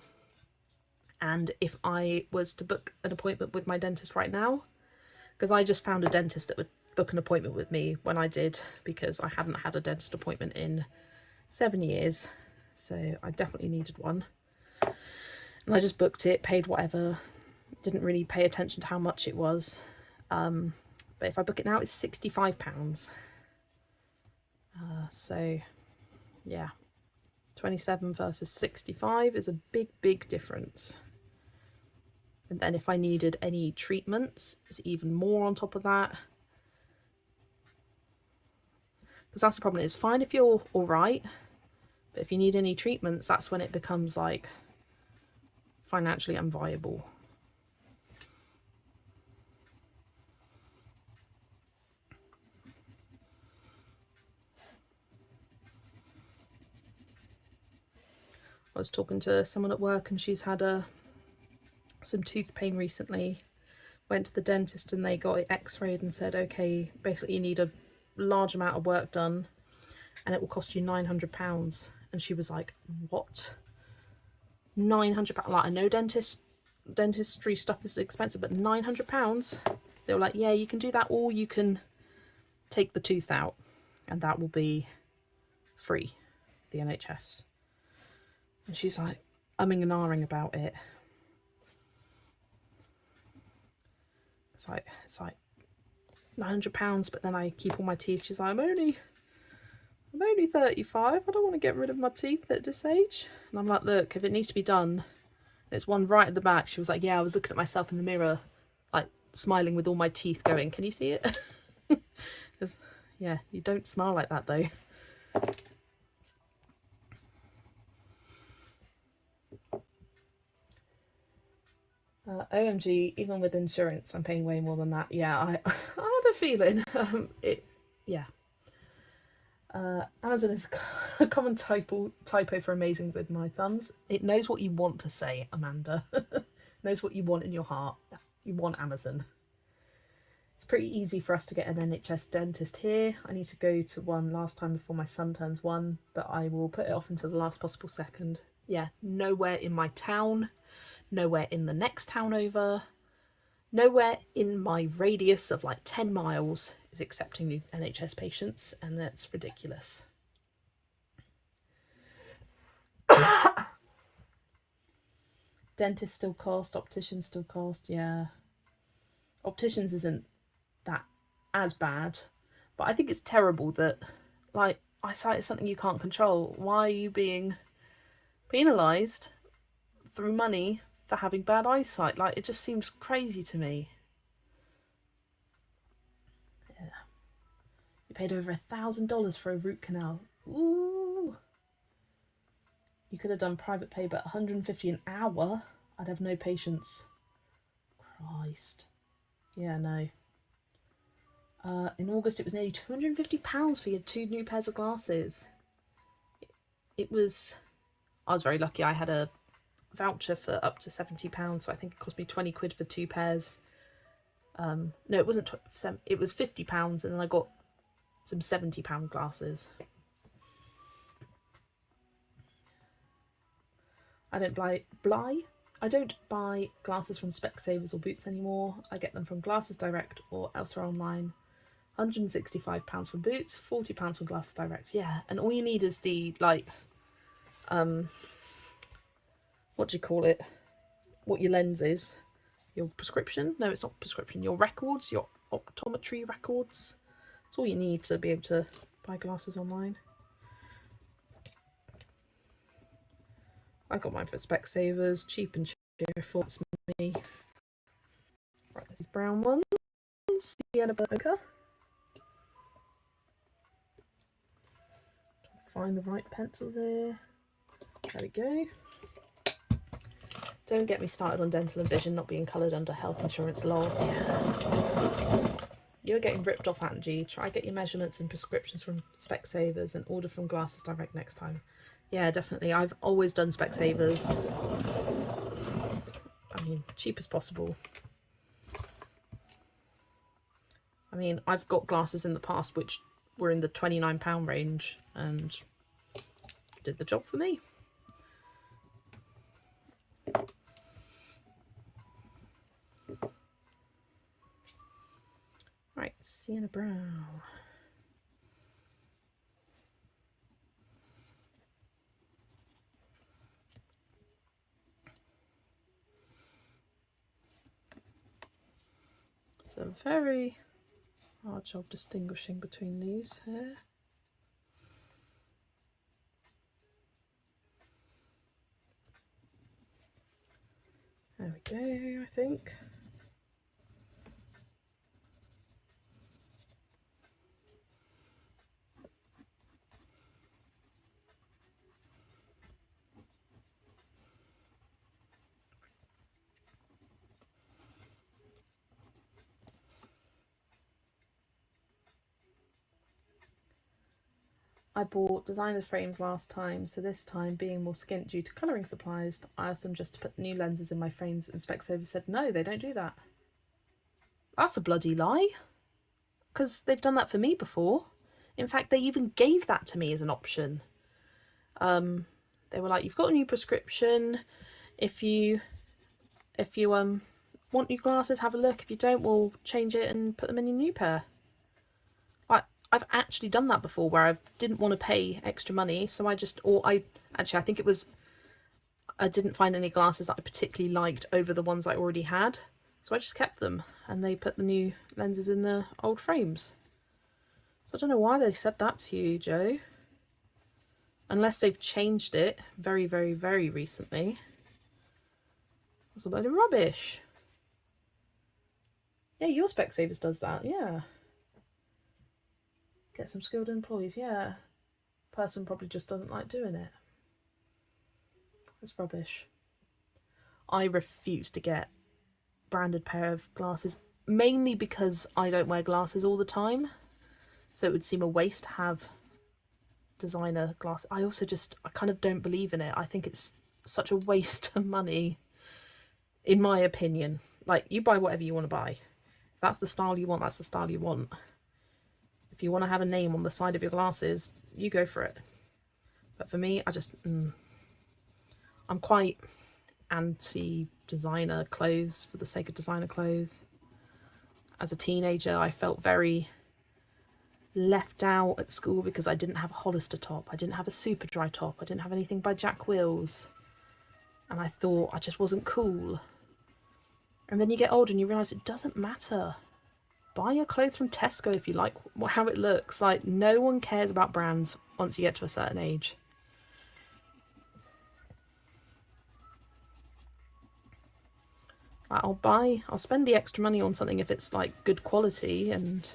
And if I was to book an appointment with my dentist right now, because I just found a dentist that would book an appointment with me when I did, because I hadn't had a dentist appointment in 7 years, so I definitely needed one. And I just booked it, paid whatever, didn't really pay attention to how much it was. But if I book it now, it's £65. So, yeah, 27 versus 65 is a big, big difference. And then if I needed any treatments, it's even more on top of that. Because that's the problem. It's fine if you're all right, But if you need any treatments, that's when it becomes like financially unviable. I was talking to someone at work and she's had some tooth pain recently. Went to the dentist and they got it x-rayed and said, okay, basically you need a large amount of work done and it will cost you £900. And she was like, what? £900? Like, I know dentistry stuff is expensive, but £900? They were like, yeah, you can do that, or you can take the tooth out and that will be free, the NHS. And she's like umming and ahhing about it. It's like £900, but then I keep all my teeth. She's like, I'm only 35. I don't want to get rid of my teeth at this age. And I'm like, look, if it needs to be done, there's one right at the back. She was like, yeah, I was looking at myself in the mirror, like smiling with all my teeth going. Can you see it? Yeah, you don't smile like that though. OMG, even with insurance, I'm paying way more than that. Yeah, I had a feeling. Yeah. Amazon is a common typo for amazing with my thumbs. It knows what you want to say, Amanda. Knows what you want in your heart. You want Amazon. It's pretty easy for us to get an NHS dentist here. I need to go to one last time before my son turns 1, but I will put it off until the last possible second. Yeah, nowhere in my town. Nowhere in the next town over, nowhere in my radius of like 10 miles is accepting new NHS patients, and that's ridiculous. Dentists still cost, opticians still cost, yeah. Opticians isn't that as bad, but I think it's terrible that, like, eyesight is something you can't control. Why are you being penalised through money for having bad eyesight? Like, it just seems crazy to me. Yeah. You paid over $1,000 for a root canal. Ooh. You could have done private pay, but $150 an hour? I'd have no patience. Christ. Yeah, no. In August, it was nearly £250 for your 2 new pairs of glasses. It was... I was very lucky. I had a voucher for up to £70, so I think it cost me 20 quid for 2 pairs. No, it wasn't. It was £50, and then I got some £70 glasses. I don't buy glasses from Specsavers or Boots anymore. I get them from Glasses Direct or elsewhere online. £165 from Boots, £40 from Glasses Direct. Yeah, and all you need is the, like, what do you call it? What your lens is. Your prescription? No, it's not prescription. Your records, your optometry records. That's all you need to be able to buy glasses online. I got mine for Specsavers, cheap and cheerful. That's me. Right, this is brown ones. Sienna ochre. Find the right pencils here. There we go. Don't get me started on dental and vision not being coloured under health insurance law. Yeah. You're getting ripped off, Angie. Try get your measurements and prescriptions from Specsavers and order from Glasses Direct next time. Yeah, definitely. I've always done Specsavers. I mean, cheap as possible. I mean, I've got glasses in the past which were in the £29 range and did the job for me. Right, sienna brown. It's a very hard job distinguishing between these here. There we go, I think. I bought designer frames last time, so this time, being more skint due to colouring supplies, I asked them just to put new lenses in my frames, and Specsavers said no, they don't do that. That's a bloody lie, because they've done that for me before. In fact, they even gave that to me as an option. They were like, you've got a new prescription. If you want new glasses, have a look. If you don't, we'll change it and put them in your new pair. I've actually done that before, where I didn't want to pay extra money, so I think it was, I didn't find any glasses that I particularly liked over the ones I already had, so I just kept them, and they put the new lenses in the old frames. So I don't know why they said that to you, Joe. Unless they've changed it very, very, very recently. That's a load of rubbish. Yeah, your Specsavers does that, yeah. Get some skilled employees, yeah. Person probably just doesn't like doing it. It's rubbish. I refuse to get branded pair of glasses, mainly because I don't wear glasses all the time. So it would seem a waste to have designer glasses. I kind of don't believe in it. I think it's such a waste of money, in my opinion. Like, you buy whatever you want to buy. If that's the style you want, that's the style you want. If you want to have a name on the side of your glasses, you go for it. But for me, I'm quite anti-designer clothes for the sake of designer clothes. As a teenager, I felt very left out at school because I didn't have a Hollister top, I didn't have a Superdry top, I didn't have anything by Jack Wills, and I thought I just wasn't cool. And then you get older and you realise it doesn't matter. Buy your clothes from Tesco if you like how it looks. Like, no one cares about brands once you get to a certain age. I'll spend the extra money on something if it's like good quality and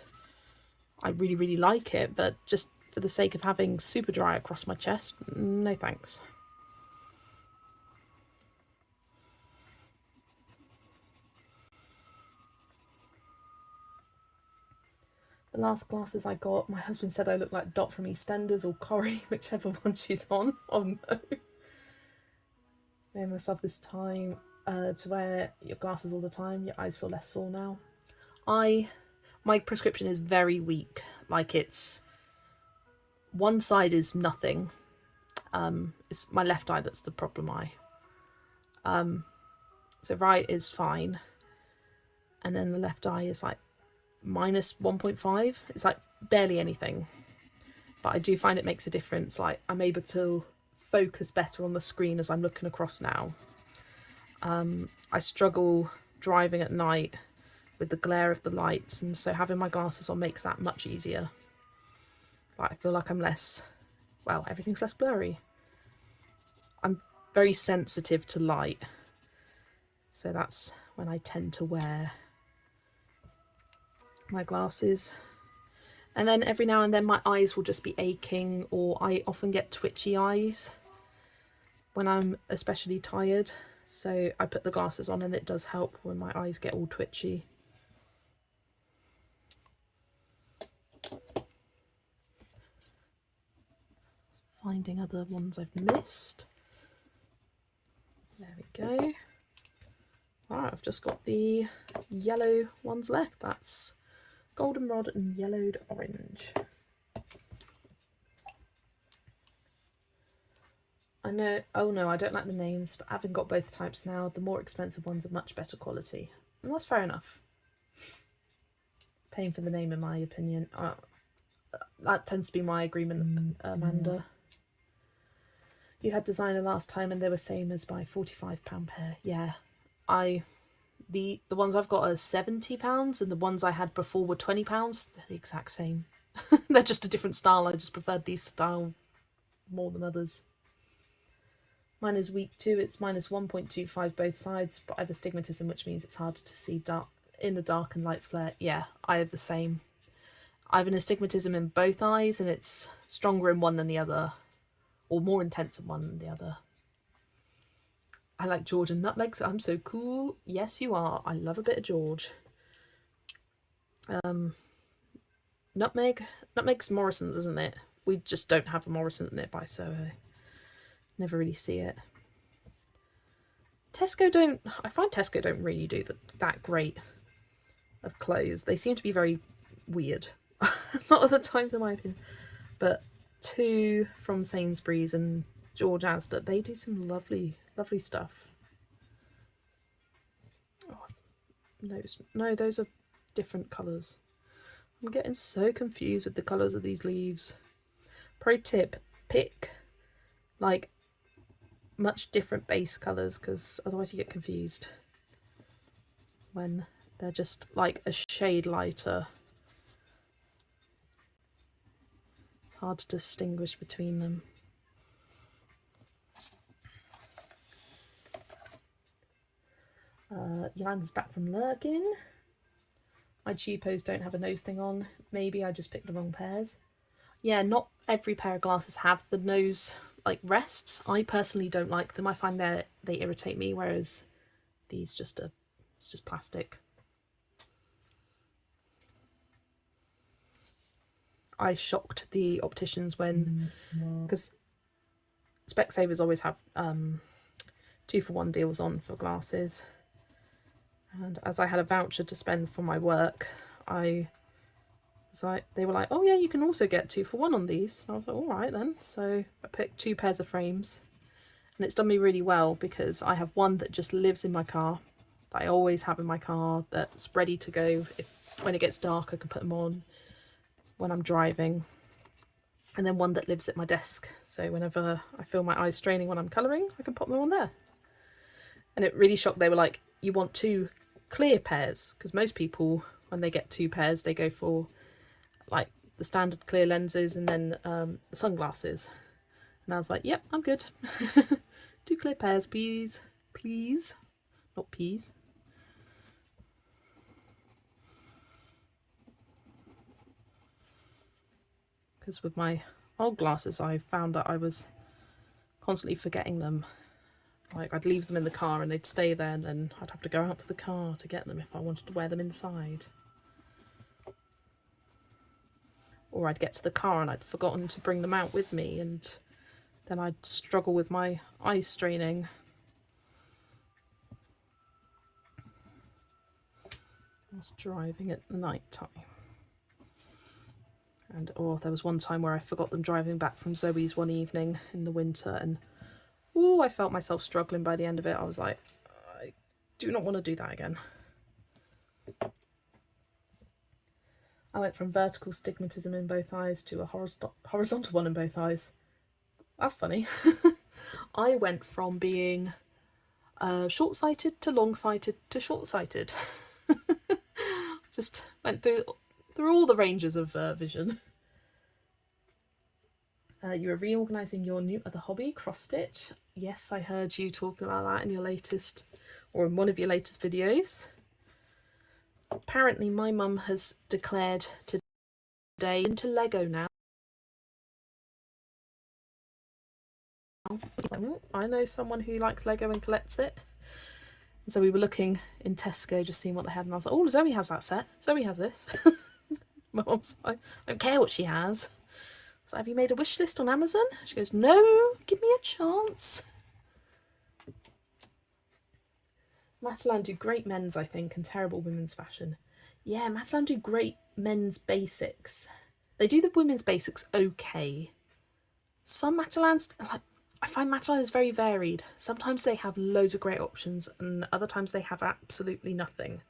I really, really like it, but just for the sake of having Superdry across my chest, no thanks. The last glasses I got, my husband said I look like Dot from EastEnders or Corrie, whichever one she's on. Oh no. Made myself this time to wear your glasses all the time. Your eyes feel less sore now. My prescription is very weak. Like, it's one side is nothing. It's my left eye that's the problem eye. So right is fine, and then the left eye is like minus 1.5. It's like barely anything, but I do find it makes a difference. Like, I'm able to focus better on the screen as I'm looking across now. I struggle driving at night with the glare of the lights, and so having my glasses on makes that much easier. Like, I feel like I'm less, well, everything's less blurry. I'm very sensitive to light, so that's when I tend to wear my glasses. And then every now and then my eyes will just be aching, or I often get twitchy eyes when I'm especially tired, so I put the glasses on and it does help when my eyes get all twitchy. Finding other ones I've missed. There we go. Right, I've just got the yellow ones left. That's goldenrod and yellowed orange. I know, oh no, I don't like the names, but having got both types now, the more expensive ones are much better quality. And that's fair enough. Paying for the name, in my opinion. That tends to be my agreement, Amanda. You had designer last time and they were same as my £45 pair. Yeah, the ones I've got are £70 and the ones I had before were £20. They're the exact same. They're just a different style. I just preferred these style more than others. Mine is weak too. It's minus 1.25 both sides, but I have astigmatism, which means it's harder to see in the dark and lights flare. Yeah, I have the same. I have an astigmatism in both eyes, and it's stronger in one than the other, or more intense in one than the other. I like George and nutmegs. I'm so cool. Yes, you are. I love a bit of George. Nutmeg's Morrison's, isn't it? we just don't have a Morrison nearby, so I never really see it. I find Tesco don't really do that great of clothes. They seem to be very weird a lot of the times, in my opinion. But two from Sainsbury's and George Asda, they do some lovely, lovely stuff. Oh, no, those are different colours. I'm getting so confused with the colours of these leaves. Pro tip, pick like much different base colours, because otherwise you get confused when they're just like a shade lighter. It's hard to distinguish between them. Yolanda's back from lurking. My Chupos don't have a nose thing on. Maybe I just picked the wrong pairs. Yeah, not every pair of glasses have the nose like rests. I personally don't like them. I find they irritate me, whereas these it's just plastic. I shocked the opticians when, because Specsavers always have 2-for-1 deals on for glasses, and as I had a voucher to spend for my work, they were like, oh yeah, you can also get 2-for-1 on these. And I was like, all right then. So I picked 2 pairs of frames, and it's done me really well, because I have one that just lives in my car, that I always have in my car, that's ready to go. When it gets dark, I can put them on when I'm driving. And then one that lives at my desk, so whenever I feel my eyes straining when I'm colouring, I can pop them on there. And it really shocked. They were like, you want 2 clear pairs, because most people, when they get 2 pairs, they go for like the standard clear lenses and then the sunglasses. And I was like, yep, I'm good. 2 clear pairs, please. Please. Not peas. Because with my old glasses, I found that I was constantly forgetting them. Like, I'd leave them in the car and they'd stay there, and then I'd have to go out to the car to get them if I wanted to wear them inside. Or I'd get to the car and I'd forgotten to bring them out with me, and then I'd struggle with my eyes straining. I was driving at night time. And there was one time where I forgot them driving back from Zoe's one evening in the winter, and I felt myself struggling by the end of it. I was like, I do not want to do that again. I went from vertical stigmatism in both eyes to a horizontal one in both eyes. That's funny. I went from being short-sighted to long-sighted to short-sighted. Just went through all the ranges of vision. You were reorganising your new other hobby, cross-stitch. Yes, I heard you talking about that in your latest, or in one of your latest videos. Apparently my mum has declared today into Lego now. I know someone who likes Lego and collects it. So we were looking in Tesco, just seeing what they had, and I was like, oh, Zoe has that set. Zoe has this. My mum's like, I don't care what she has. So have you made a wish list on Amazon? She goes, no, give me a chance. Matalan do great men's, I think, and terrible women's fashion. Yeah, Matalan do great men's basics. They do the women's basics okay. Some Matalans, like, I find Matalan is very varied. Sometimes they have loads of great options, and other times they have absolutely nothing.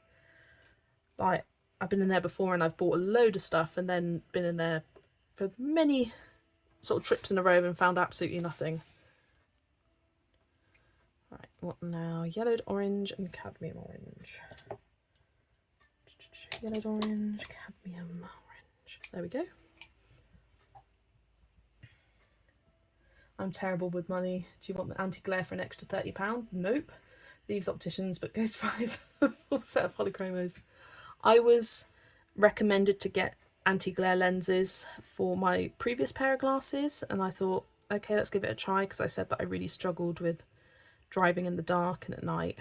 Like, I've been in there before and I've bought a load of stuff, and then been in there for many sort of trips in a row and found absolutely nothing. Right, what now? Yellowed orange and cadmium orange. Yellowed orange, cadmium orange. There we go. I'm terrible with money. Do you want the anti-glare for an extra £30? Nope. Leaves opticians, but goes buys a full set of polychromos. I was recommended to get anti-glare lenses for my previous pair of glasses, and I thought, okay, let's give it a try, because I said that I really struggled with driving in the dark and at night.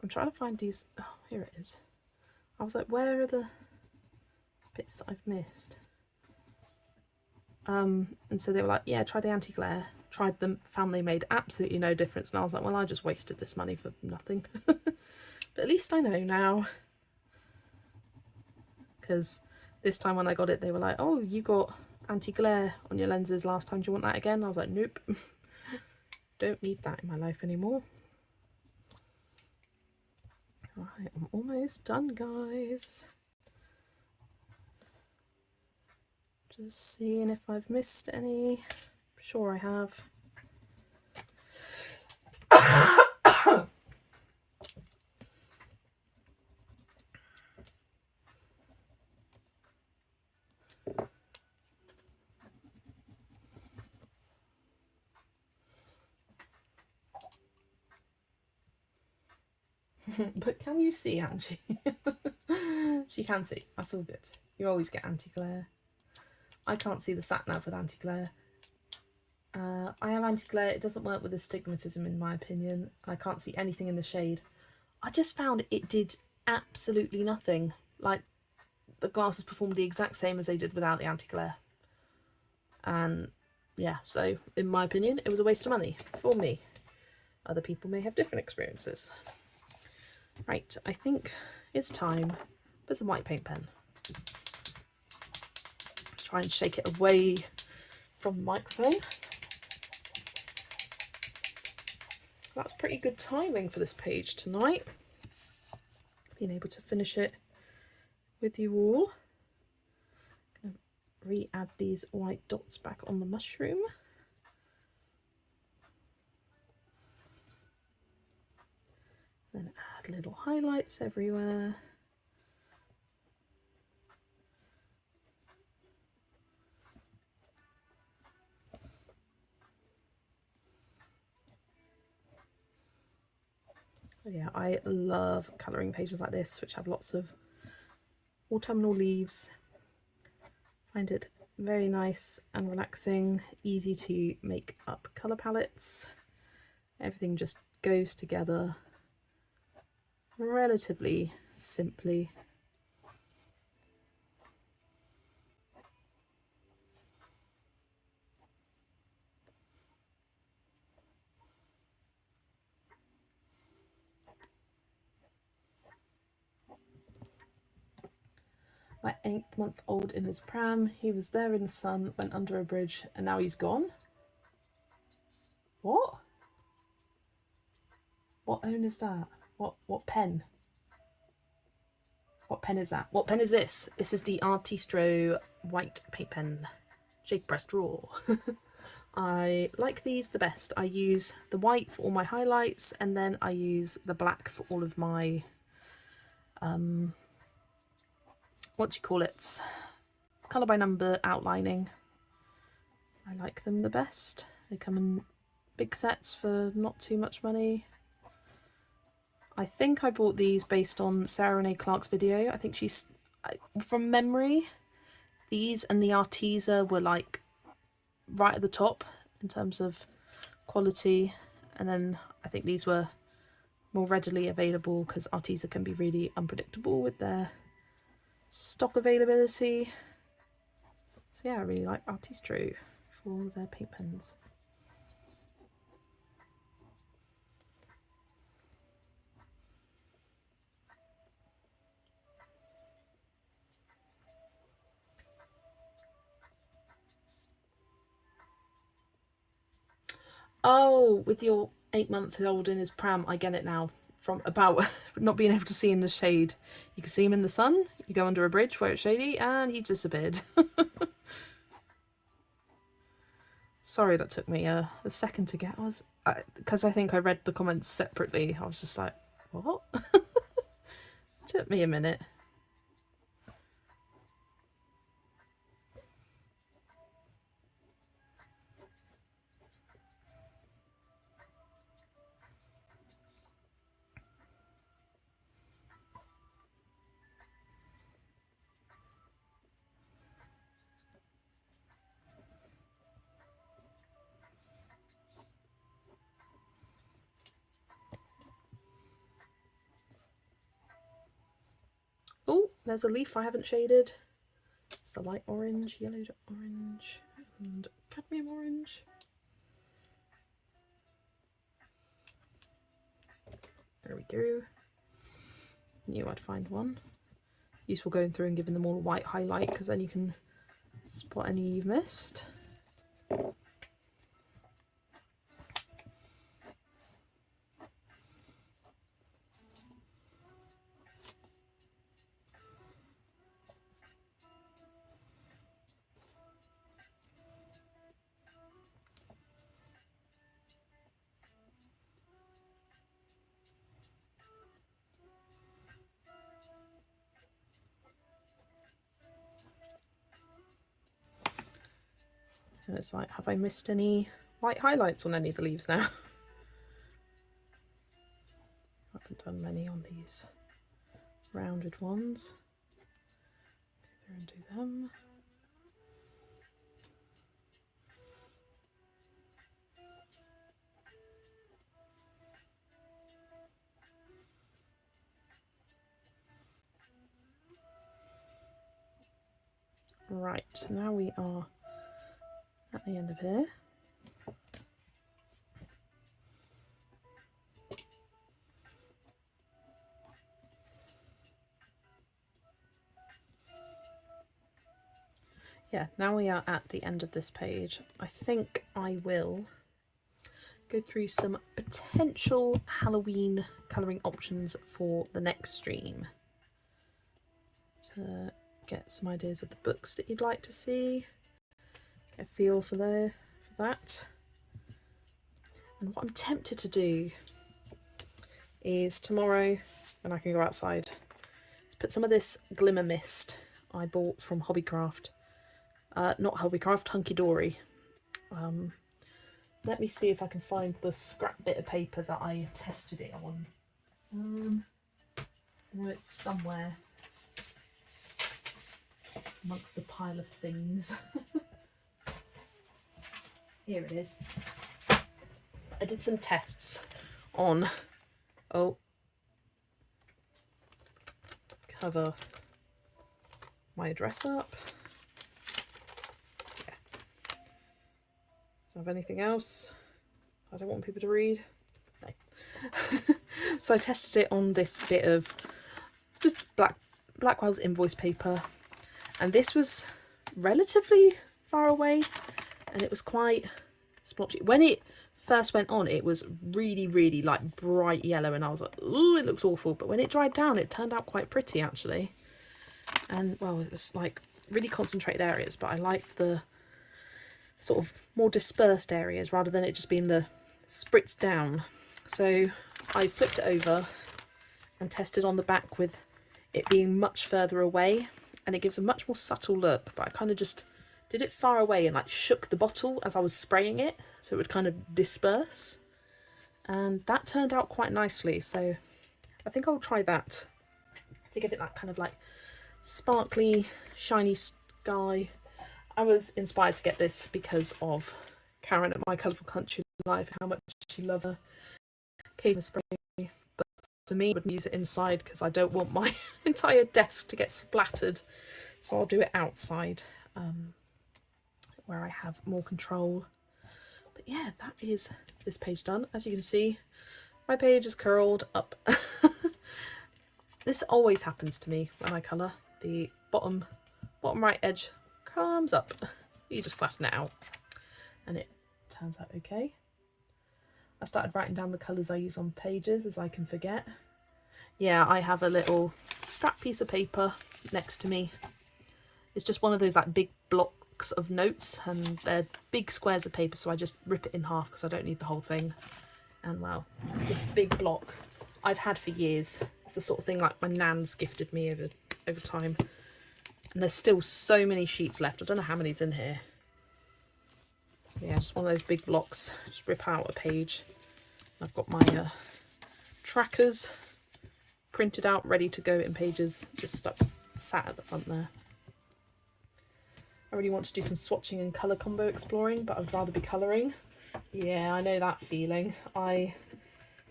I'm trying to find these. Oh, here it is. I was like, where are the bits that I've missed? And so they were like, yeah, try the anti-glare. Tried them, found they made absolutely no difference. And I was like, well, I just wasted this money for nothing. But at least I know now. Because this time when I got it, they were like, oh, you got anti-glare on your lenses last time. Do you want that again? I was like, nope. Don't need that in my life anymore. Right, I'm almost done, guys. Just seeing if I've missed any. Sure I have. But can you see, Angie? She can see. That's all good. You always get anti-glare. I can't see the sat-nav with anti-glare. I have anti-glare. It doesn't work with astigmatism, in my opinion. I can't see anything in the shade. I just found it did absolutely nothing. Like, the glasses performed the exact same as they did without the anti-glare. And yeah, so in my opinion, it was a waste of money for me. Other people may have different experiences. Right, I think it's time for some white paint pen. Try and shake it away from the microphone. That's pretty good timing for this page tonight. Being able to finish it with you all. I'm going to re-add these white dots back on the mushroom. Then add little highlights everywhere. Yeah, I love colouring pages like this, which have lots of autumnal leaves. Find it very nice and relaxing, easy to make up colour palettes. Everything just goes together relatively simply. My 8-month-old in his pram. He was there in the sun, went under a bridge, and now he's gone. What? What own is that? What pen? What pen is that? What pen is this? This is the Arrtx white paint pen. Shake, press, draw. I like these the best. I use the white for all my highlights, and then I use the black for all of my what do you call it? Colour by number outlining. I like them the best. They come in big sets for not too much money. I think I bought these based on Sarah Renee Clark's video. I think she's, from memory, these and the Arrtx were like right at the top in terms of quality, and then I think these were more readily available because Arrtx can be really unpredictable with their stock availability. So yeah, I really like Arrtx for their paint pens. Oh, with your 8-month-old in his pram, I get it now. From about not being able to see in the shade. You can see him in the sun, you go under a bridge where it's shady, and he disappeared. Sorry that took me a second to get. Because I think I read the comments separately. I was just like, what? Took me a minute. Oh, there's a leaf I haven't shaded. It's the light orange, yellow to orange. and cadmium orange. There we go. Knew I'd find one. Useful going through and giving them all a white highlight, because then you can spot any you've missed. So it's like, have I missed any white highlights on any of the leaves now? I haven't done many on these rounded ones. Go through and do them. Right, now we are at the end of here. Yeah, now we are at the end of this page. I think I will go through some potential Halloween colouring options for the next stream to get some ideas of the books that you'd like to see, get a feel for that. And what I'm tempted to do is tomorrow, when I can go outside, is put some of this glimmer mist I bought from Hobbycraft. Not Hobbycraft, Hunky Dory. Let me see if I can find the scrap bit of paper that I tested it on. I know it's somewhere amongst the pile of things. Here it is. I did some tests on, cover my address up. Yeah. Does it have anything else I don't want people to read? No. So I tested it on this bit of just Blackwell's invoice paper, and this was relatively far away and it was quite splotchy. When it first went on, it was really like bright yellow and I was like, ooh, it looks awful. But when it dried down, it turned out quite pretty actually. And well, it's like really concentrated areas, but I like the sort of more dispersed areas rather than it just being the spritzed down. So I flipped it over and tested on the back with it being much further away, and it gives a much more subtle look. But I kind of just did it far away and like shook the bottle as I was spraying it so it would kind of disperse, and that turned out quite nicely. So I think I'll try that to give it that kind of like sparkly shiny sky. I was inspired to get this because of Karen at My Colourful Country Life, how much she loved her case spray, but for me I wouldn't use it inside because I don't want my entire desk to get splattered, so I'll do it outside where I have more control. But yeah, that is this page done. As you can see, my page is curled up. This always happens to me when I colour. The bottom right edge comes up. You just flatten it out and it turns out okay. I started writing down the colours I use on pages as I can forget. Yeah, I have a little scrap piece of paper next to me. It's just one of those like big blocks of notes, and they're big squares of paper, so I just rip it in half because I don't need the whole thing. And well, this big block I've had for years. It's the sort of thing like my nan's gifted me over time. And there's still so many sheets left. I don't know how many's in here. Yeah, just one of those big blocks. Just rip out a page. I've got my trackers printed out, ready to go in pages, just sat at the front there. I really want to do some swatching and colour combo exploring, but I'd rather be colouring. Yeah, I know that feeling. I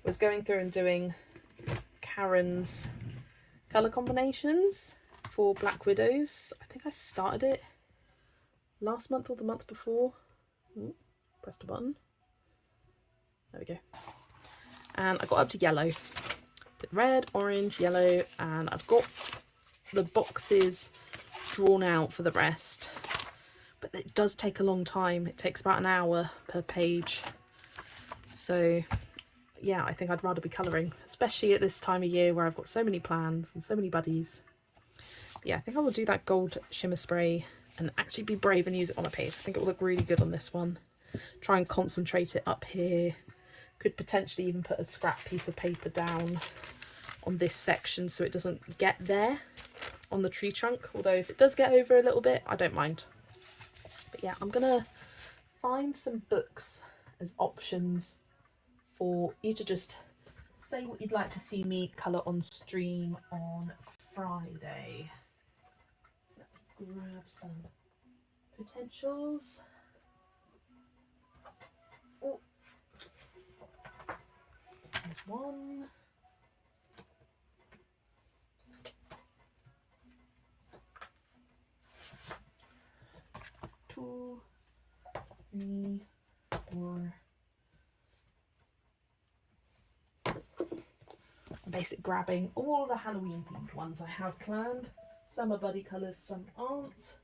was going through and doing Karen's colour combinations for Black Widows. I think I started it last month or the month before. Pressed a button. There we go. And I got up to yellow. Did red, orange, yellow, and I've got the boxes drawn out for the rest. But it does take a long time. It takes about an hour per page. So yeah, I think I'd rather be colouring, especially at this time of year where I've got so many plans and so many buddies. Yeah, I think I will do that gold shimmer spray and actually be brave and use it on a page. I think it will look really good on this one. Try and concentrate it up here. Could potentially even put a scrap piece of paper down on this section so it doesn't get there on the tree trunk. Although if it does get over a little bit, I don't mind. But yeah, I'm going to find some books as options for you to just say what you'd like to see me colour on stream on Friday. So let me grab some potentials. Oh, there's one. 2, 3, 4. I'm basically grabbing all the Halloween themed ones I have planned. Some are buddy colours, some aren't.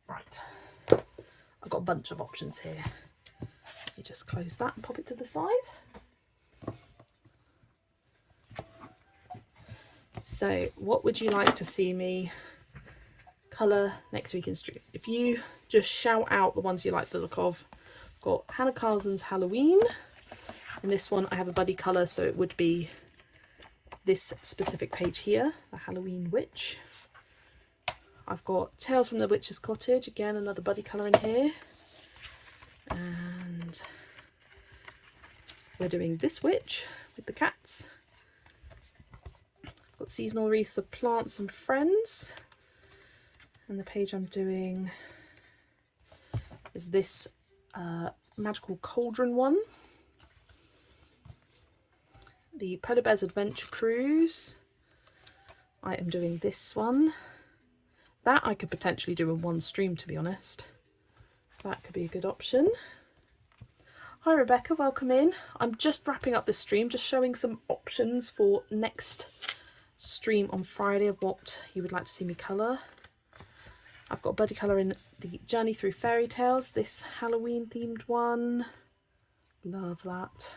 Right, I've got a bunch of options here. Let me just close that and pop it to the side. So what would you like to see me colour next week in stream? If you just shout out the ones you like the look of. I've got Hannah Carson's Halloween. In this one I have a buddy colour, so it would be this specific page here, the Halloween Witch. I've got Tales from the Witch's Cottage, again another buddy colour in here. And we're doing this witch with the cats. I've got Seasonal Wreaths of Plants and Friends. And the page I'm doing is this Magical Cauldron one. The Polar Bears Adventure Cruise. I am doing this one. That I could potentially do in one stream, to be honest. So that could be a good option. Hi Rebecca, welcome in. I'm just wrapping up this stream, just showing some options for next stream on Friday of what you would like to see me colour. I've got a buddy colour in the Journey Through Fairy Tales, this Halloween themed one. Love that.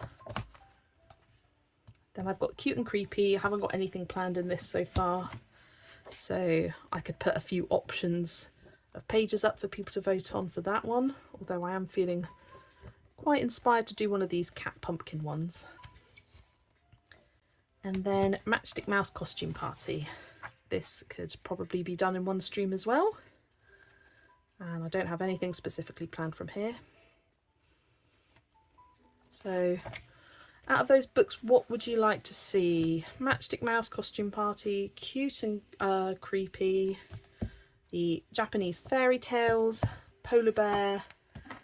Then I've got Cute and Creepy. I haven't got anything planned in this so far. So I could put a few options of pages up for people to vote on for that one. Although I am feeling quite inspired to do one of these cat pumpkin ones. And then Matchstick Mouse Costume Party. This could probably be done in one stream as well. And I don't have anything specifically planned from here. So out of those books, what would you like to see? Matchstick Mouse Costume Party, Cute and Creepy, the Japanese Fairy Tales, Polar Bear,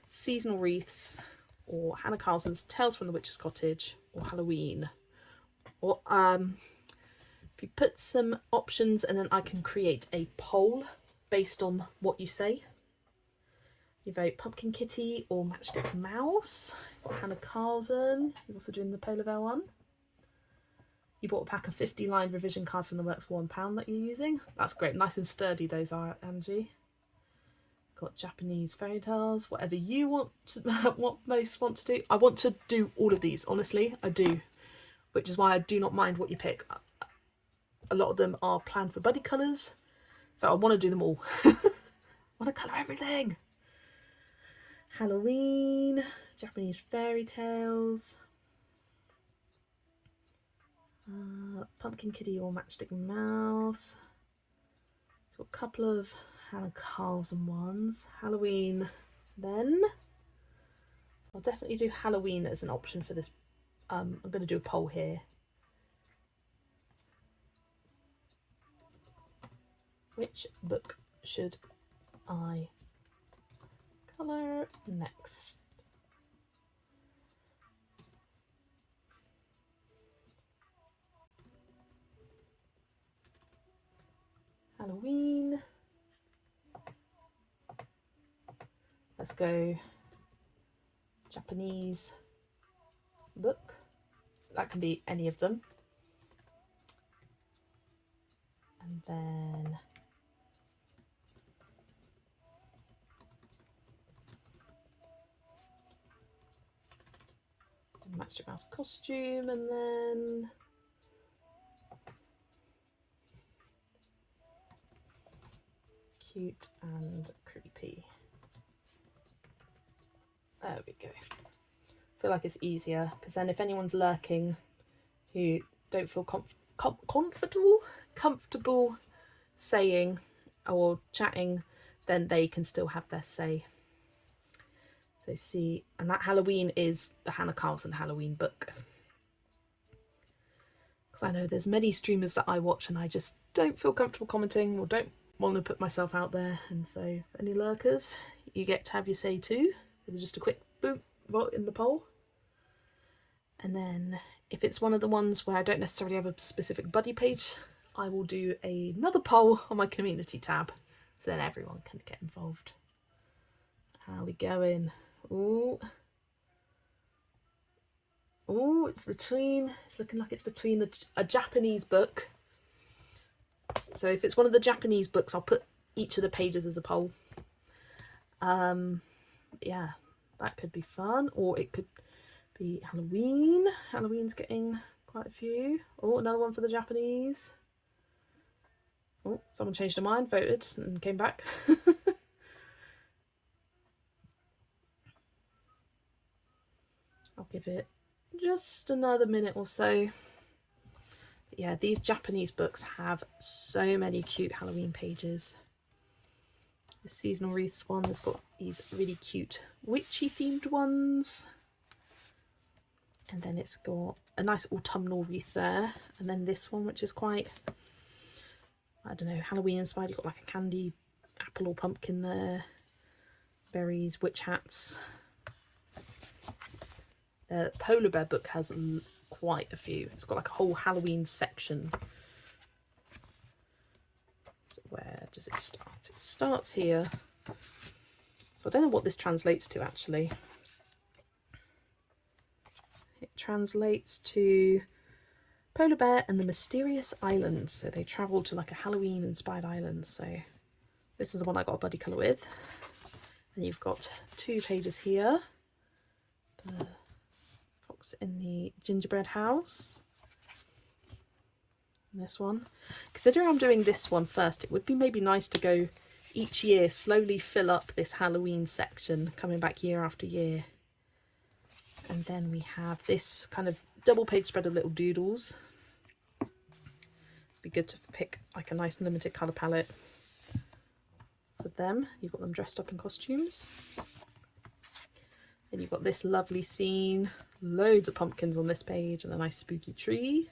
Seasonal Wreaths, or Hannah Carson's Tales from the Witch's Cottage, or Halloween. Or if you put some options and then I can create a poll based on what you say. You vote Pumpkin Kitty or Matchstick Mouse. Hannah Carson, you're also doing the Polar Bear one. You bought a pack of 50 lined revision cards from the works for £1 that you're using. That's great, nice and sturdy those are, Angie. Got Japanese fairy tales, whatever you want to, what most want to do. I want to do all of these, honestly, I do. Which is why I do not mind what you pick. A lot of them are planned for buddy colours, so I want to do them all. I want to colour everything. Halloween, Japanese fairy tales, Pumpkin Kitty or Matchstick Mouse. So a couple of Hannah Carlson ones. Halloween then. I'll definitely do Halloween as an option for this. I'm going to do a poll here. Which book should I colour next? Halloween. Let's go Japanese book. That can be any of them. And then Magic Mouse costume, and then cute and creepy. There we go. I feel like it's easier because then if anyone's lurking who don't feel comfortable saying or chatting, then they can still have their say. So see, and that Halloween is the Hannah Carlson Halloween book. Because I know there's many streamers that I watch and I just don't feel comfortable commenting or don't want to put myself out there. And so for any lurkers, you get to have your say too. With just a quick boom, vote in the poll. And then if it's one of the ones where I don't necessarily have a specific buddy page, I will do another poll on my community tab. So then everyone can get involved. How are we going? Ooh. Ooh, it's looking like it's between a Japanese book. So if it's one of the Japanese books, I'll put each of the pages as a poll. Yeah, that could be fun. Or it could be Halloween. Halloween's getting quite a few. Oh, another one for the Japanese. Oh, someone changed their mind, voted and came back. I'll give it just another minute or so. But yeah, these Japanese books have so many cute Halloween pages. The seasonal wreaths one has got these really cute witchy themed ones. And then it's got a nice autumnal wreath there. And then this one, which is quite, I don't know, Halloween inspired. You've got like a candy apple or pumpkin there. Berries, witch hats. The polar bear book has quite a few. It's got like a whole Halloween section. So where does it start? It starts here. So I don't know what this translates to actually. It translates to Polar Bear and the Mysterious Island. So they travel to like a Halloween inspired island. So this is the one I got a buddy colour with. And you've got 2 pages here. The fox in the gingerbread house. And this one. Considering I'm doing this one first, it would be maybe nice to go each year, slowly fill up this Halloween section, coming back year after year. And then we have this kind of double page spread of little doodles. Be good to pick like a nice limited colour palette for them. You've got them dressed up in costumes. Then you've got this lovely scene, loads of pumpkins on this page and a nice spooky tree.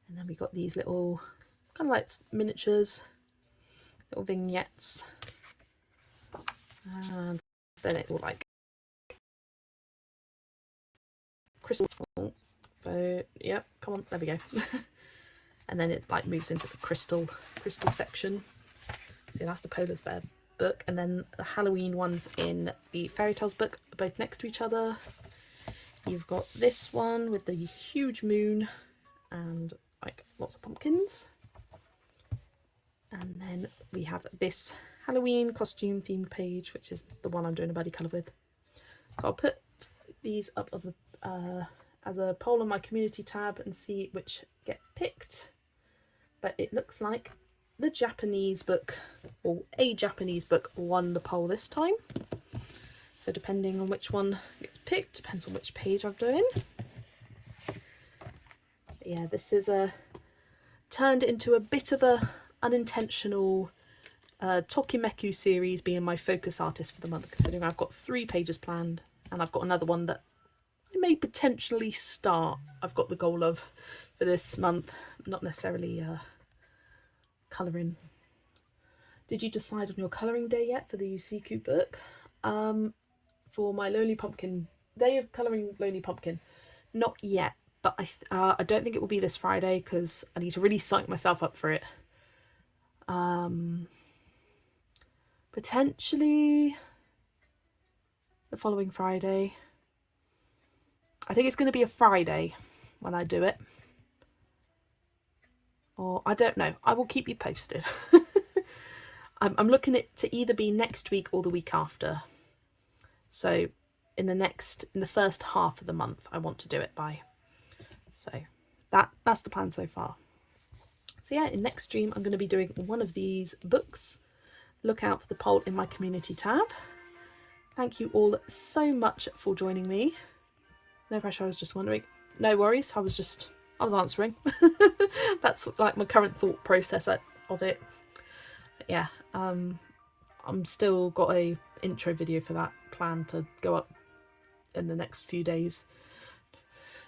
And then we got these little kind of like miniatures, little vignettes. And then it will like crystal. Oh, yep, come on, there we go. And then it like moves into the crystal section. So that's the Polar Bear book, and then the Halloween ones in the Fairy Tales book are both next to each other. You've got this one with the huge moon and like lots of pumpkins. And then we have this Halloween costume themed page, which is the one I'm doing a buddy colour with. So I'll put these up of the, as a poll on my community tab and see which get picked. But it looks like the Japanese book, or a Japanese book, won the poll this time. So depending on which one gets picked, depends on which page I'm doing. But yeah, this is turned into a bit of a unintentional Tokimeku series, being my focus artist for the month, considering I've got 3 pages planned and I've got another one that I may potentially start. I've got the goal of for this month, not necessarily colouring. Did you decide on your colouring day yet for the Yusiku book? For my Lonely Pumpkin, day of colouring Lonely Pumpkin, not yet, but I don't think it will be this Friday because I need to really psych myself up for it. Potentially the following Friday. I think it's going to be a Friday when I do it. Or I don't know. I will keep you posted. I'm looking at to either be next week or the week after. So in the first half of the month I want to do it by. So that's the plan so far. So yeah, in next stream I'm going to be doing one of these books. Look out for the poll in my community tab. Thank you all so much for joining me. No pressure, I was just wondering. No worries, I was answering. That's like my current thought process of it. But yeah, I'm still got a intro video for that planned to go up in the next few days.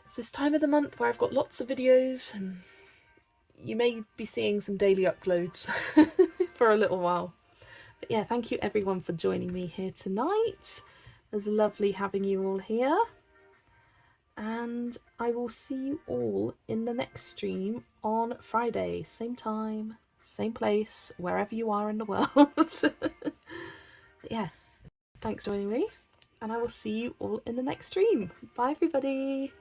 It's this time of the month where I've got lots of videos and you may be seeing some daily uploads for a little while. But yeah, thank you everyone for joining me here tonight. It was lovely having you all here. And I will see you all in the next stream on Friday. Same time, same place, wherever you are in the world. But yeah, thanks for joining me. And I will see you all in the next stream. Bye everybody.